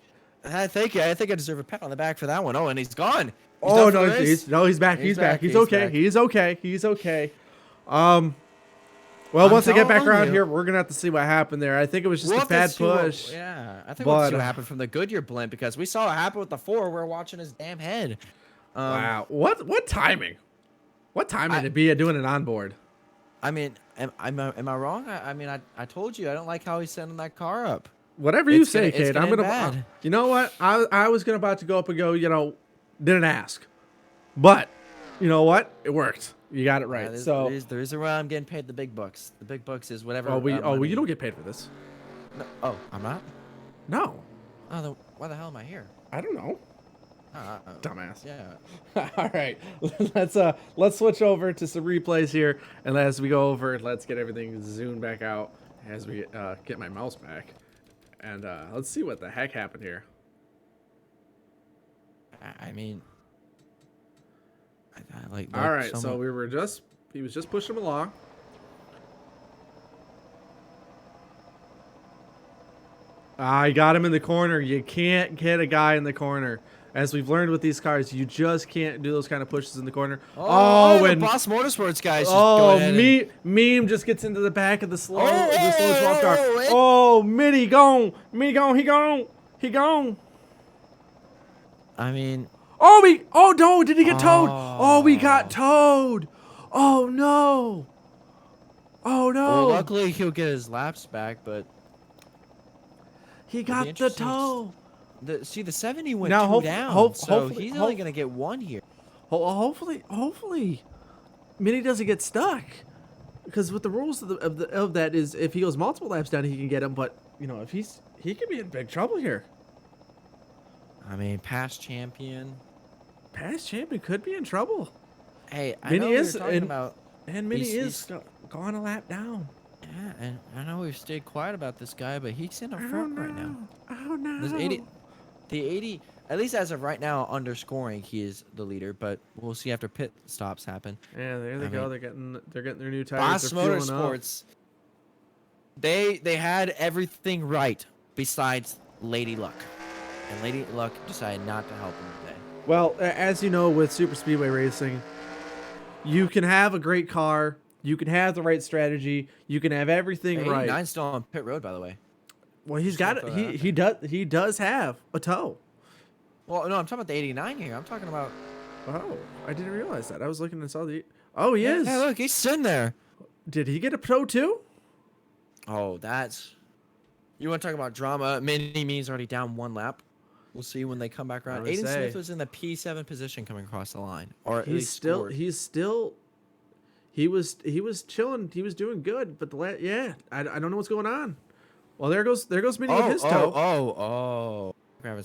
Thank you. I think I deserve a pat on the back for that one. Oh, and he's gone. Oh done for no, the race. he's back. He's back. He's He's okay. back. He's okay. He's okay. Well, I'm once I get back telling around you. here, we're gonna have to see what happened there. I think it was just We'll a have to bad see what- push. Yeah, I think we'll see But, what happened from the Goodyear blimp, because we saw it happen with the 4. We're watching his damn head. Wow. What timing? What timing I- to be doing it on board? I mean, am I wrong? I mean, I told you I don't like how he's setting that car up. Whatever you It's say, gonna- it's Cade. gonna I'm gonna. end bad. You know what? I was about to go up and go. Didn't ask, but you know what? It worked. You got it right. So, there is a way I'm getting paid the big bucks. The big bucks is whatever. you don't get paid for this. No, oh, I'm not. No, Oh, then why the hell am I here? I don't know. Dumbass. Yeah. All right, let's switch over to some replays here, and as we go over, let's get everything zoomed back out as we get my mouse back, and let's see what the heck happened here. I mean, I like. All right, someone- so he was just pushing him along. I got him in the corner. You can't get a guy in the corner. As we've learned with these cars, you just can't do those kind of pushes in the corner. Oh, the and Boss Motorsports guys. Just go ahead and- Meme just gets into the back of the slow, Oh, the slow 12 car. oh, it- Oh, Mitty gone. He gone. I mean, Oh no, did he get towed? Oh, we Oh. got towed. Oh no. Oh no. well, luckily he'll get his laps back, but He it'll be got the interesting to toe. see the 70 went Now, 2 down, so hopefully- he's only gonna get 1 here. Hopefully, Minnie doesn't get stuck. Because with the rules of that is if he goes multiple laps down, he can get him. But if he could be in big trouble here. I mean, past champion. Past champion could be in trouble. Hey, I Mini know we were is talking and- about. And Mini He's- is gone a lap down. Yeah, and I know we've stayed quiet about this guy, but he's in the front right now. Oh no. There's 80. The 80, at least as of right now, underscoring, he is the leader. But we'll see after pit stops happen. Yeah, there they I go. mean, They're getting their new tires. Boss They're fueling up. Motorsports. They had everything right besides Lady Luck, and Lady Luck decided not to help him today. Well, as you know, with super speedway racing, you can have a great car, you can have the right strategy, you can have everything right. 89's still on pit road, by the way. Well, he's Just got wanna it. throw that out He does have a toe. Well, no, I'm talking about the 89 here. I'm talking about. Oh, I didn't realize that. I was looking and saw the. Oh, he Yeah, is. yeah, look, he's sitting there. Did he get a toe too? Oh, that's. You want to talk about drama? Mini's already down one lap. We'll see when they come back around. would Aiden say. Smith was in the P7 position coming across the line, or at He's least still. scored. He's still. He was chilling. He was doing good, but I don't know what's going on. Well, there goes Mini with his toe. Oh. Grabbing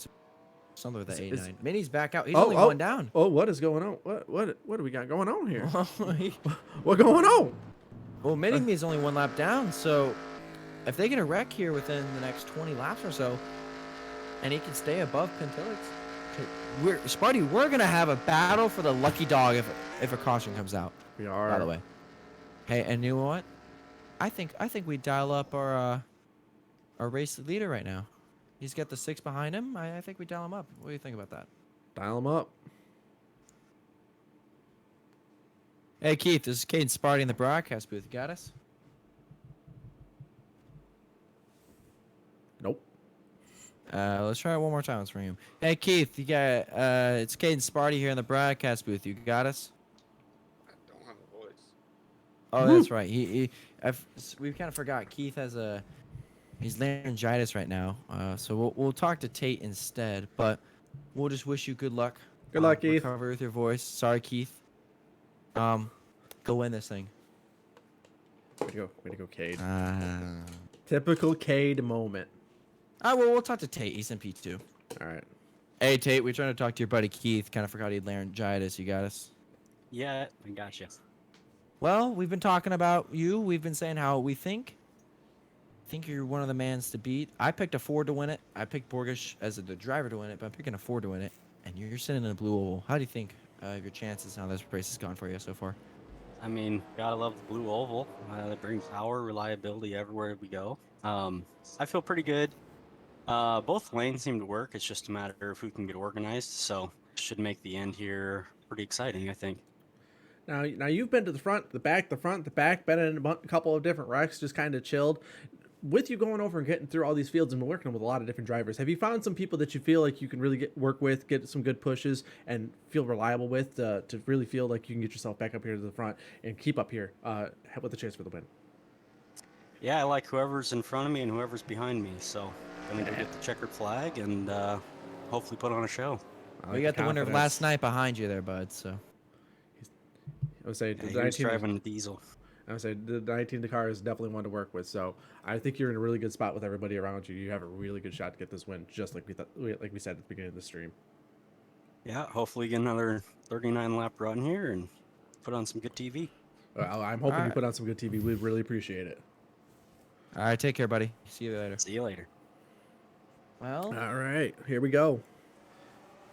something with the Is- 89. Mini's back out. He's only one down. Oh, what is going on? What do we got going on here? What going on? Well, Mini's only one lap down, so if they get a wreck here within the next 20 laps or so, and he can stay above Pentilix, we're gonna have a battle for the lucky dog if a caution comes out. We are. By the way. Hey, and you know what? I think we dial up our race leader right now. He's got the 6 behind him. I think we dial him up. What do you think about that? Dial him up. Hey, Keith, this is Caden Sparty in the broadcast booth. You got us? Nope. Let's try it one more time. Let's ring him. Hey, Keith, you got it's Caden Sparty here in the broadcast booth. You got us? I don't have a voice. Oh, that's right. We've kind of forgot. Keith has he's laryngitis right now. So we'll talk to Tate instead. But we'll just wish you good luck. Good luck, Keith. Recover with your voice. Sorry, Keith. Go win this thing. Way to go, Cade. Uh, Typical Cade moment. we'll talk to Tate. He's in P2. All right. Hey, Tate, we're trying to talk to your buddy Keith. Kind of forgot he had laryngitis. You got us? Yeah, I gotcha. Well, we've been talking about you. We've been saying how we think you're one of the mans to beat. I picked a Ford to win it. I picked Borgish as the driver to win it, but I'm picking a Ford to win it. And you're sitting in a blue oval. How do you think your chances how this race has gone for you so far? I mean, gotta love the blue oval. It brings power, reliability everywhere we go. I feel pretty good. Both lanes seem to work. It's just a matter of who can get organized. So should make the end here pretty exciting, I think. Now you've been to the front, the back, been in a couple of different wrecks, just kind of chilled. With you going over and getting through all these fields and working with a lot of different drivers, have you found some people that you feel like you can really work with, get some good pushes, and feel reliable with to really feel like you can get yourself back up here to the front and keep up here with a chance for the win? Yeah, I like whoever's in front of me and whoever's behind me. So gonna go get the checkered flag and hopefully put on a show. We got the winner of last night behind you there, bud. So I would say Yeah, he was driving a diesel. I would say the 19 car is definitely one to work with. So I think you're in a really good spot with everybody around you. You have a really good shot to get this win, just like we said at the beginning of the stream. Yeah, hopefully get another 39 lap run here and put on some good TV. I'm hoping you Alright. put on some good TV. We'd really appreciate it. all right, take care, buddy. See you later. See you later. Well, All right, here we go.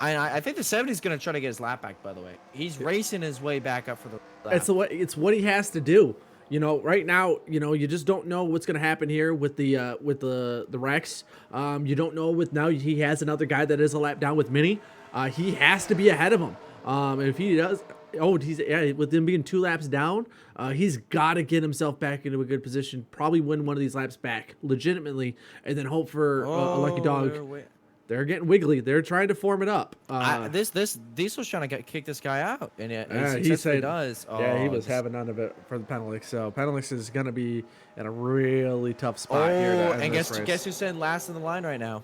I think the 70's gonna try to get his lap back. By the way, he's racing his way back up for the lap. It's what he has to do. You know, right now, you just don't know what's going to happen here with the Rex. You don't know now he has another guy that is a lap down with Mini. He has to be ahead of him. If he does, with him being 2 laps down, he's got to get himself back into a good position. Probably win one of these laps back legitimately, and then hope for a lucky dog. They're getting wiggly. They're trying to form it up. This Diesel's trying to kick this guy out, and he he successfully said does. he was having none of it for the Penelix. So Penelix is going to be in a really tough spot here. And guess who's sitting last in the line right now?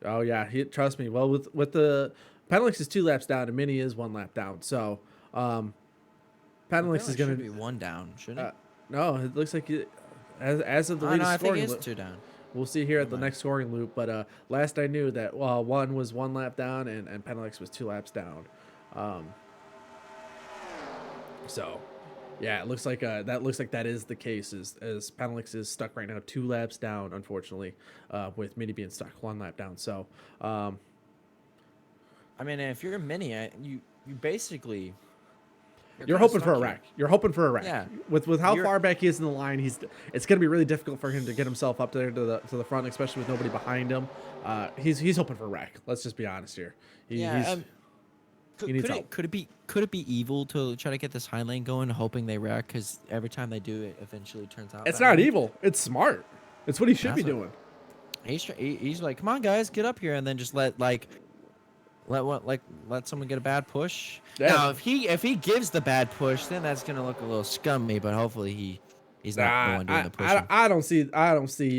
Oh yeah, trust me. Well, with the Penelix is 2 laps down and Mini is 1 lap down. So Penelix is going to be 1 down, shouldn't it? no, it looks like as of the No, latest I think scoring. it is 2 down. We'll see here at the next scoring loop. But last I knew that one was 1 lap down and Penelix was 2 laps down. So, yeah, it looks like that is the case. As Penelix is stuck right now, 2 laps down, unfortunately, with Mini being stuck 1 lap down. So, I mean, if you're a Mini, you basically. You're hoping for a wreck. You're hoping for a wreck. Yeah. With how far back he is in the line, it's going to be really difficult for him to get himself up there to the front, especially with nobody behind him. He's hoping for a wreck. Let's just be honest here. He needs help. Could it be evil to try to get this high lane going, hoping they wreck? Because every time they do, it eventually turns out. It's not evil. It's smart. It's what he should be doing. He's like, come on, guys, get up here, and then just let someone get a bad push. Yeah. Now, if he gives the bad push, then that's gonna look a little scummy. But hopefully he's not the one doing the pushing. I don't see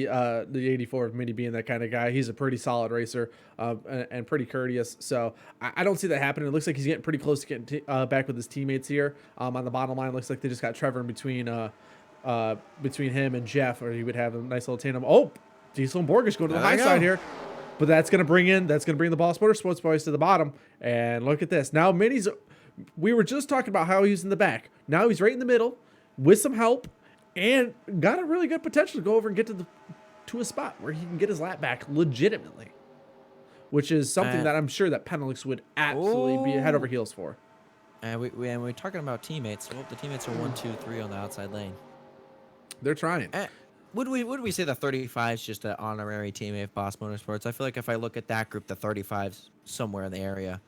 the 84 of Mini being that kind of guy. He's a pretty solid racer and pretty courteous. So I don't see that happening. It looks like he's getting pretty close to getting back with his teammates here. On the bottom line, looks like they just got Trevor in between him and Jeff, or he would have a nice little tandem. Oh, Diesel and Borgish going to the high side here. But that's gonna bring the Boss Motorsports boys to the bottom. And look at this. Now Mini's. We were just talking about how he's in the back. Now he's right in the middle with some help, and got a really good potential to go over and get to a spot where he can get his lap back legitimately, which is something that I'm sure that Penelix would absolutely be head over heels for. And we're talking about teammates. Well, the teammates are 1, 2, 3 on the outside lane. They're trying. Would we say the 35 is just an honorary teammate of Boss Motorsports? I feel like if I look at that group, the 35's somewhere in the area.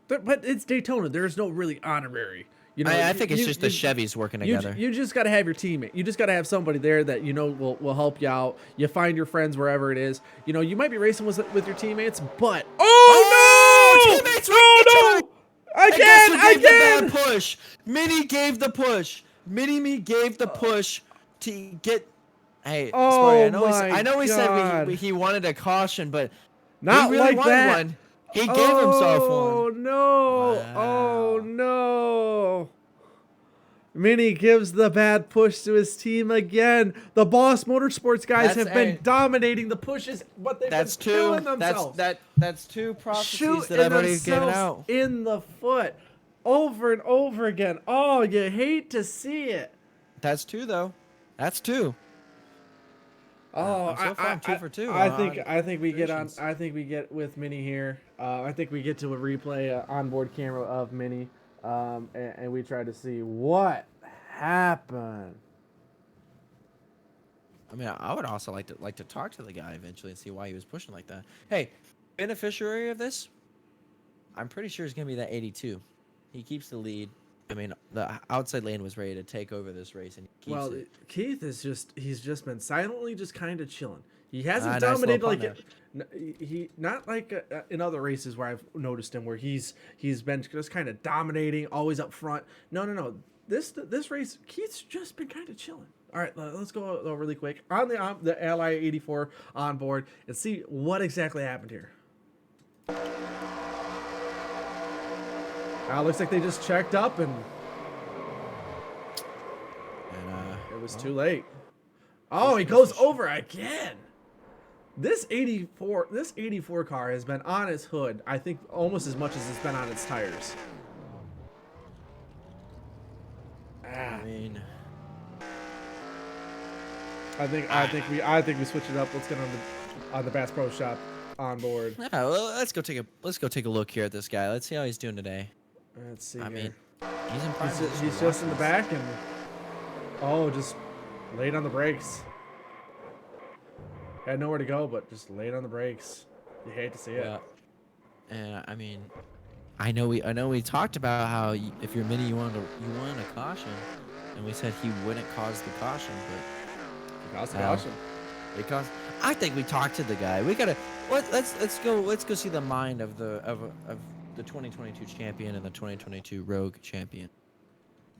But it's Daytona. There's no really honorary. You know, I think it's just the Chevys working together. You just got to have your teammate. You just got to have somebody there that will help you out. You find your friends wherever it is. You might be racing with your teammates, but Teammates no! Again! Push. Mini gave the push. Mini gave the push to get. Hey, Sporty, I know we said he wanted a caution, but not he really like wanted that. One. He gave himself one. Oh no! Wow. Oh no! Mini gives the bad push to his team again. The Boss Motorsports guys have been dominating the pushes, but they've been killing themselves. That's 2 prophecies that I've already given out. In the foot, over and over again. Oh, you hate to see it. That's 2 though. That's 2. Oh, so far I'm 2 for 2. I think we get with Mini here. I think we get to a replay onboard camera of Mini, and we try to see what happened. I mean, I would also like to talk to the guy eventually and see why he was pushing like that. Hey, beneficiary of this, I'm pretty sure it's gonna be that 82. He keeps the lead. I mean, the outside lane was ready to take over this race, and he keeps it. Keith he's just been silently just kind of chilling. He hasn't dominated he not like in other races where I've noticed him where he's been just kind of dominating, always up front. No. This race, Keith's just been kind of chilling. All right, let's go really quick on the Ally 84 on board and see what exactly happened here. Looks like they just checked up and it was too late. Oh, he goes over again. This 84 car has been on its hood, I think, almost as much as it's been on its tires. I mean, I think we switch it up. Let's get on the Bass Pro Shop on board. yeah. Well, let's go take a look here at this guy. Let's see how he's doing today. Let's see. I here. mean, he's in prime position. He's just in the back and just laid on the brakes. Had nowhere to go, but just laid on the brakes. You hate to see it. Yeah. And I mean, I know we talked about how if you're Mini, you want a caution, and we said he wouldn't cause the caution, but He caused the caution. because I think we talked to the guy. We gotta let's go see the mind of the 2022 champion and the 2022 Rogue champion,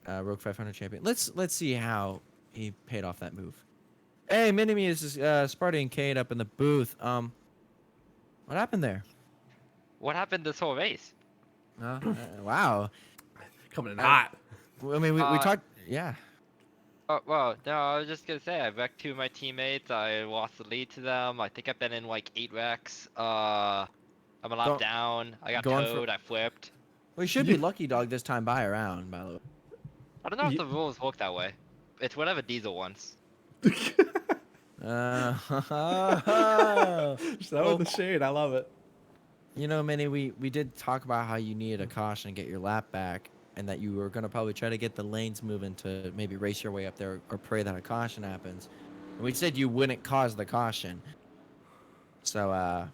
Rogue 500 champion. Let's see how he paid off that move. Hey, Mini-Me, this is Sparty and Kate up in the booth. What happened there? What happened this whole race? Wow. Coming in hot. I mean, we talked. Yeah. Oh, well, no, I was just gonna say I wrecked 2 of my teammates. I lost the lead to them. I think I've been in like 8 wrecks. I'm a lap Go- down. I got going for- towed. I flipped. We should be lucky dog this time by around, by the way. I don't know if Ye- the rules work that way. It's whatever Diesel wants. Uh, Showing the shade. I love it. you know, Minnie, we did talk about how you needed a caution to get your lap back, and that you were gonna probably try to get the lanes moving to maybe race your way up there or pray that a caution happens. And we said you wouldn't cause the caution. So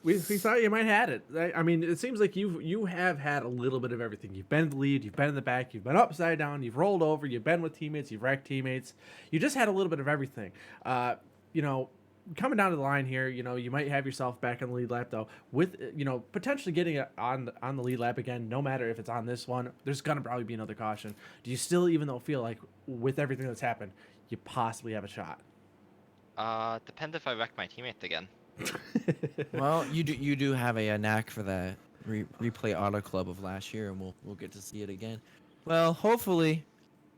We thought you might had it. I mean, it seems like you have had a little bit of everything. You've been in the lead, you've been in the back, you've been upside down, you've rolled over, you've been with teammates, you've wrecked teammates. You just had a little bit of everything. You know, coming down to the line here, you know, you might have yourself back on the lead lap though. With potentially getting it on the lead lap again, no matter if it's on this one, there's gonna probably be another caution. Do you still, even though feel like with everything that's happened, you possibly have a shot? Depends if I wreck my teammates again. well, you do have a knack for the replay auto club of last year, and we'll get to see it again. Well, hopefully,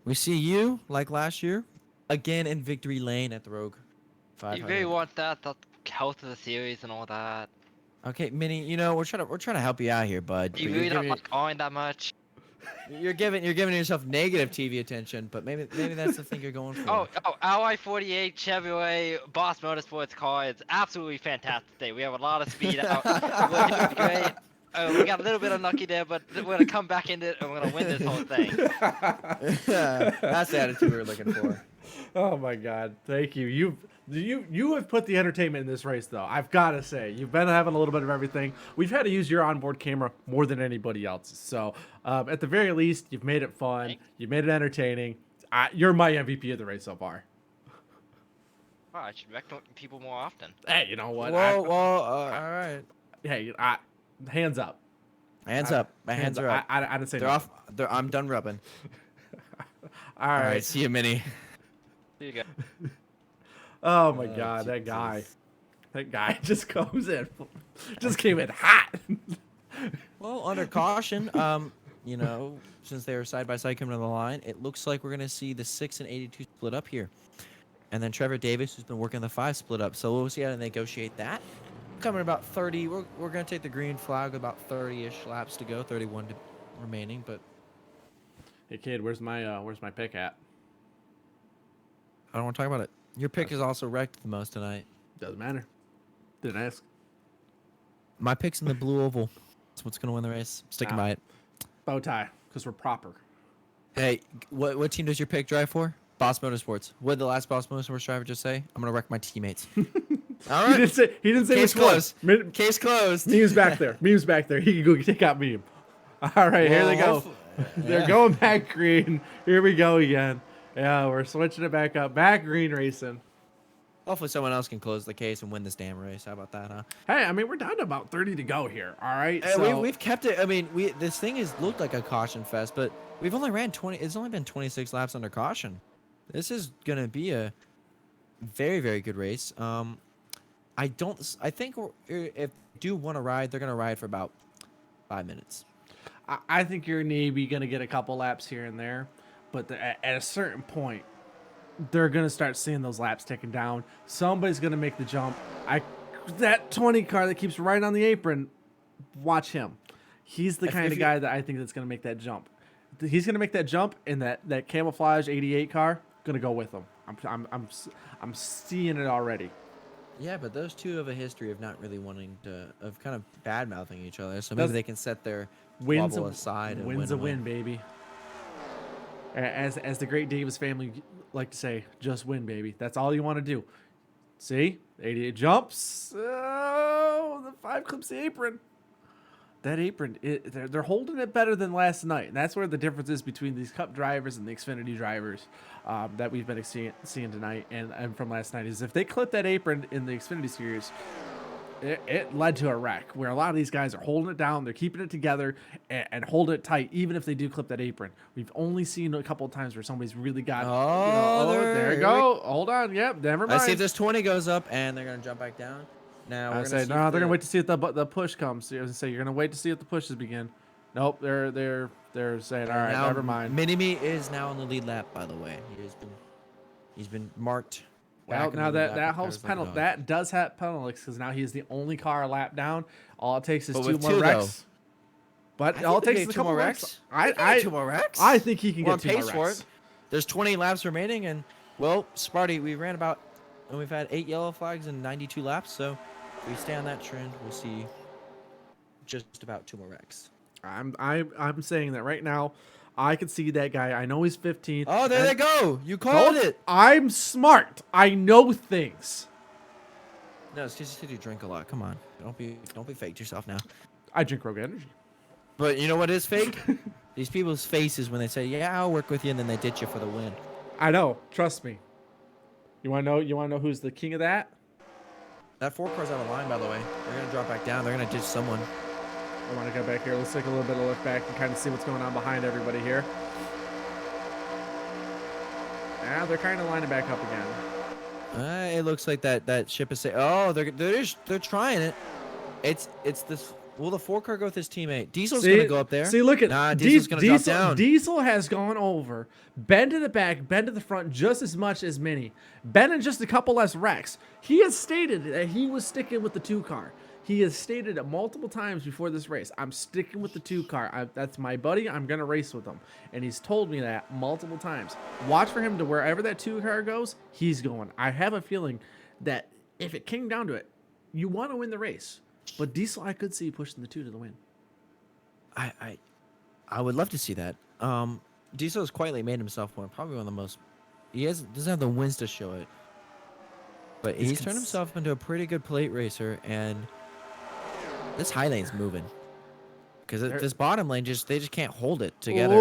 we see you like last year again in victory lane at the Rogue You 500. really want that? The health of the series and all that. Okay, Minnie, you know we're trying to help you out here, bud. You but really you're don't giving, like Owen that much? you're giving yourself negative TV attention, but maybe that's the thing you're going for. Oh, Ally 48 Chevrolet Boss Motorsports car is absolutely fantastic today. We have a lot of speed out. We're doing great. We got a little bit unlucky there, but we're gonna come back into it and we're gonna win this whole thing. That's the attitude we were looking for. Oh my God! Thank you. You have put the entertainment in this race, though. I've got to say, you've been having a little bit of everything. We've had to use your onboard camera more than anybody else's. So at the very least, you've made it fun. Thanks. You've made it entertaining. You're my MVP of the race so far. Wow, I should wreck people more often. Hey, you know what? Whoa, all right. Hey, hands up. Hands up. My hands are up. I didn't say They're nothing. off. I'm done rubbing. All All right. right. See you, Minnie. Here you go. Oh my God, that guy. Jesus. That guy just comes in. Just came in hot. Well, under caution, you know, since they were side by side coming to the line, it looks like we're gonna see the 6 and 82 split up here, and then Trevor Davis, who's been working the 5 split up. So we'll see how to negotiate that. Coming about 30. We're gonna take the green flag. About 30-ish laps to go. 31 remaining, but Hey kid, where's my pick at? I don't want to talk about it. Your pick is also wrecked the most tonight. Doesn't matter. Didn't ask. My pick's in the blue oval. That's what's gonna win the race. Sticking by it. Bow tie, because we're proper. Hey, what team does your pick drive for? Boss Motorsports. What did the last Boss Motorsports driver just say? I'm gonna wreck my teammates. All right. He didn't say Case which one. closed. Case closed. Meme's back there. Meme's back there. He can go take out Meme. All right, here they go. They're going back green. Here we go again. Yeah, we're switching it back up. Back green racing. Hopefully someone else can close the case and win this damn race. How about that, huh? Hey, I mean, we're down to about 30 to go here. All right. We've kept it. I mean, this thing has looked like a caution fest, but we've only ran 20. It's only been 26 laps under caution. This is gonna be a very, very good race. I think if they do want to ride, they're gonna ride for about 5 minutes. I think you're maybe going to get a couple laps here and there, but at a certain point, they're going to start seeing those laps ticking down. Somebody's going to make the jump. That 20 car that keeps right on the apron, watch him. He's the kind of guy that I think that's going to make that jump. He's going to make that jump, and that camouflage 88 car going to go with him. I'm seeing it already. Yeah, but those two have a history of not really wanting of kind of bad mouthing each other. So maybe they can set their Wins wobble aside. And wins win a win, baby. As the great Davis family like to say, just win, baby. That's all you want to do. See, 88 jumps. Oh, the 5 clips the apron. That apron, they're holding it better than last night. And that's where the difference is between these Cup drivers and the Xfinity drivers that we've been seeing tonight and from last night. Is if they clip that apron in the Xfinity series, it led to a wreck where a lot of these guys are holding it down. They're keeping it together and holding it tight, even if they do clip that apron. We've only seen a couple of times where somebody's really got. There you go. Hold on. Yep. Never mind. I see if this 20 goes up and they're gonna jump back down. Now I say no. They're gonna wait to see if the push comes. I was gonna say you're gonna wait to see if the pushes begin. Nope. They're They're saying, all And right, now never mind. Mini-Me is now on the lead lap, by the way. He's been marked. Well, back in now the lead that lap with helps tires like a penalty. dog. That does have penalties because now he's the only car a lap down. All it takes is But two with more two, wrecks. I But all it think takes we is a get two couple more wrecks. wrecks. We can get two more wrecks. I think he can We're get on two more pace for wrecks. it. There's 20 laps remaining, and well, Sparty, we ran about, and we've had 8 yellow flags in 92 laps. So if we stay on that trend, we'll see just about 2 more wrecks. I'm saying that right now. I can see that guy. I know he's 15. Oh, there and- they go. You called Don't- it. I'm smart. I know things. No, it's because you said you drink a lot. Come on, don't be fake to yourself now. I drink Rogue Energy. But you know what is fake? These people's faces when they say, "Yeah, I'll work with you," and then they ditch you for the win. I know. Trust me. You want to know? You want to know who's the king of that? That 4 car's out of line, by the way. They're gonna drop back down. They're gonna ditch someone. I want to go back here. Let's take a little bit of look back and kind of see what's going on behind everybody here. Yeah, they're kind of lining back up again. It looks like that ship is saying, "Oh, they're trying it." It's this. Will the 4 car go with his teammate? Diesel's gonna go up there. See, look at Diesel's gonna drop down. Diesel has gone over, bend to the back, bend to the front just as much as Mini. Ben in just a couple less wrecks. He has stated that he was sticking with the 2 car. He has stated it multiple times before this race. I'm sticking with the 2 car. That's my buddy. I'm going to race with him. And he's told me that multiple times. Watch for him to wherever that 2 car goes, he's going. I have a feeling that if it came down to it, you want to win the race. But Diesel, I could see pushing the 2 to the win. I would love to see that. Diesel has quietly made himself probably one of the most. Doesn't have the wins to show it, but he's turned himself into a pretty good plate racer. And this high lane's moving because this bottom lane they just can't hold it together.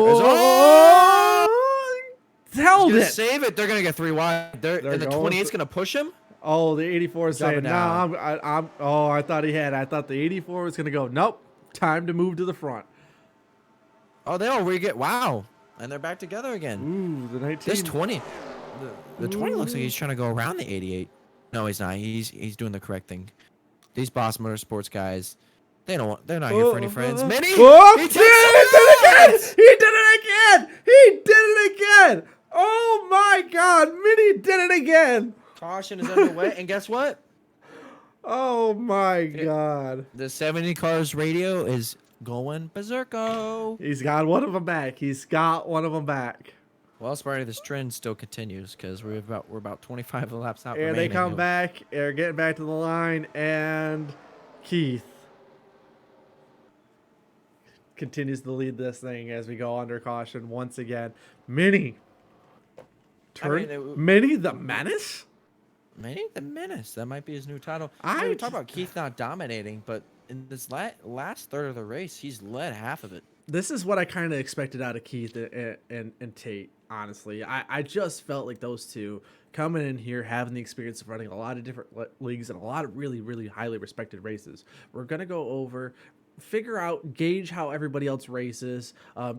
Held it. Save it. They're gonna get 3 wide. And the 28's gonna push him. Oh, the 84 is saying, Dropping no, down. I thought he had. I thought the 84 was going to go, nope, time to move to the front. Oh, they all get wow, and they're back together again. Ooh, the 19. This 20, the 20 looks like he's trying to go around the 88. No, he's not. He's doing the correct thing. These Boss Motorsports guys, they're not here for any friends. Mini, he did it again! He did it again! Oh my God, Mini did it again! Caution is underway, and guess what? Oh my God. The 70 cars radio is going berserko. He's got one of them back. He's got one of them back. Well, Sparty, this trend still continues because we're about 25 laps out. And remaining. they come back. They're getting back to the line, and Keith continues to lead this thing as we go under caution once again. Mini. Mini the Menace? Mini the Menace. That might be his new title. I We talk about Keith not dominating, but in this last third of the race, he's led half of it. This is what I kind of expected out of Keith and Tate, honestly. I just felt like those two coming in here, having the experience of running a lot of different leagues and a lot of really, really highly respected races. We're going to go over, figure out, gauge how everybody else races.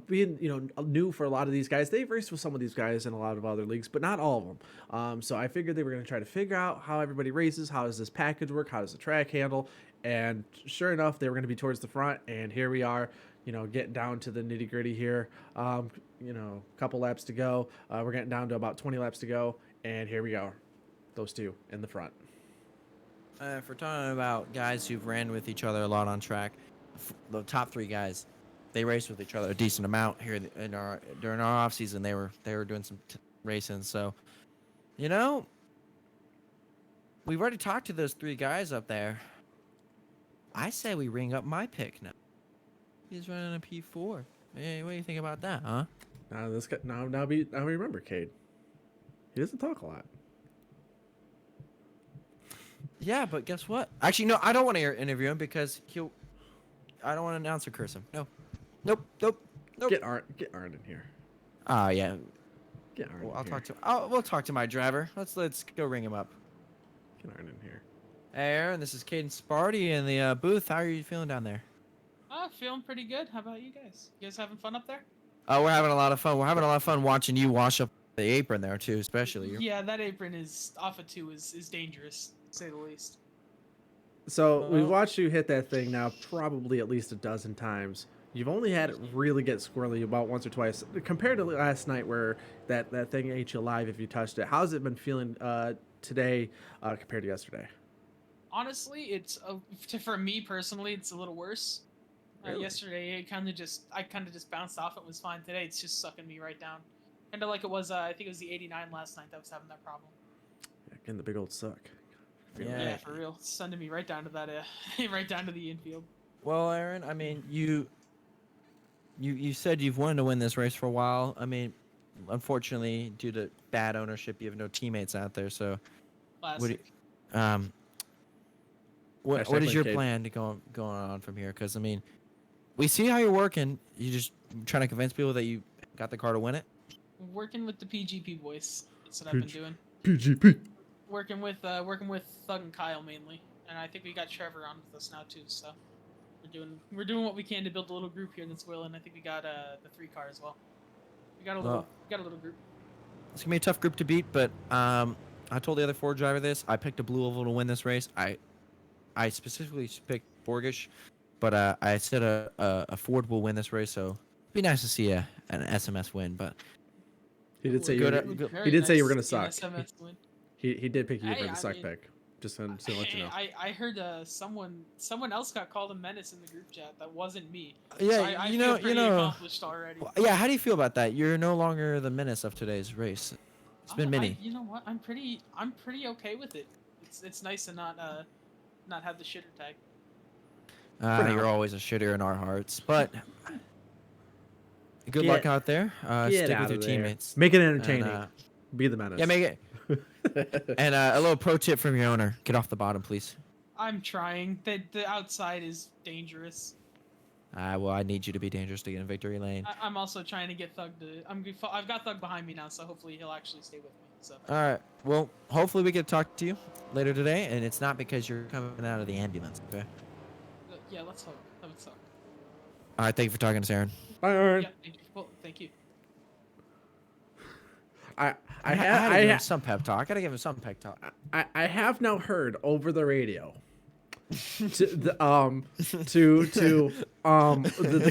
Being new for a lot of these guys, they've raced with some of these guys in a lot of other leagues, but not all of them. So I figured they were going to try to figure out how everybody races, how does this package work, how does the track handle, and sure enough, they were going to be towards the front, and here we are. Getting down to the nitty gritty here. Couple laps to go. We're getting down to about 20 laps to go, and here we go. Those two in the front. If we're talking about guys who've ran with each other a lot on track, the top 3 guys, they raced with each other a decent amount here during our off season. They were doing some racing. So, we've already talked to those 3 guys up there. I say we ring up my pick now. He's running a P4. Hey, what do you think about that, huh? Now we remember Cade. He doesn't talk a lot. Yeah, but guess what? Actually, no, I don't want to interview him because I don't want to announce or curse him. No. Nope. Get Arn in here. Yeah. Get Arn. We'll talk to my driver. Let's go ring him up. Get Arn in here. Hey, Aaron, this is Caden Sparty in the booth. How are you feeling down there? Feeling pretty good. How about you guys? You guys having fun up there? We're having a lot of fun. We're having a lot of fun watching you wash up the apron there too, especially. Yeah, that apron is off of 2 is dangerous, to say the least. So we've watched you hit that thing now probably at least a dozen times. You've only had it really get squirrely about once or twice compared to last night where that thing ate you alive if you touched it. How's it been feeling today compared to yesterday? Honestly, it's for me personally, it's a little worse. Really? Yesterday, I kind of just bounced off. It was fine. Today, it's just sucking me right down. Kind of like it was. I think it was the 89 last night that was having that problem. Again, the big old suck. Yeah. Yeah, for real. It's sending me right down to that, right down to the infield. Well, Aaron, I mean, you said you've wanted to win this race for a while. I mean, unfortunately, due to bad ownership, you have no teammates out there. So, what do Classic. you, what Hashtag is your Cade. plan to going on from here? Because I mean, we see how you're working. You just trying to convince people that you got the car to win it. Working with the PGP boys. That's what I've been doing. PGP. Working with Thug and Kyle mainly, and I think we got Trevor on with us now too. So we're doing what we can to build a little group here that's willing. I think we got the 3 car as well. We got a little group. It's gonna be a tough group to beat, but I told the other Ford driver this. I picked a blue oval to win this race. I specifically picked Borgish, but I said a Ford will win this race, so it'd be nice to see an SMS win. But He did say Good- you. Very He did say you were nice gonna to see suck. an SMS win. He did pick you Hey, for the I suck mean, pick. Just to let you know. I heard someone else got called a menace in the group chat. That wasn't me. yeah, So I you feel know, pretty accomplished already. Yeah, how do you feel about that? You're no longer the menace of today's race. It's been mini. You know what? I'm pretty okay with it. It's nice to not have the shitter tag. You're always a shitter in our hearts, but good Get- luck out there. Get Stick out with your of there. teammates. Make it entertaining. And, Be the menace. yeah, make it. And a little pro tip from your owner: get off the bottom, please. I'm trying. The outside is dangerous. Well, I need you to be dangerous to get in victory lane. I'm also trying to get Thug to. I've got Thug behind me now, so hopefully he'll actually stay with me. So. All right. Well, hopefully we get to talk to you later today, and it's not because you're coming out of the ambulance. Okay. Yeah, let's hope. Let's hope. All right. Thank you for talking to us, Aaron. Bye, Aaron. Yeah, thank you. Well, thank you. I I had to give him have some pep talk. I gotta give him some pep talk. I have now heard over the radio the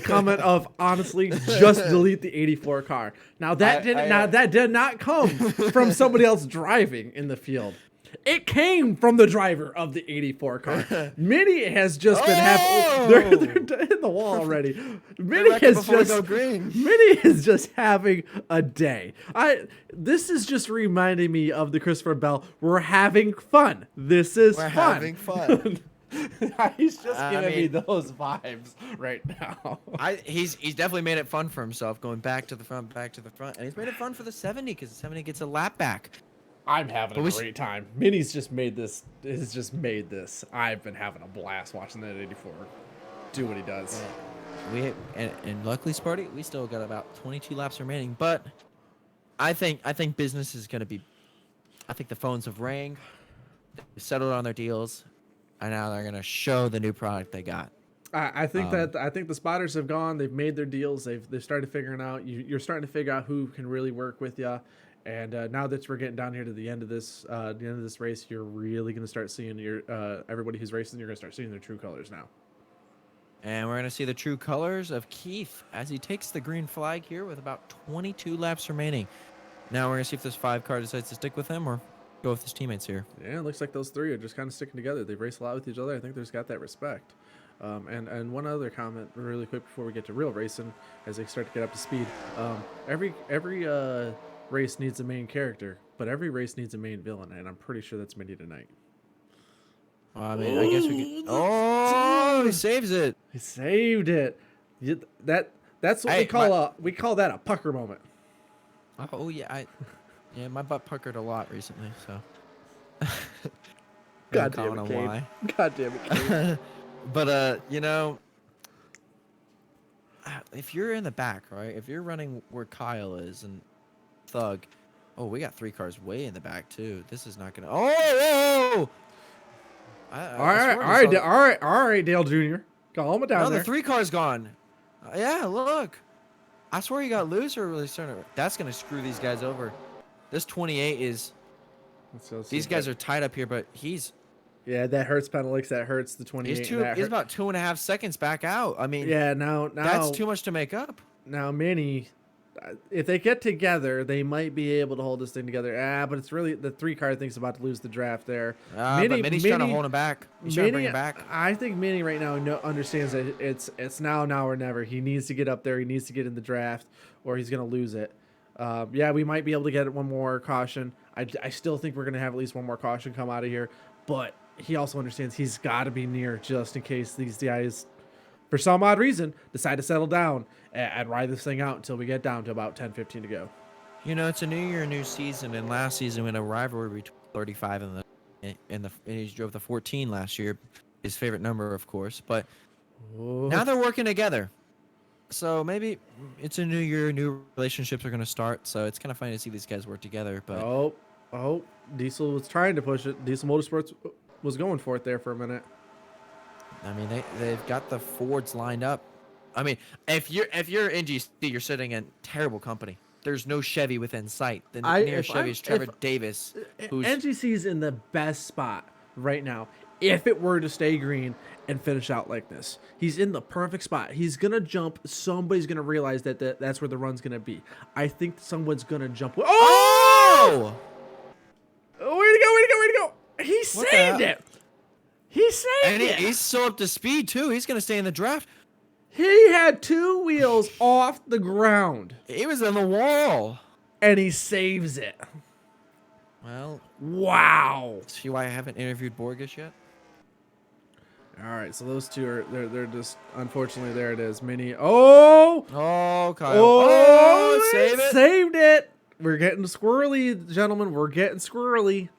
comment of honestly just delete the 84 car. Now that did not come from somebody else driving in the field. It came from the driver of the 84 car. Minnie has just been having. They're in the wall already. Minnie is just having a day. This is just reminding me of the Christopher Bell. We're having fun. This is We're fun. having fun. He's just giving me mean- those vibes right now. He's definitely made it fun for himself, going back to the front, and he's made it fun for the 70 because the 70 gets a lap back. I'm having But a we great time. Minnie's just made this. Has just made this. I've been having a blast watching that 84 do what he does. And luckily, Sparty, we still got about 22 laps remaining. But I think business is gonna be. I think the phones have rang, they've settled on their deals, and now they're gonna show the new product they got. I think the spotters have gone. They've made their deals. They've started figuring out. You're starting to figure out who can really work with you. And now that we're getting down here to the end of this race, you're really gonna start seeing your everybody who's racing. You're gonna start seeing their true colors now. And we're gonna see the true colors of Keith as he takes the green flag here with about 22 laps remaining. Now we're gonna see if this 5 car decides to stick with him or go with his teammates here. Yeah, it looks like those 3 are just kind of sticking together. They've raced a lot with each other. I think they've just got that respect. And one other comment really quick before we get to real racing, as they start to get up to speed. Every race needs a main character, but every race needs a main villain, and I'm pretty sure that's Minnie tonight. Well, I mean, I guess we could. Oh, he saves it. He saved it. That's what we call that a pucker moment. Oh yeah, my butt puckered a lot recently, so. God damn it, Cade. God damn it, Cade. But if you're in the back, right? If you're running where Kyle is and Thug, oh, we got 3 cars way in the back too. This is not gonna. Oh! All right, Dale Jr. Calm it down. No, there. the 3 car's gone. Yeah, look. I swear he got loose or really starting to. That's gonna screw these guys over. This 28 is. These guys are tied up here, but he's Yeah, that hurts Penelix. That hurts the 28. He's about 2.5 seconds back out. I mean, yeah, now that's too much to make up. Now, Manny, if they get together, they might be able to hold this thing together. But it's really the 3-car thing's about to lose the draft there. But Minnie's trying to hold him back. He's trying to bring him back. I think Minnie right now understands that it's now or never. He needs to get up there. He needs to get in the draft, or he's gonna lose it. Yeah, we might be able to get one more caution. I still think we're gonna have at least one more caution come out of here, but he also understands he's got to be near just in case these guys, for some odd reason, decide to settle down and ride this thing out until we get down to about 10-15 to go. You know, it's a new year, new season, and last season when a rivalry between 35 and he drove the 14 last year, his favorite number, of course. But now they're working together, so maybe it's a new year, new relationships are going to start. So it's kind of funny to see these guys work together. But Diesel was trying to push it. Diesel Motorsports was going for it there for a minute. I mean, they've got the Fords lined up. I mean, if you're NGC, you're sitting in terrible company. There's no Chevy within sight. The nearest Chevy is Trevor Davis. NGC's in the best spot right now. If it were to stay green and finish out like this, he's in the perfect spot. He's gonna jump. Somebody's gonna realize that's where the run's gonna be. I think someone's gonna jump. Oh! Way to go! He saved it. He saved it. He's so up to speed too. He's gonna stay in the draft. He had 2 wheels off the ground. He was on the wall. And he saves it. Well, wow. See why I haven't interviewed Borges yet? All right, so those two are they're just unfortunately there it is. Mini. Oh, Kyle. Oh, save it. Saved it. We're getting squirrely, gentlemen. We're getting squirrely.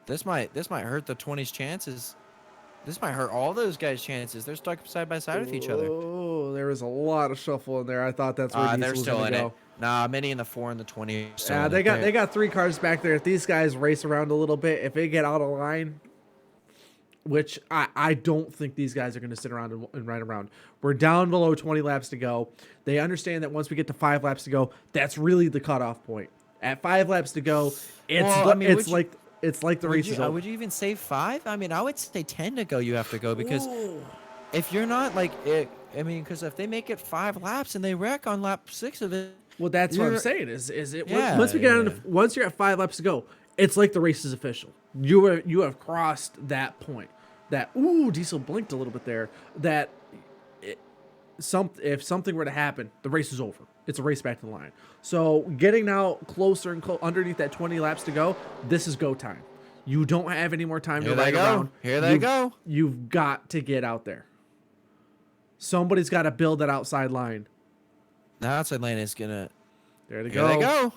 This might hurt the 20's chances. This might hurt all those guys' chances. They're stuck side by side with each other. Oh, there was a lot of shuffle in there. I thought that's where they're was still gonna in go. it. Nah, Mini in the 4 and the 20. Yeah, they got 3 cars back there. If these guys race around a little bit, if they get out of line, which I don't think these guys are going to sit around and ride around. We're down below 20 laps to go. They understand that once we get to 5 laps to go, that's really the cutoff point. At 5 laps to go, it's like the race is over. Would you even say 5? I mean, I would say 10 to go. You have to go because if you're not because if they make it 5 laps and they wreck on lap 6 of it. Well, that's what I'm saying. Once you're at 5 laps to go, it's like the race is official. You have crossed that point. Diesel blinked a little bit there. If something were to happen, the race is over. It's a race back to the line. So getting now closer and underneath that 20 laps to go, this is go time. You don't have any more time to ride around. Here they go. You've got to get out there. Somebody's got to build that outside line. The outside lane is gonna. There they go. Here they go.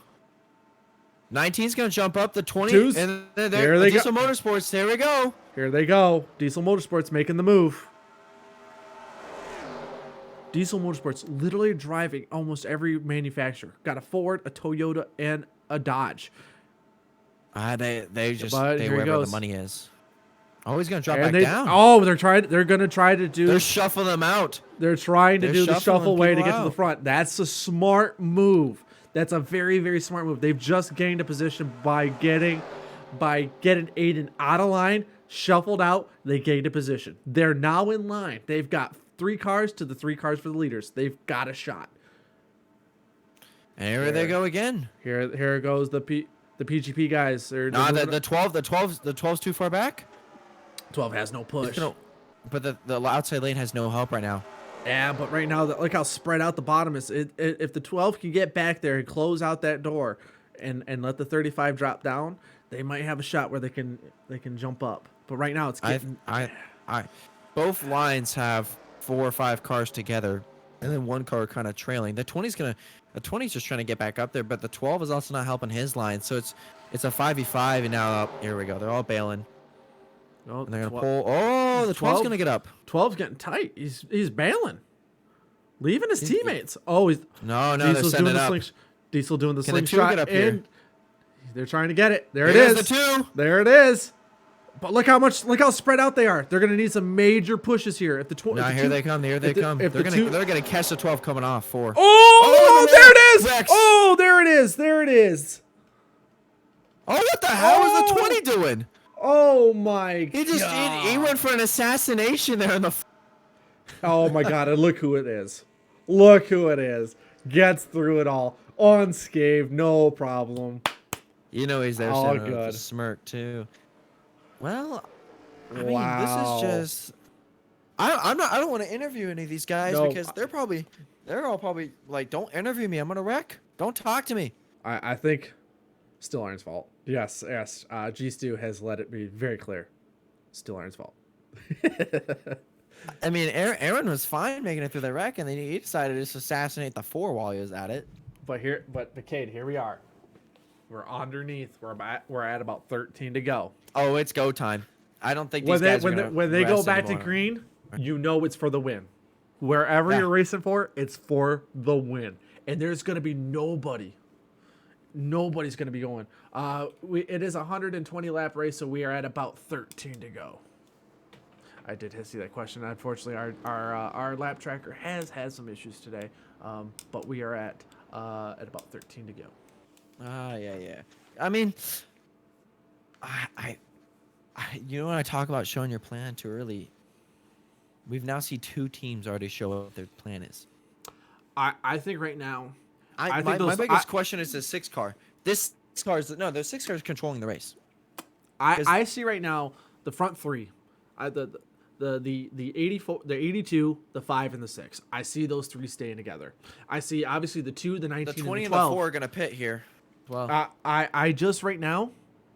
19's gonna jump up the 20. Twos. And there they Diesel Motorsports. There we go. Here they go. Diesel Motorsports making the move. Diesel Motorsports literally driving almost every manufacturer. Got a Ford, a Toyota, and a Dodge. They wherever the money is. Oh, he's gonna drop back down. Oh, they're gonna try to do. They're shuffling them out. They're trying to do the shuffle way to get to the front. That's a smart move. That's a very, very smart move. They've just gained a position by getting Aiden out of line, shuffled out. They gained a position. They're now in line. They've got 3 cars to the 3 cars for the leaders. They've got a shot. And here they go again. Here goes the PGP guys. The 12's too far back. 12 has no push. But the outside lane has no help right now. Yeah, but right now, look how spread out the bottom is. If the 12 can get back there and close out that door, and let the 35 drop down, they might have a shot where they can jump up. But right now, it's getting. Both lines have 4 or 5 cars together, and then 1 car kind of trailing. The 20's just trying to get back up there, but the 12 is also not helping his line. So it's a 5v5, and now here we go. They're all bailing. Oh, and they're gonna pull. Oh, the 12's gonna get up. 12's getting tight. He's bailing, leaving his teammates. Oh, no. Diesel's they're sending up. Diesel doing the Can the 2 slingshot get up here? in. They're trying to get it. There it Here's is. the 2. There it is. But look how spread out they are. They're gonna need some major pushes here. If the 12. Now here they come. They're gonna catch the 12 coming off 4. Oh, there it is. Rex. Oh, there it is. Oh, what the hell is the 20 doing? Oh my He just he went for an assassination there in the. Oh my god, and look who it is. Look who it is. Gets through it all. Unscathed, no problem. You know he's there All standing with a good. smirk too. Well, I mean, Wow. this is just. I don't want to interview any of these guys No, because they're all probably like, don't interview me. I'm gonna wreck. Don't talk to me. I think still Iron's fault. Yes. G Stu has let it be very clear. Still Iron's fault. I mean, Aaron was fine making it through the wreck, and then he decided to just assassinate the 4 while he was at it. But Cade, here we are. We're underneath. We're at about 13 to go. Oh, it's go time. I don't think these guys are gonna when they go rest back anymore. to green, you know it's for the win. Wherever you're racing for, it's for the win. And there's gonna be nobody. Nobody's gonna be going. It is a 120 lap race, so we are at about 13 to go. I did see that question. Unfortunately, our lap tracker has had some issues today, but we are at about 13 to go. Yeah. I mean, I you know, when I talk about showing your plan too early, we've now seen 2 teams already show what their plan is. I think right now, I my think biggest question is the 6 car. This 6 car is the 6 car is controlling the race. I see right now the front 3, the 84, the 82, the 5, and the 6. I see those 3 staying together. I see obviously the 2, the 19, The 20 and and the the 12. 4 are gonna pit here. Well, I just right now,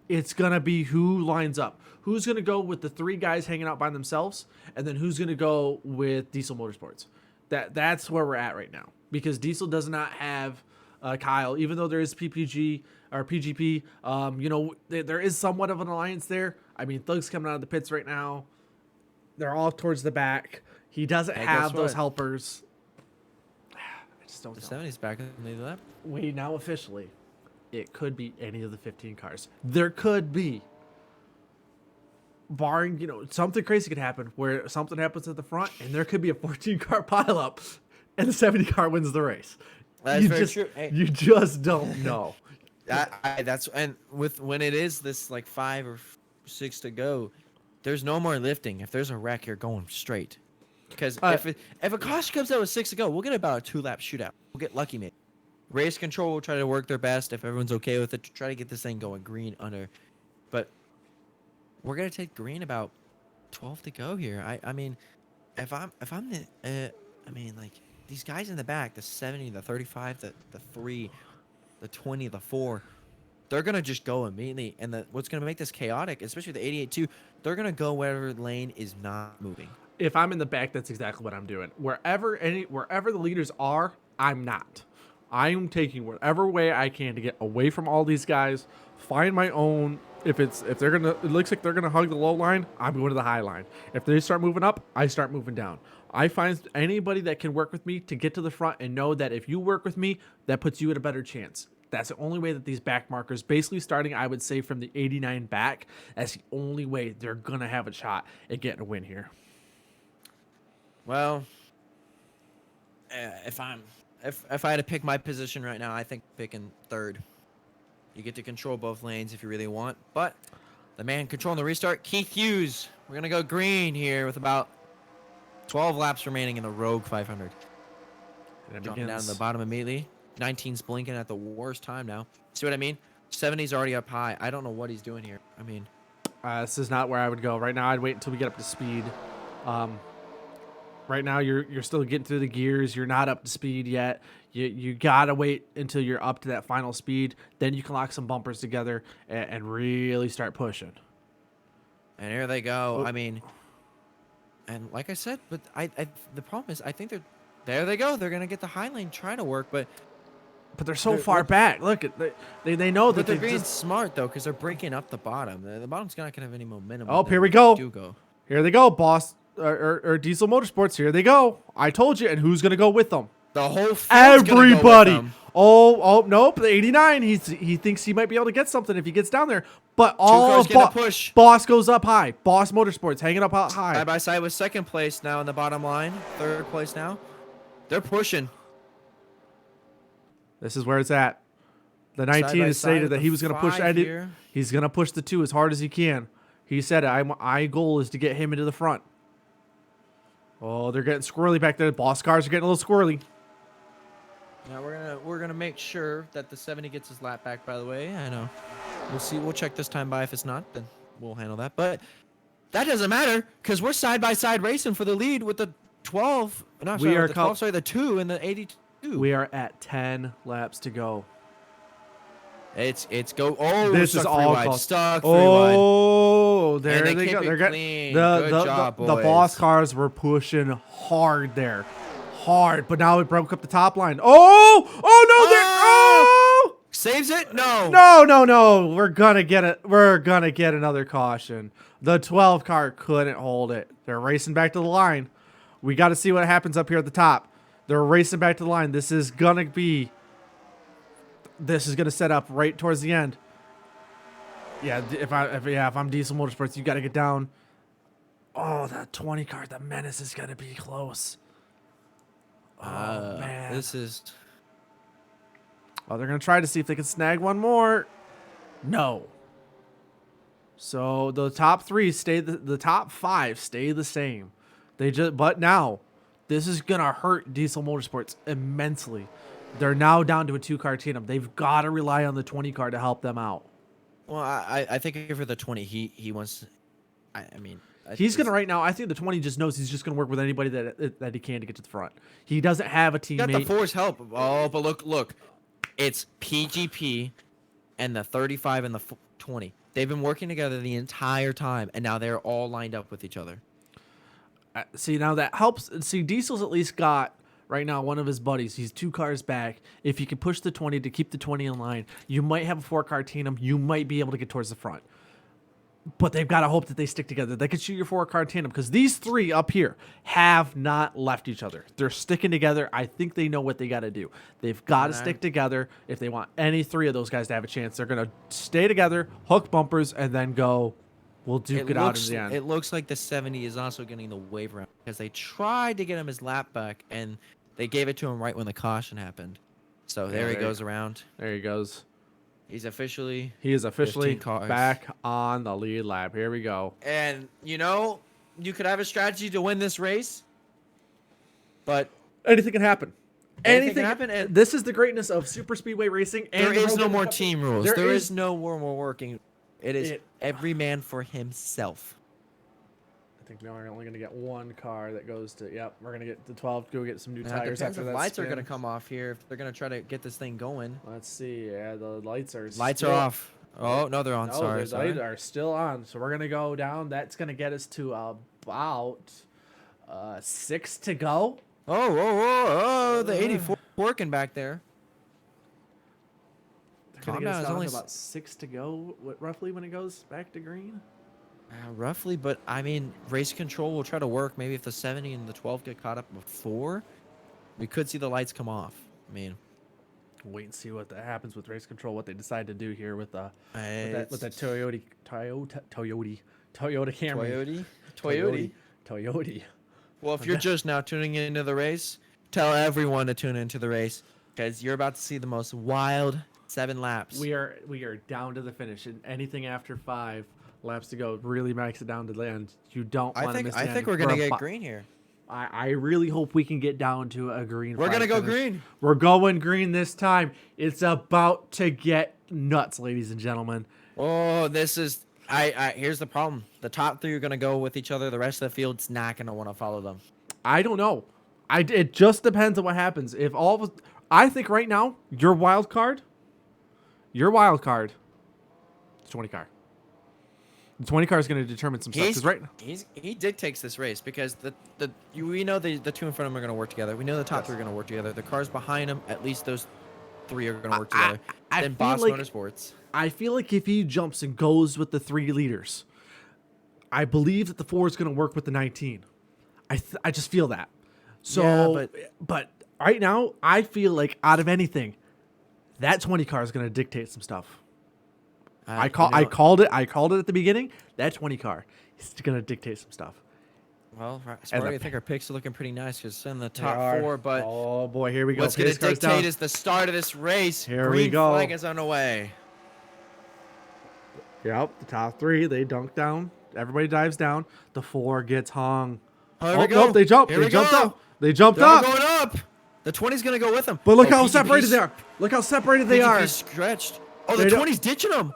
it's gonna be who lines up. Who's gonna go with the 3 guys hanging out by themselves, and then who's gonna go with Diesel Motorsports. That's where we're at right now, because Diesel does not have Kyle, even though there is PPG or PGP. You know, there is somewhat of an alliance there. I mean, Thug's coming out of the pits right now. They're all towards the back. He doesn't have guess those what? helpers. I just don't the know. 70's back in the lap. We now officially, it could be any of the 15 cars. There could be, barring, you know, something crazy could happen where something happens at the front and there could be a 14 car pileup and the 70 car wins the race. That's very true. Hey. You just don't know. That's and with when it is this like 5 or 6 to go, there's no more lifting. If there's a wreck, you're going straight. Because if a caution comes out with 6 to go, we'll get about a 2-lap shootout. We'll get lucky, maybe. Race control will try to work their best if everyone's okay with it to try to get this thing going green under. But we're gonna take green about 12 to go here. I mean, if I'm the I mean, like, these guys in the back, the 70, the 35, the 3, the 20, the 4, they're gonna just go immediately. And what's gonna make this chaotic, especially the 88 too, they're gonna go wherever lane is not moving. If I'm in the back, that's exactly what I'm doing. Wherever the leaders are, I'm not. I'm taking whatever way I can to get away from all these guys, find my own. If it looks like they're gonna hug the low line, I'm going to the high line. If they start moving up, I start moving down. I find anybody that can work with me to get to the front and know that if you work with me, that puts you at a better chance. That's the only way that these back markers, basically starting, I would say, from the 89 back, that's the only way they're gonna have a shot at getting a win here. Well, if I had to pick my position right now, I think picking 3rd. You get to control both lanes if you really want. But the man controlling the restart, Keith Hughes. We're going to go green here with about 12 laps remaining in the Rogue 500. Dropping down to the bottom immediately. 19's blinking at the worst time now. See what I mean? 70's already up high. I don't know what he's doing here. I mean, this is not where I would go. Right now, I'd wait until we get up to speed. Right now, you're still getting through the gears. You're not up to speed yet. You gotta wait until you're up to that final speed. Then you can lock some bumpers together and really start pushing. And here they go. I mean, and like I said, but the problem is I think there they go. They're gonna get the high lane trying to work, but they're so far back. Look, they know that they're being smart though, because they're breaking up the bottom. The bottom's not gonna have any momentum. Oh, here we go. Go. Here they go, boss. Or Diesel Motorsports. Here they go. I told you. And who's gonna go with them? The whole everybody. Oh nope. The 89. He thinks he might be able to get something if he gets down there. But all push. Boss goes up high. Boss Motorsports hanging up high. Side by side with 2nd place now in the bottom line. 3rd place now. They're pushing. This is where it's at. The 19 has stated that he was going to push. Here. He's going to push the 2 as hard as he can. He said, "My goal is to get him into the front." Oh, they're getting squirrely back there. Boss cars are getting a little squirrely. Now we're gonna make sure that the 70 gets his lap back. By the way, I know. We'll see. We'll check this time by. If it's not, then we'll handle that. But that doesn't matter because we're side by side racing for the lead with the 12. No, sorry, with the 12. Sorry, the 2 and the 82. We are at 10 laps to go. It's go. Oh, this is all wide. close. Stuck 3 wide. Oh, there And they go. They're clean. the Good job, the boys. boss cars were pushing hard there, hard. But now it broke up the top line. Oh no! Oh! Saves it? No. No! We're gonna get it. We're gonna get another caution. The 12 car couldn't hold it. They're racing back to the line. We got to see what happens up here at the top. They're racing back to the line. This is gonna set up right towards the end. Yeah, if I'm Diesel Motorsports, you got to get down. Oh, that 20 car, the Menace is gonna be close. Oh man, this is. Oh, they're gonna try to see if they can snag one more. No. So the top 3 stay the top 5 stay the same. But now this is gonna hurt Diesel Motorsports immensely. They're now down to a 2-car tandem. They've got to rely on the 20 car to help them out. Well, I think for the 20, he wants. I mean, he's gonna right now. I think the 20 just knows he's just gonna work with anybody that he can to get to the front. He doesn't have a teammate. Got the force help. Oh, but look, it's PGP and the 35 and the 20. They've been working together the entire time, and now they're all lined up with each other. See, now that helps. See, Diesel's at least got right now one of his buddies. He's 2 cars back. If you can push the 20 to keep the 20 in line, you might have a 4-car tandem. You might be able to get towards the front. But they've got to hope that they stick together. They could shoot your 4-car tandem because these 3 up here have not left each other. They're sticking together. I think they know what they got to do. They've got to stick together if they want any 3 of those guys to have a chance. They're going to stay together, hook bumpers, and then go. We'll duke it out in the end. It looks like the 70 is also getting the wave around because they tried to get him his lap back, and they gave it to him right when the caution happened. So there he goes around. There he goes. He is officially back on the lead lap. Here we go. And, you could have a strategy to win this race, but anything can happen. Anything can happen. And this is the greatness of super speedway racing. And there is no more team rules. There is no more working. It is every man for himself. I think now we're only going to get 1 car that goes to. Yep, we're going to get the 12. Go get some new Now, tires after that. Lights are going to come off here if they're going to try to get this thing going. Let's see. Yeah, the lights are. Lights are off. Oh no, they're on. No, sorry. The lights are still on. So we're going to go down. That's going to get us to about 6 to go. Oh! The 84 working back there. Calm down. It's only about 6 to go, roughly, when it goes back to green. Roughly, but I mean, race control will try to work. Maybe if the 70 and the 12 get caught up before, we could see the lights come off. I mean, wait and see what happens with race control. What they decide to do here with that Toyota Camry. Toyota. Well, if you're just now tuning into the race, tell everyone to tune into the race because you're about to see the most wild 7 laps. We are down to the finish, and anything after 5 laps to go really makes it down to the end. You don't want to miss the end. I think we're gonna get green here. I really hope we can get down to a green. We're gonna go finish. green. We're going green this time. It's about to get nuts, ladies and gentlemen. Oh, this is. Here's the problem. The top 3 are gonna go with each other. The rest of the field's not gonna want to follow them. I don't know. It just depends on what happens. I think right now your wild card, is 20 car. The 20 car is going to determine some stuff. He dictates this race because we know the 2 in front of him are going to work together. We know the top 3 are going to work together. The cars behind him, at least those 3 are going to work together. Then Boss Motorsports. I feel like if he jumps and goes with the 3 leaders, I believe that the 4 is going to work with the 19. I just feel that. So, yeah, but right now, I feel like out of anything, that 20 car is going to dictate some stuff. I called it at the beginning. That 20 car is going to dictate some stuff. Well, I think our picks are looking pretty nice because it's in the top 4. But oh boy, here we go. What's going to dictate is the start of this race. Here we go. Green flag is on the way. Yep, the top 3, they dunk down. Everybody dives down. The 4 gets hung. Oh, here we go. Nope, they jumped. Here They we jumped go. up. They jumped They're all up. going up. The 20's gonna go with them. But look Oh, how PGP separated they are. Look how separated they are. PGP stretched. Oh, the They don't- 20's ditching them.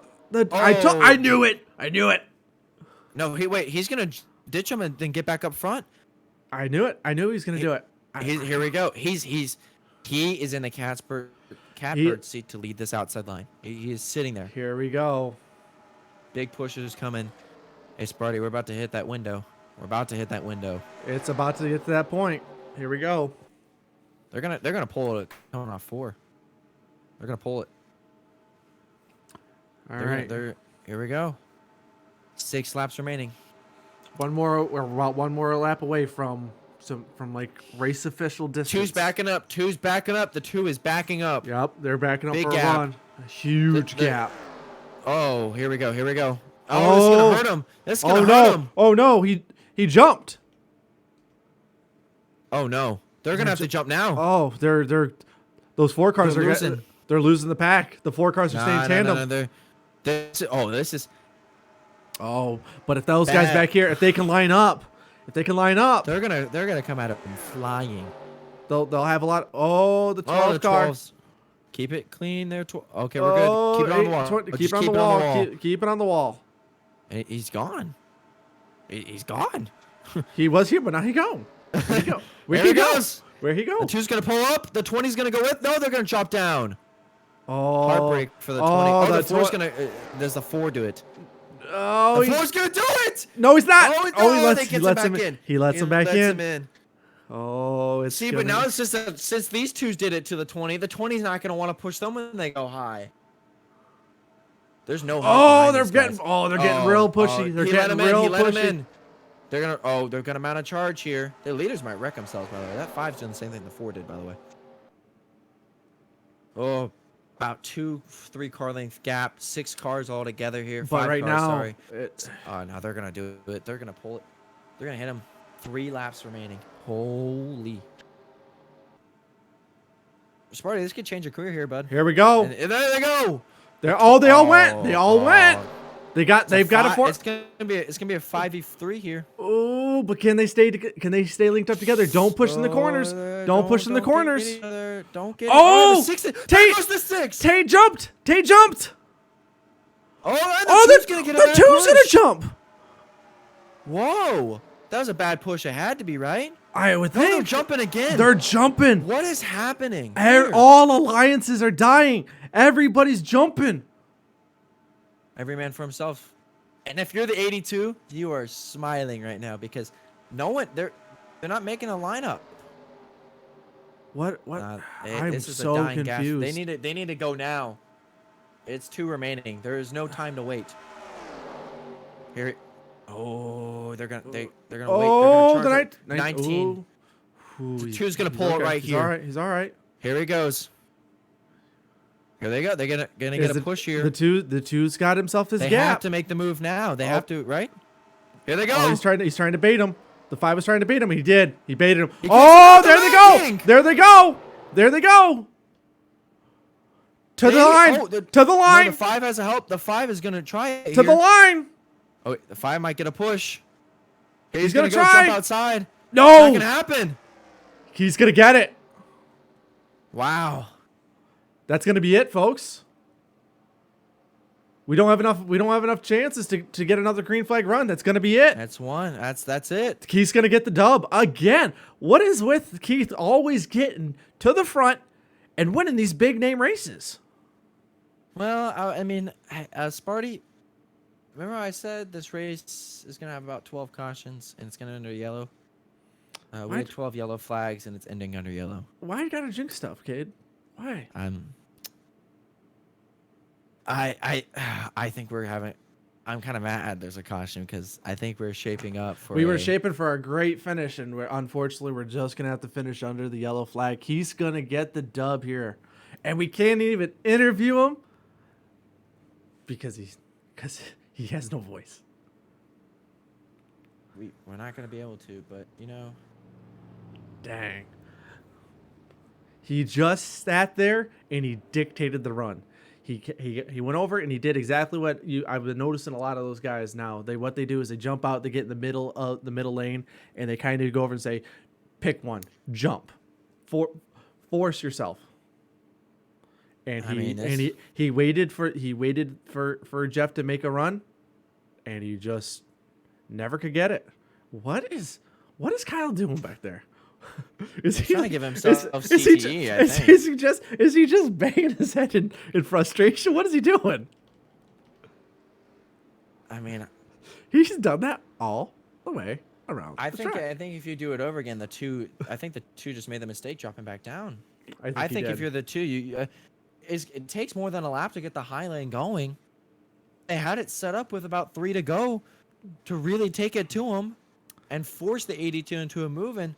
I knew it. I knew it. No, wait. He's gonna ditch him and then get back up front. I knew it. I knew he was gonna do it. Here we go. He is in the catbird seat to lead this outside line. He is sitting there. Here we go. Big pushes coming. Hey, Sparty, we're about to hit that window. We're about to hit that window. It's about to get to that point. Here we go. They're gonna pull it coming off 4. They're gonna pull it. All right. Here we go. 6 laps remaining. We're about one more lap away from like race official distance. 2's backing up. 2's backing up. The 2 is backing up. Yep, they're backing up Big for gap. a run. A huge gap. Oh, here we go. Here we go. Oh, this is gonna hurt him. This is gonna hurt him. Oh no, he jumped. Oh no, they're gonna have to jump now. Oh, they're those 4 cars They're are losing. they're losing the pack. The 4 cars are staying tandem. This is. Oh, but if those guys back here, if they can line up, they're gonna come at him flying. they'll have a lot. Oh, the 12 the car. 12s. Keep it clean there. Okay, we're good. Keep it on the wall. Keep it on the wall. Keep it on the wall. And he's gone. He's gone. He was here, but now he gone. Where'd he go? There he goes. Where'd he go? The 2's gonna pull up. The 20's gonna go with. No, they're gonna drop down. Oh, Heartbreak for the 20. Oh, The 4's gonna. Does the 4 do it? Oh, The 4's gonna do it. No, he's not. Oh, he lets him back in. He lets him back him in. Oh, it's See, but now it's just that since these 2's did it to the 20's not gonna want to push them when they go high. There's no. Oh, they're getting real pushy. They're getting real pushy. They're gonna mount a charge here. Their leaders might wreck themselves, by the way. That 5's doing the same thing the 4 did, by the way. Oh, about 2-3 car length gap, 6 cars all together here. But 5 right cars, now, sorry. Oh, no, they're gonna do it. They're gonna pull it. They're gonna hit him. 3 laps remaining. Holy. Sparty, this could change your career here, bud. Here we go. And there they go. They all went. They all went. They've got a 4. It's gonna be a 5v3 here. Oh, but can they stay linked up together? Don't push in the corners. Don't push in the corners. Don't get. Oh, Tate goes the 6. Tate jumped. Oh, the 2's gonna get a bad 2's gonna push. jump. Whoa, that was a bad push. It had to be, right? I would They're think. jumping again. They're jumping. What is happening? here? All alliances are dying. Everybody's jumping. Every man for himself. And if you're the 82, you are smiling right now because no one they're not making a lineup. What? I'm This is so a dying confused. Gas. They need to go now. It's 2 remaining. There is no time to wait. Here. Oh, they're gonna wait. They're gonna charge it. 19. Ooh, 2's gonna pull it right here. He's all right. Here he goes. Here they go. They're gonna get a push here. The 2's got himself his They gap. have to make the move now. They have to, right? Here they go. Oh, he's trying to bait him. The 5 was trying to bait him. He did. He baited him. He Oh, keeps there they go. ranking. There they go. There they go. To the line. To the No, line. the 5 has a help. The 5 is gonna try it. To the here. line. Oh, wait, the 5 might get a push. He's gonna gonna go try. jump outside. No. Not gonna happen. He's gonna get it. Wow. That's gonna be it, folks. We don't have enough chances to get another green flag run. That's gonna be it. That's one. That's it. Keith's gonna get the dub again. What is with Keith always getting to the front and winning these big name races? Well, I mean, Sparty. Remember I said this race is gonna have about 12 cautions and it's gonna end under yellow. We had 12 yellow flags and it's ending under yellow. Why you gotta jinx stuff, kid? Why? I think we're having. I'm kind of mad there's a caution because I think we're shaping up for. We were shaping for a great finish, and unfortunately we're just gonna have to finish under the yellow flag. He's gonna get the dub here, and we can't even interview him because he has no voice. We're not gonna be able to, but you know. Dang. He just sat there and he dictated the run. he went over and he did exactly what I've been noticing a lot of those guys now. What they do is they jump out, they get in the middle of the middle lane, and they kind of go over and say, pick one, jump, force yourself. And he waited for Jeff to make a run, and he just never could get it. What is Kyle doing back there? He's trying to give himself CTE, I think. Is he just banging his head in frustration? What is he doing? I mean, he's done that all the way around. I think if you do it over again, the two just made the mistake dropping back down. I think if you're the two, it takes more than a lap to get the high lane going. They had it set up with about 3 to go to really take it to him and force the 82 into a move, and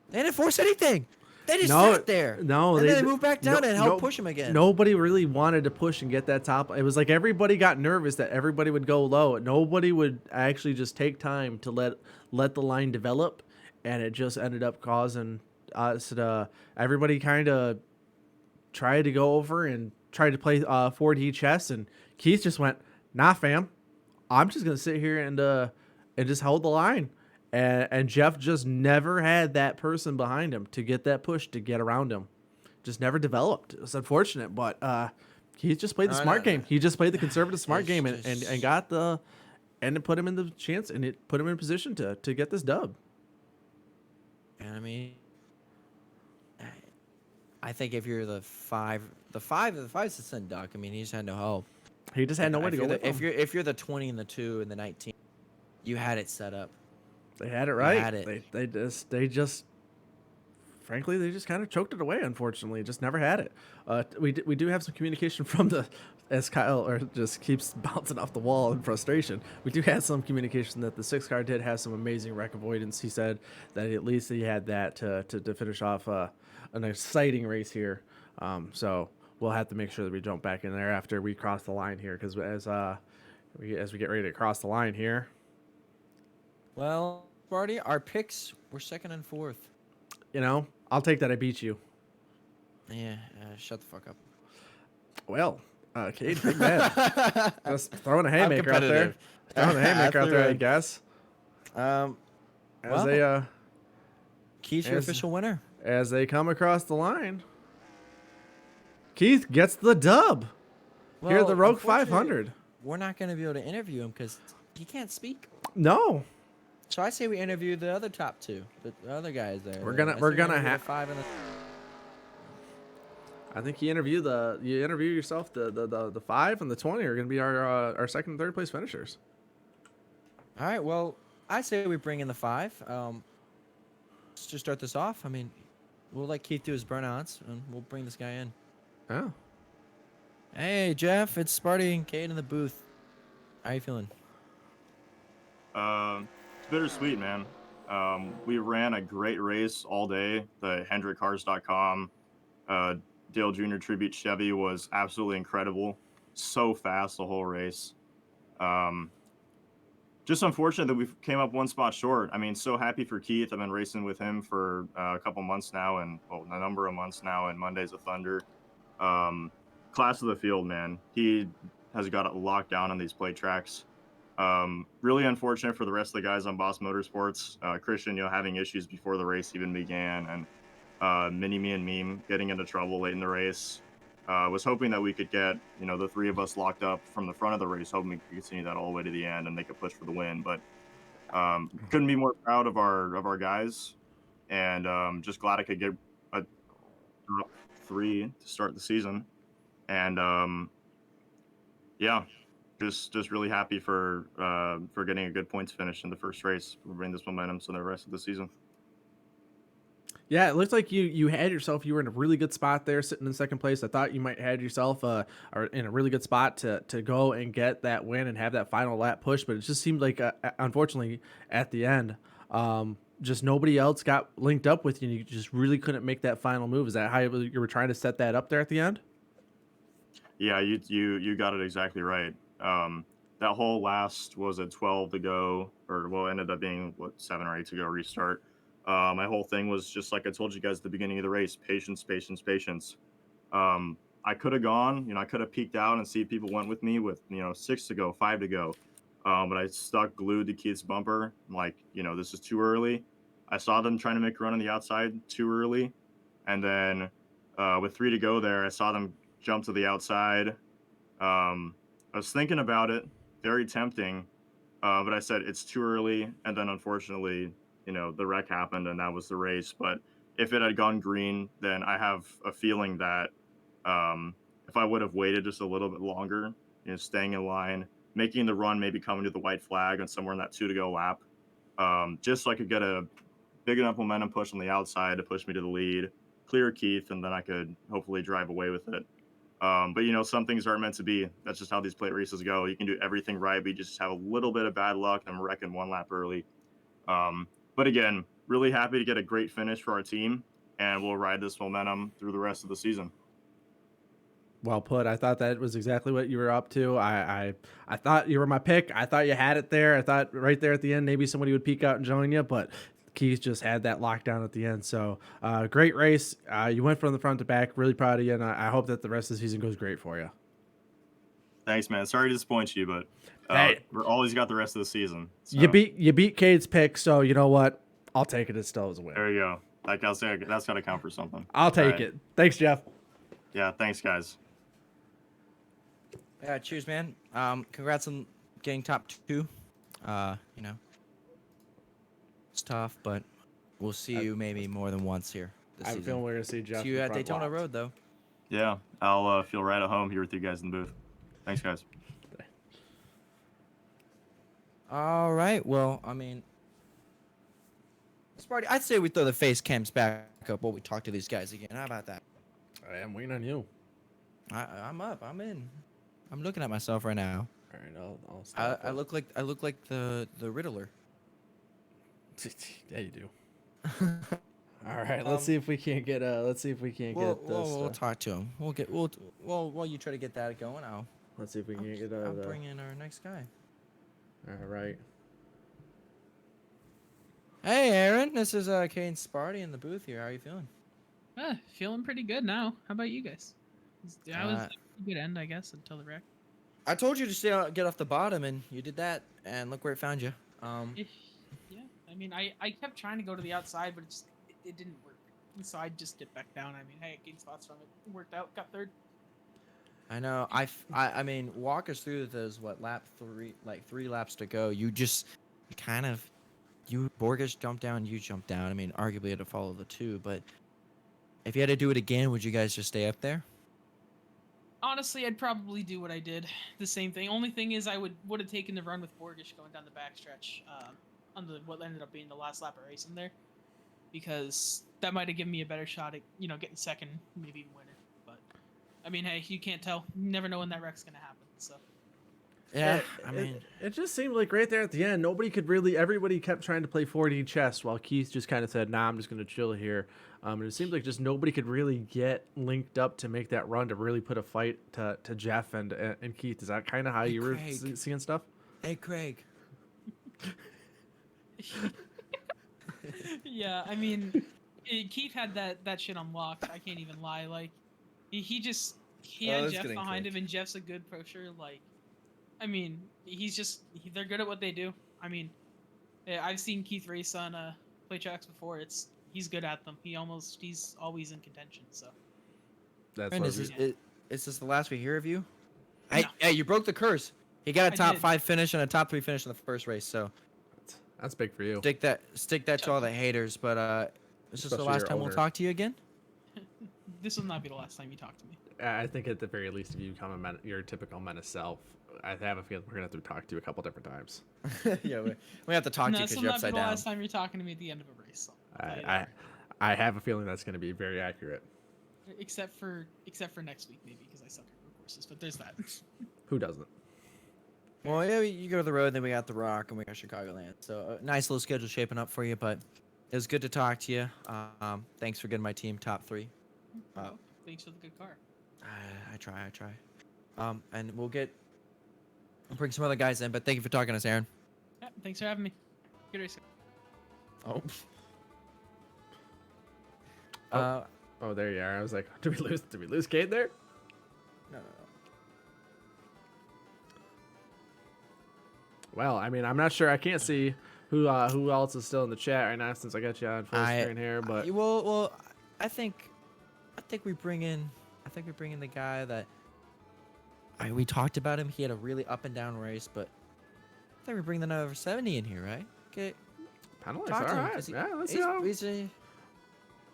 they didn't force anything. They just sat there. No, and then they moved back down and helped push him again. Nobody really wanted to push and get that top. It was like everybody got nervous that everybody would go low. Nobody would actually just take time to let the line develop, and it just ended up causing us to everybody kind of tried to go over and tried to play 4D chess, and Keith just went, nah, fam, I'm just gonna sit here and just hold the line. And Jeff just never had that person behind him to get that push to get around him. Just never developed. It was unfortunate, but he just played the smart game. He just played the conservative smart game and got and it put him in the chance, and it put him in position to get this dub. And I mean, I think if you're the five's a send duck. I mean, he just had no help. He just had nowhere to go. If you're the 20 and the 2 and the 19, you had it set up. They had it right. They just frankly, they just kind of choked it away. Unfortunately, just never had it. We do have some communication from as Kyle just keeps bouncing off the wall in frustration. We do have some communication that the 6 car did have some amazing wreck avoidance. He said that at least he had that to finish off an exciting race here. So we'll have to make sure that we jump back in there after we cross the line here, because as we get ready to cross the line here. Well, Sparty, our picks were 2nd and 4th. You know, I'll take that. I beat you. Yeah, shut the fuck up. Well, Cade, big man. Just throwing a haymaker out there. Throwing a haymaker out there, I guess. Keith's your official winner. As they come across the line, Keith gets the dub. Here at the Rogue 500. We're not going to be able to interview him because he can't speak. No. So I say we interview the other top 2, the other guys there. We're gonna have 5 and I think you interview yourself. The 5 and the 20 are gonna be our 2nd and 3rd place finishers. All right. Well, I say we bring in the 5. Let's just start this off. I mean, we'll let Keith do his burnouts, and we'll bring this guy in. Oh. Hey, Jeff, it's Sparty and Kate in the booth. How you feeling? It's bittersweet, man. We ran a great race all day. The HendrickCars.com Dale Jr. Tribute Chevy was absolutely incredible. So fast the whole race. Just unfortunate that we came up 1 spot short. I mean, so happy for Keith. I've been racing with him for a couple months now, and a number of months now, and Mondays of Thunder. Class of the field, man. He has got it locked down on these plate tracks. Really unfortunate for the rest of the guys on Boss Motorsports. Christian, having issues before the race even began, and Mini-Me and Meme getting into trouble late in the race. Was hoping that we could get, the 3 of us locked up from the front of the race, hoping we could continue that all the way to the end and make a push for the win. But couldn't be more proud of our guys, and just glad I could get a top 3 to start the season. And yeah. Just really happy for getting a good points finish in the first race. We'll bring this momentum to the rest of the season. Yeah, it looks like you had yourself. You were in a really good spot there, sitting in 2nd place. I thought you might had yourself or in a really good spot to go and get that win and have that final lap push. But it just seemed like, unfortunately, at the end, just nobody else got linked up with you, and you just really couldn't make that final move. Is that how you were trying to set that up there at the end? Yeah, you got it exactly right. That whole last, was it 12 to go, or ended up being 7 or 8 to go restart. My whole thing was just like I told you guys at the beginning of the race: patience. I could have gone, I could have peeked out and see if people went with me with, 6 to go, 5 to go. But I stuck glued to Keith's bumper. I'm like, this is too early. I saw them trying to make a run on the outside too early. And then with 3 to go there, I saw them jump to the outside. I was thinking about it, very tempting. But I said it's too early. And then unfortunately, the wreck happened and that was the race. But if it had gone green, then I have a feeling that if I would have waited just a little bit longer, staying in line, making the run, maybe coming to the white flag and somewhere in that 2 to go lap, just so I could get a big enough momentum push on the outside to push me to the lead, clear Keith, and then I could hopefully drive away with it. But some things aren't meant to be. That's just how these plate races go. You can do everything right, but you just have a little bit of bad luck and I'm wrecking 1 lap early. But again, really happy to get a great finish for our team, and we'll ride this momentum through the rest of the season. Well put. I thought that was exactly what you were up to. I thought you were my pick. I thought you had it there. I thought right there at the end maybe somebody would peek out and join you, but Keith just had that lockdown at the end. So great race. You went from the front to back. Really proud of you, and I hope that the rest of the season goes great for you. Thanks, man. Sorry to disappoint you, but Hey. we're always got the rest of the season. So. You beat Cade's pick, so you know what? I'll take it. It still is a win. There you go. Like I'll say, that's got to count for something. I'll take it. Thanks, Jeff. Yeah, thanks, guys. Yeah, cheers, man. Congrats on getting top 2. It's tough, but we'll see you maybe more than once here this I'm season. feeling we're gonna see Jeff. See you in at front Daytona lots. Road, though. Yeah, I'll feel right at home here with you guys in the booth. Thanks, guys. All right. Well, I mean, Sparty, I'd say we throw the face cams back up while we talk to these guys again. How about that? I am waiting on you. I'm up. I'm in. I'm looking at myself right now. All right, I'll stop. I look like the Riddler. Yeah, you do. All right, let's see if we can't get. Let's see if we can't get this. We'll talk to him. Well, while you try to get that going, Let's see if we can get. I'll bring in our next guy. All right. Hey, Aaron. This is Kane Sparty in the booth here. How are you feeling? Feeling pretty good now. How about you guys? That was a good end, I guess, until the wreck. I told you to get off the bottom, and you did that. And look where it found you. Yeah, I mean, I kept trying to go to the outside, but it didn't work. And so I just get back down. I mean, hey, gained spots from it. It worked out. Got 3rd. I know. I mean, walk us through those lap 3, like 3 laps to go. You Borges jumped down, you jumped down. I mean, arguably had to follow the 2, but if you had to do it again, would you guys just stay up there? Honestly, I'd probably do what I did. The same thing. Only thing is, I would have taken the run with Borgish going down the backstretch on what ended up being the last lap of racing there, because that might have given me a better shot at getting 2nd, maybe even winning. But I mean, hey, you can't tell. You never know when that wreck's gonna happen. So. Yeah, it just seemed like right there at the end, everybody kept trying to play 4D chess while Keith just kind of said, nah, I'm just going to chill here. And it seemed like just nobody could really get linked up to make that run to really put a fight to Jeff and Keith. Is that kind of how you were seeing stuff? Hey, Craig. Yeah, I mean, Keith had that shit unlocked. I can't even lie. Like, he had Jeff behind him, and Jeff's a good pusher. Like, I mean, they're good at what they do. I mean, I've seen Keith race on play tracks before. He's good at them. He's always in contention. So. That's is this the last we hear of you? No. Hey, you broke the curse. He got a top 5 finish and a top 3 finish in the first race. So. That's big for you. Stick that to all the haters. But is this the last time we'll talk to you again? This will not be the last time you talk to me. I think at the very least, if you become your typical menace self, I have a feeling we're gonna have to talk to you a couple different times. Yeah, we have to talk to you because you're upside down. This will not be the last time you're talking to me at the end of a race. So I have a feeling that's gonna be very accurate. Except for next week, maybe, because I suck at road courses. But there's that. Who doesn't? Well, yeah, you go to the road, then we got the Rock, and we got Chicagoland. So a nice little schedule shaping up for you. But it was good to talk to you. Thanks for getting my team top 3. Thanks for the good car. I try. And we'll bring some other guys in, but thank you for talking to us, Aaron. Yeah, thanks for having me. Good race. Oh, there you are. I was like, did we lose Cade there? No. Well, I mean, I'm not sure. I can't see who else is still in the chat right now since I got you on full screen here. But well, I think we bring in the guy that we talked about him. He had a really up and down race, but I think we bring the number 70 in here, right? Okay. Penalix, Talk to all him, right. 'cause Yeah, let's see how.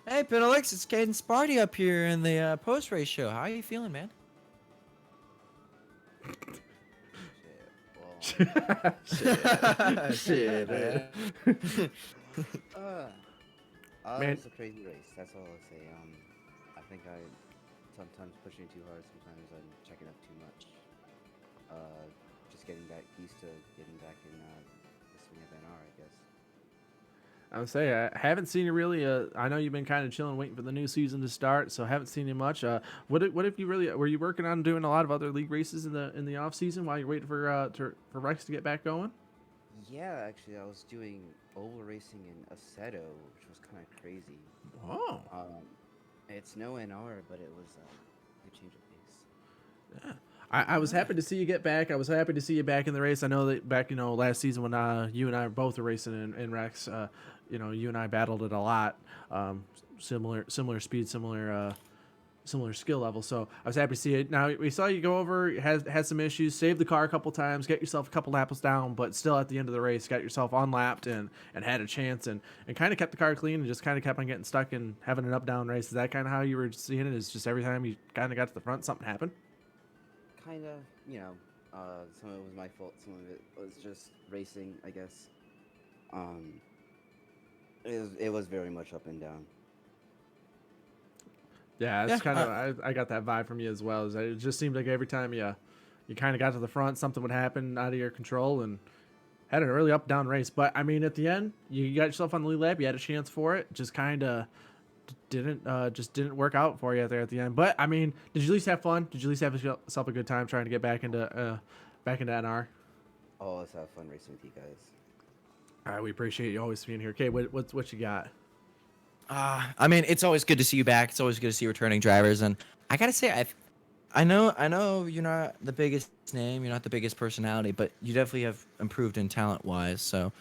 Hey, Penalix, it's Caden Sparty up here in the post race show. How are you feeling, man? Shit. Shit, man. Man. It's a crazy race. That's all I'll say. I think I sometimes pushing too hard. Sometimes I'm checking up too much. Just getting back used to getting back in the swing of NR, I guess. I would say I haven't seen you really. I know you've been kind of chilling, waiting for the new season to start, so I haven't seen you much. What if you really were you working on doing a lot of other league races in the off season while you're waiting for Rex to get back going? Yeah, actually, I was doing oval racing in Aceto, which was kind of crazy. Oh. It's no NR, but it was a good change of pace. Yeah. I was happy to see you get back. I was happy to see you back in the race. I know that back, last season when you and I both were racing in Rex, you and I battled it a lot. Similar speed, similar skill level. So I was happy to see it. Now we saw you go over, had some issues, saved the car a couple times, get yourself a couple laps down, but still at the end of the race, got yourself unlapped and had a chance and kind of kept the car clean and just kind of kept on getting stuck and having an up-down race. Is that kind of how you were seeing it? Is just every time you kind of got to the front, something happened? Kind of, some of it was my fault, some of it was just racing, I guess. It was very much up and down. Yeah, it's kind of I got that vibe from you as well. It just seemed like every time you kind of got to the front, something would happen out of your control and had a really up down race. But I mean, at the end, you got yourself on the lead lap. You had a chance for it. Just kind of didn't work out for you there at the end. But I mean, did you at least have fun? Did you at least have yourself a good time trying to get back into NR? Oh, let's have fun racing with you guys. All right, we appreciate you always being here. Okay, what you got? I mean, it's always good to see you back. It's always good to see returning drivers, and I gotta say, I know you're not the biggest name, you're not the biggest personality, but you definitely have improved in talent-wise. So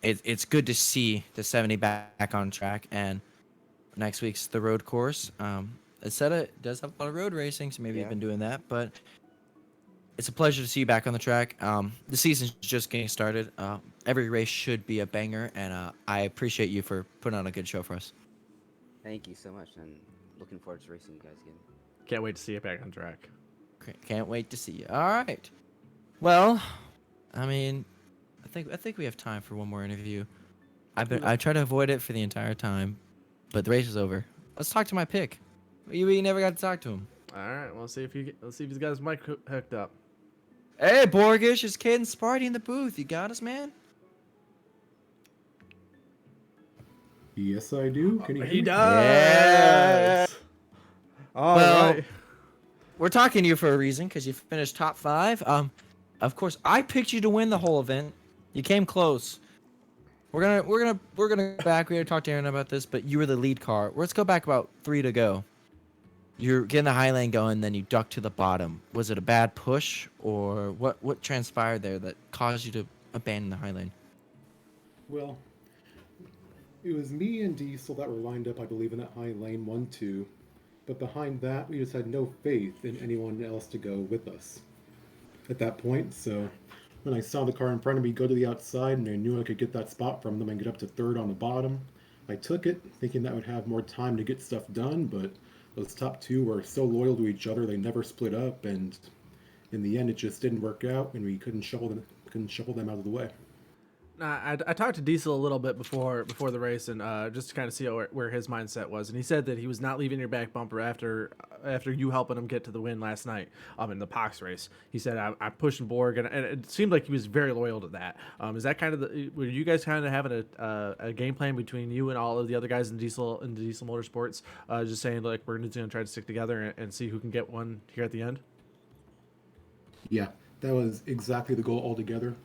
it's good to see the 70 back on track. And next week's the road course. It does have a lot of road racing, so maybe you've been doing that, but it's a pleasure to see you back on the track. The season's just getting started. Every race should be a banger, and I appreciate you for putting on a good show for us. Thank you so much, and looking forward to racing you guys again. Can't wait to see you back on track. Can't wait to see you. All right. Well, I mean, I think we have time for one more interview. I try to avoid it for the entire time, but the race is over. Let's talk to my pick. We never got to talk to him. All right, let's see if he's got his mic hooked up. Hey, Borgish, it's Caden Sparty in the booth. You got us, man? Yes, I do. Can you hear He me? does. Yes. All Well, right. We're talking to you for a reason because you finished top 5. Of course, I picked you to win the whole event. You came close. We're gonna go back. We gotta talk to Aaron about this, but you were the lead car. Let's go back about 3 to go. You're getting the high lane going, then you duck to the bottom. Was it a bad push, or what transpired there that caused you to abandon the high lane? Well, it was me and Diesel that were lined up, I believe, in that high lane 1-2. But behind that, we just had no faith in anyone else to go with us at that point. So when I saw the car in front of me go to the outside and I knew I could get that spot from them and get up to 3rd on the bottom, I took it, thinking that would have more time to get stuff done, but those top 2 were so loyal to each other, they never split up, and in the end it just didn't work out, and we couldn't shuffle them out of the way. I talked to Diesel a little bit before the race, and just to kind of see where his mindset was, and he said that he was not leaving your back bumper after you helping him get to the win last night in the Pox race. He said, I'm pushing Borg, and it seemed like he was very loyal to that. Is that kind of were you guys kind of having a game plan between you and all of the other guys in Diesel Motorsports, just saying like we're just going to try to stick together and see who can get one here at the end? Yeah, that was exactly the goal altogether.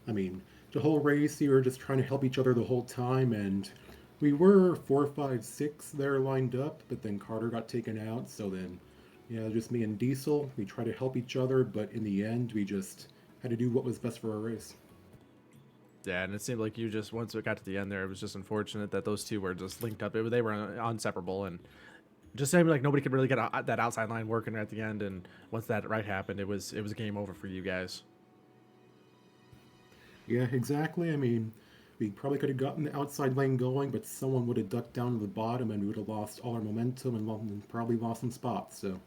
I mean, the whole race, we were just trying to help each other the whole time, and we were 4, 5, 6 there lined up, but then Carter got taken out, so then Yeah, just me and Diesel. We try to help each other, but in the end, we just had to do what was best for our race. Yeah, and it seemed like you just once it got to the end there, it was just unfortunate that those two were just linked up. They were inseparable, and just seemed like nobody could really get that outside line working at the end. And once that right happened, it was game over for you guys. Yeah, exactly. I mean, we probably could have gotten the outside lane going, but someone would have ducked down to the bottom and we would have lost all our momentum and probably lost some spots. So,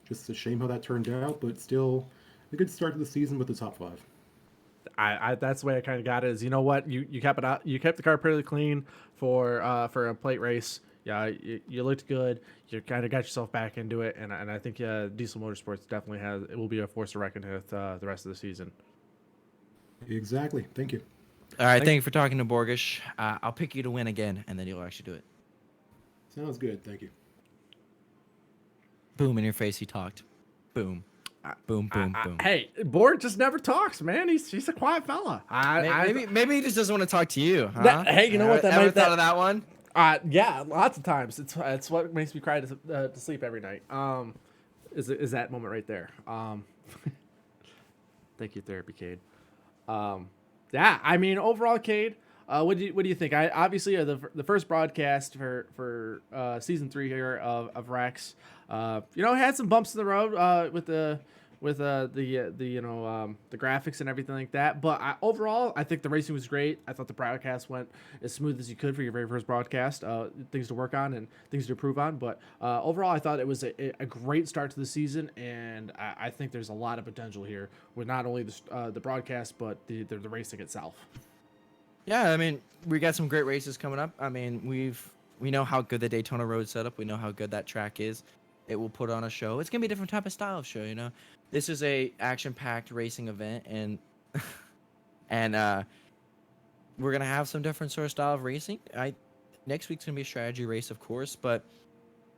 just a shame how that turned out, but still a good start to the season with the top 5. I that's the way I kind of got it. Is you know what you kept it out. You kept the car pretty clean for a plate race. Yeah, you looked good. You kind of got yourself back into it, and I think Diesel Motorsports definitely it will be a force to reckon with the rest of the season. Exactly. Thank you. All right, thank you for talking to Borgish. I'll pick you to win again, and then you'll actually do it. Sounds good. Thank you. Boom, in your face, he talked. Boom. Boom, boom, boom. Hey, Borg just never talks, man. He's a quiet fella. Maybe he just doesn't want to talk to you. Huh? Hey, you know what? Ever thought of that one? Yeah, lots of times. It's what makes me cry to sleep every night. Is that moment right there? Thank you, therapy, Cade. Yeah, I mean, overall, Cade, what do you think? I obviously the first broadcast for season 3 here of Rex. Had some bumps in the road with the graphics and everything like that. But overall, I think the racing was great. I thought the broadcast went as smooth as you could for your very first broadcast. Things to work on and things to improve on. But overall, I thought it was a great start to the season, and I think there's a lot of potential here with not only the broadcast but the racing itself. Yeah, I mean, we got some great races coming up. I mean, we know how good the Daytona road setup. We know how good that track is. It will put on a show. It's gonna be a different type of style of show. This is a action-packed racing event, and we're gonna have some different sort of style of racing. Next week's gonna be a strategy race, of course, but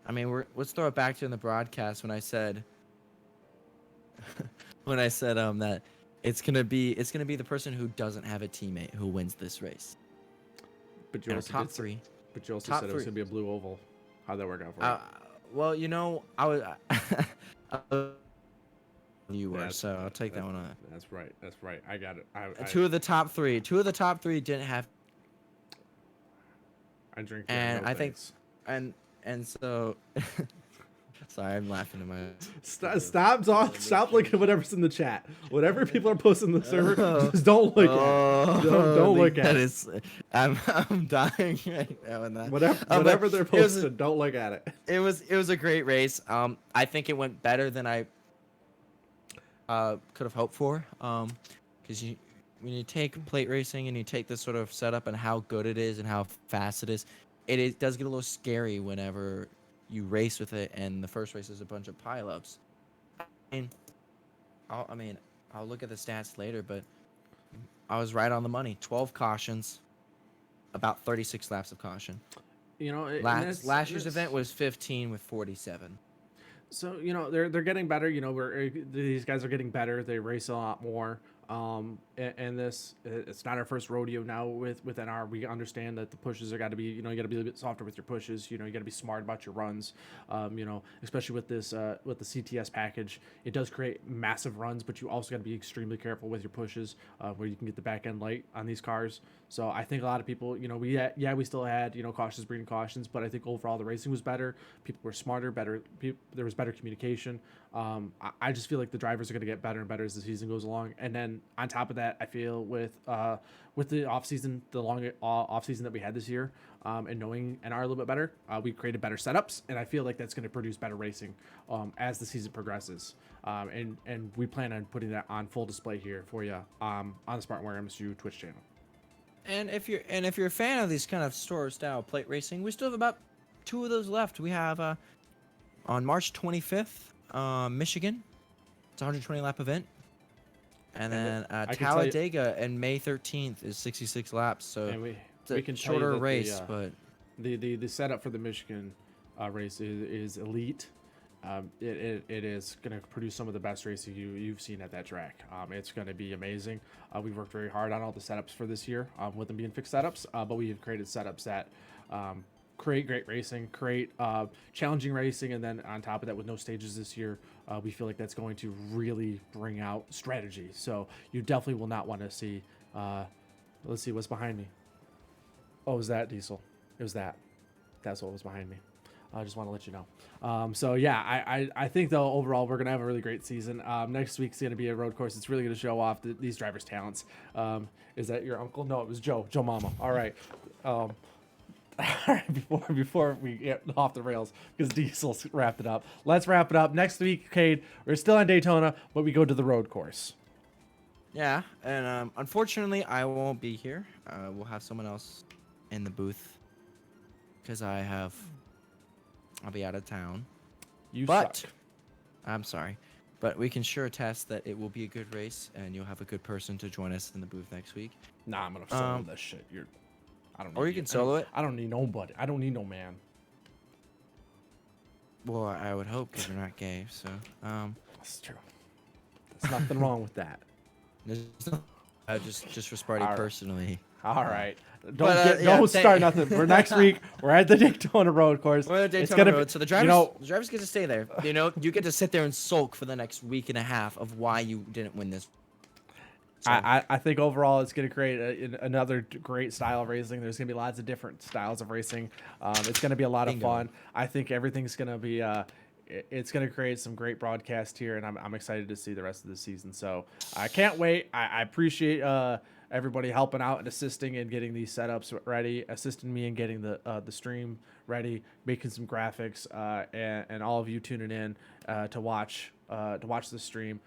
I mean, let's throw it back to in the broadcast when I said that it's gonna be the person who doesn't have a teammate who wins this race. But you also top three. But you also said it was gonna be a blue oval. How'd that work out for you? Well, I was. You were, so I'll take that one on. That's right. I got it. Two of the top three didn't have. I drink. And I think, and so. Sorry, I'm laughing at my. Stop looking at whatever's in the chat. Whatever people are posting in the server, just don't look at it. Don't look at it. I'm dying right now in that. Whatever they're posting, don't look at it. It was a great race. I think it went better than I could have hoped for. Because when you take plate racing and you take this sort of setup and how good it is and how fast it is, it does get a little scary whenever you race with it, and the first race is a bunch of pileups. I'll look at the stats later, but I was right on the money. 12 cautions, about 36 laps of caution. Last year's event was 15 with 47. So they're getting better. These guys are getting better. They race a lot more. And it's not our first rodeo now with NR. We understand that the pushes are got to be, you got to be a little bit softer with your pushes. You got to be smart about your runs. Especially with this with the CTS package, it does create massive runs, but you also got to be extremely careful with your pushes, where you can get the back end light on these cars. So I think a lot of people, we still had cautions breeding cautions, but I think overall the racing was better. People were smarter, better. There was better communication. I just feel like the drivers are going to get better and better as the season goes along. And then on top of that, I feel with the off season, the long off season that we had this year, and knowing NR a little bit better, we created better setups, and I feel like that's going to produce better racing as the season progresses. And we plan on putting that on full display here for you on the Spartanware MSU Twitch channel. And if you're a fan of these kind of store style plate racing, we still have about 2 of those left. We have on March 25th, Michigan. It's a 120 lap event. And then Talladega and May 13th is 66 laps. So it's a shorter race, but the setup for the Michigan race is elite. It is going to produce some of the best racing you've seen at that track. It's going to be amazing. We've worked very hard on all the setups for this year, with them being fixed setups, but we have created setups that create great racing, create challenging racing, and then on top of that, with no stages this year, we feel like that's going to really bring out strategy. So you definitely will not want to see. Let's see what's behind me. Oh, it was that Diesel? It was that. That's what was behind me. I just want to let you know. So yeah, I think though overall we're gonna have a really great season. Next week's gonna be a road course. It's really gonna show off these drivers' talents. Is that your uncle? No, it was Joe Mama. All right. All right, before we get off the rails, because Diesel's wrapped it up. Let's wrap it up. Next week, Cade, we're still on Daytona, but we go to the road course. Yeah, and unfortunately, I won't be here. We'll have someone else in the booth because I'll be out of town. But Suck. I'm sorry, but we can sure attest that it will be a good race, and you'll have a good person to join us in the booth next week. Nah, I'm gonna solo this shit. I don't. Or you can solo it. I don't need nobody. I don't need no man. Well, I would hope because you're not gay, so That's true. There's nothing wrong with that. just for Sparty All right. personally. All right. But, Don't start nothing. We're next week. We're at the Daytona Road Course. We're at It's Daytona gonna Road, be, so the drivers, you know, the drivers get to stay there. You know, you get to sit there and sulk for the next week and a half of why you didn't win this. So, I think overall it's going to create another great style of racing. There's going to be lots of different styles of racing. It's going to be a lot of fun. I think everything's going to be. It's going to create some great broadcast here, and I'm excited to see the rest of the season. So I can't wait. I appreciate everybody helping out and assisting and getting these setups ready, assisting me in getting the stream ready, making some graphics, and all of you tuning in to watch the stream.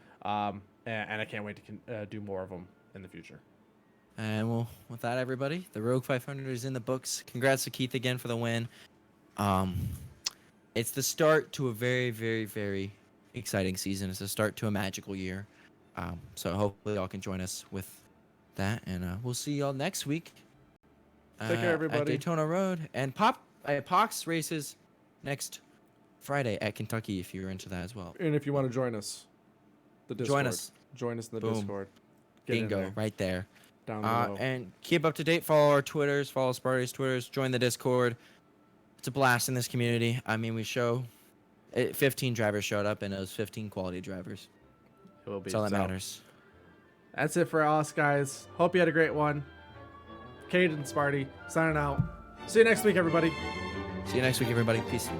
And I can't wait to do more of them in the future. And well, with that, everybody, the Rogue 500 is in the books. Congrats to Keith again for the win. It's the start to a very, very, very exciting season. It's the start to a magical year. So hopefully y'all can join us with that, and we'll see y'all next week. Take care, everybody. At Daytona Road, and Pox races next Friday at Kentucky if you're into that as well. And if you want to join us, the Discord. Join us in the Boom. Discord. Get in Bingo, there. right there. Down below. And keep up to date. Follow our Twitters. Follow Sparty's Twitters. Join the Discord. It's a blast in this community. I mean, 15 drivers showed up, and it was 15 quality drivers. It will be. That's all that matters. That's it for us, guys. Hope you had a great one. Cade and Sparty signing out. See you next week, everybody. See you next week, everybody. Peace.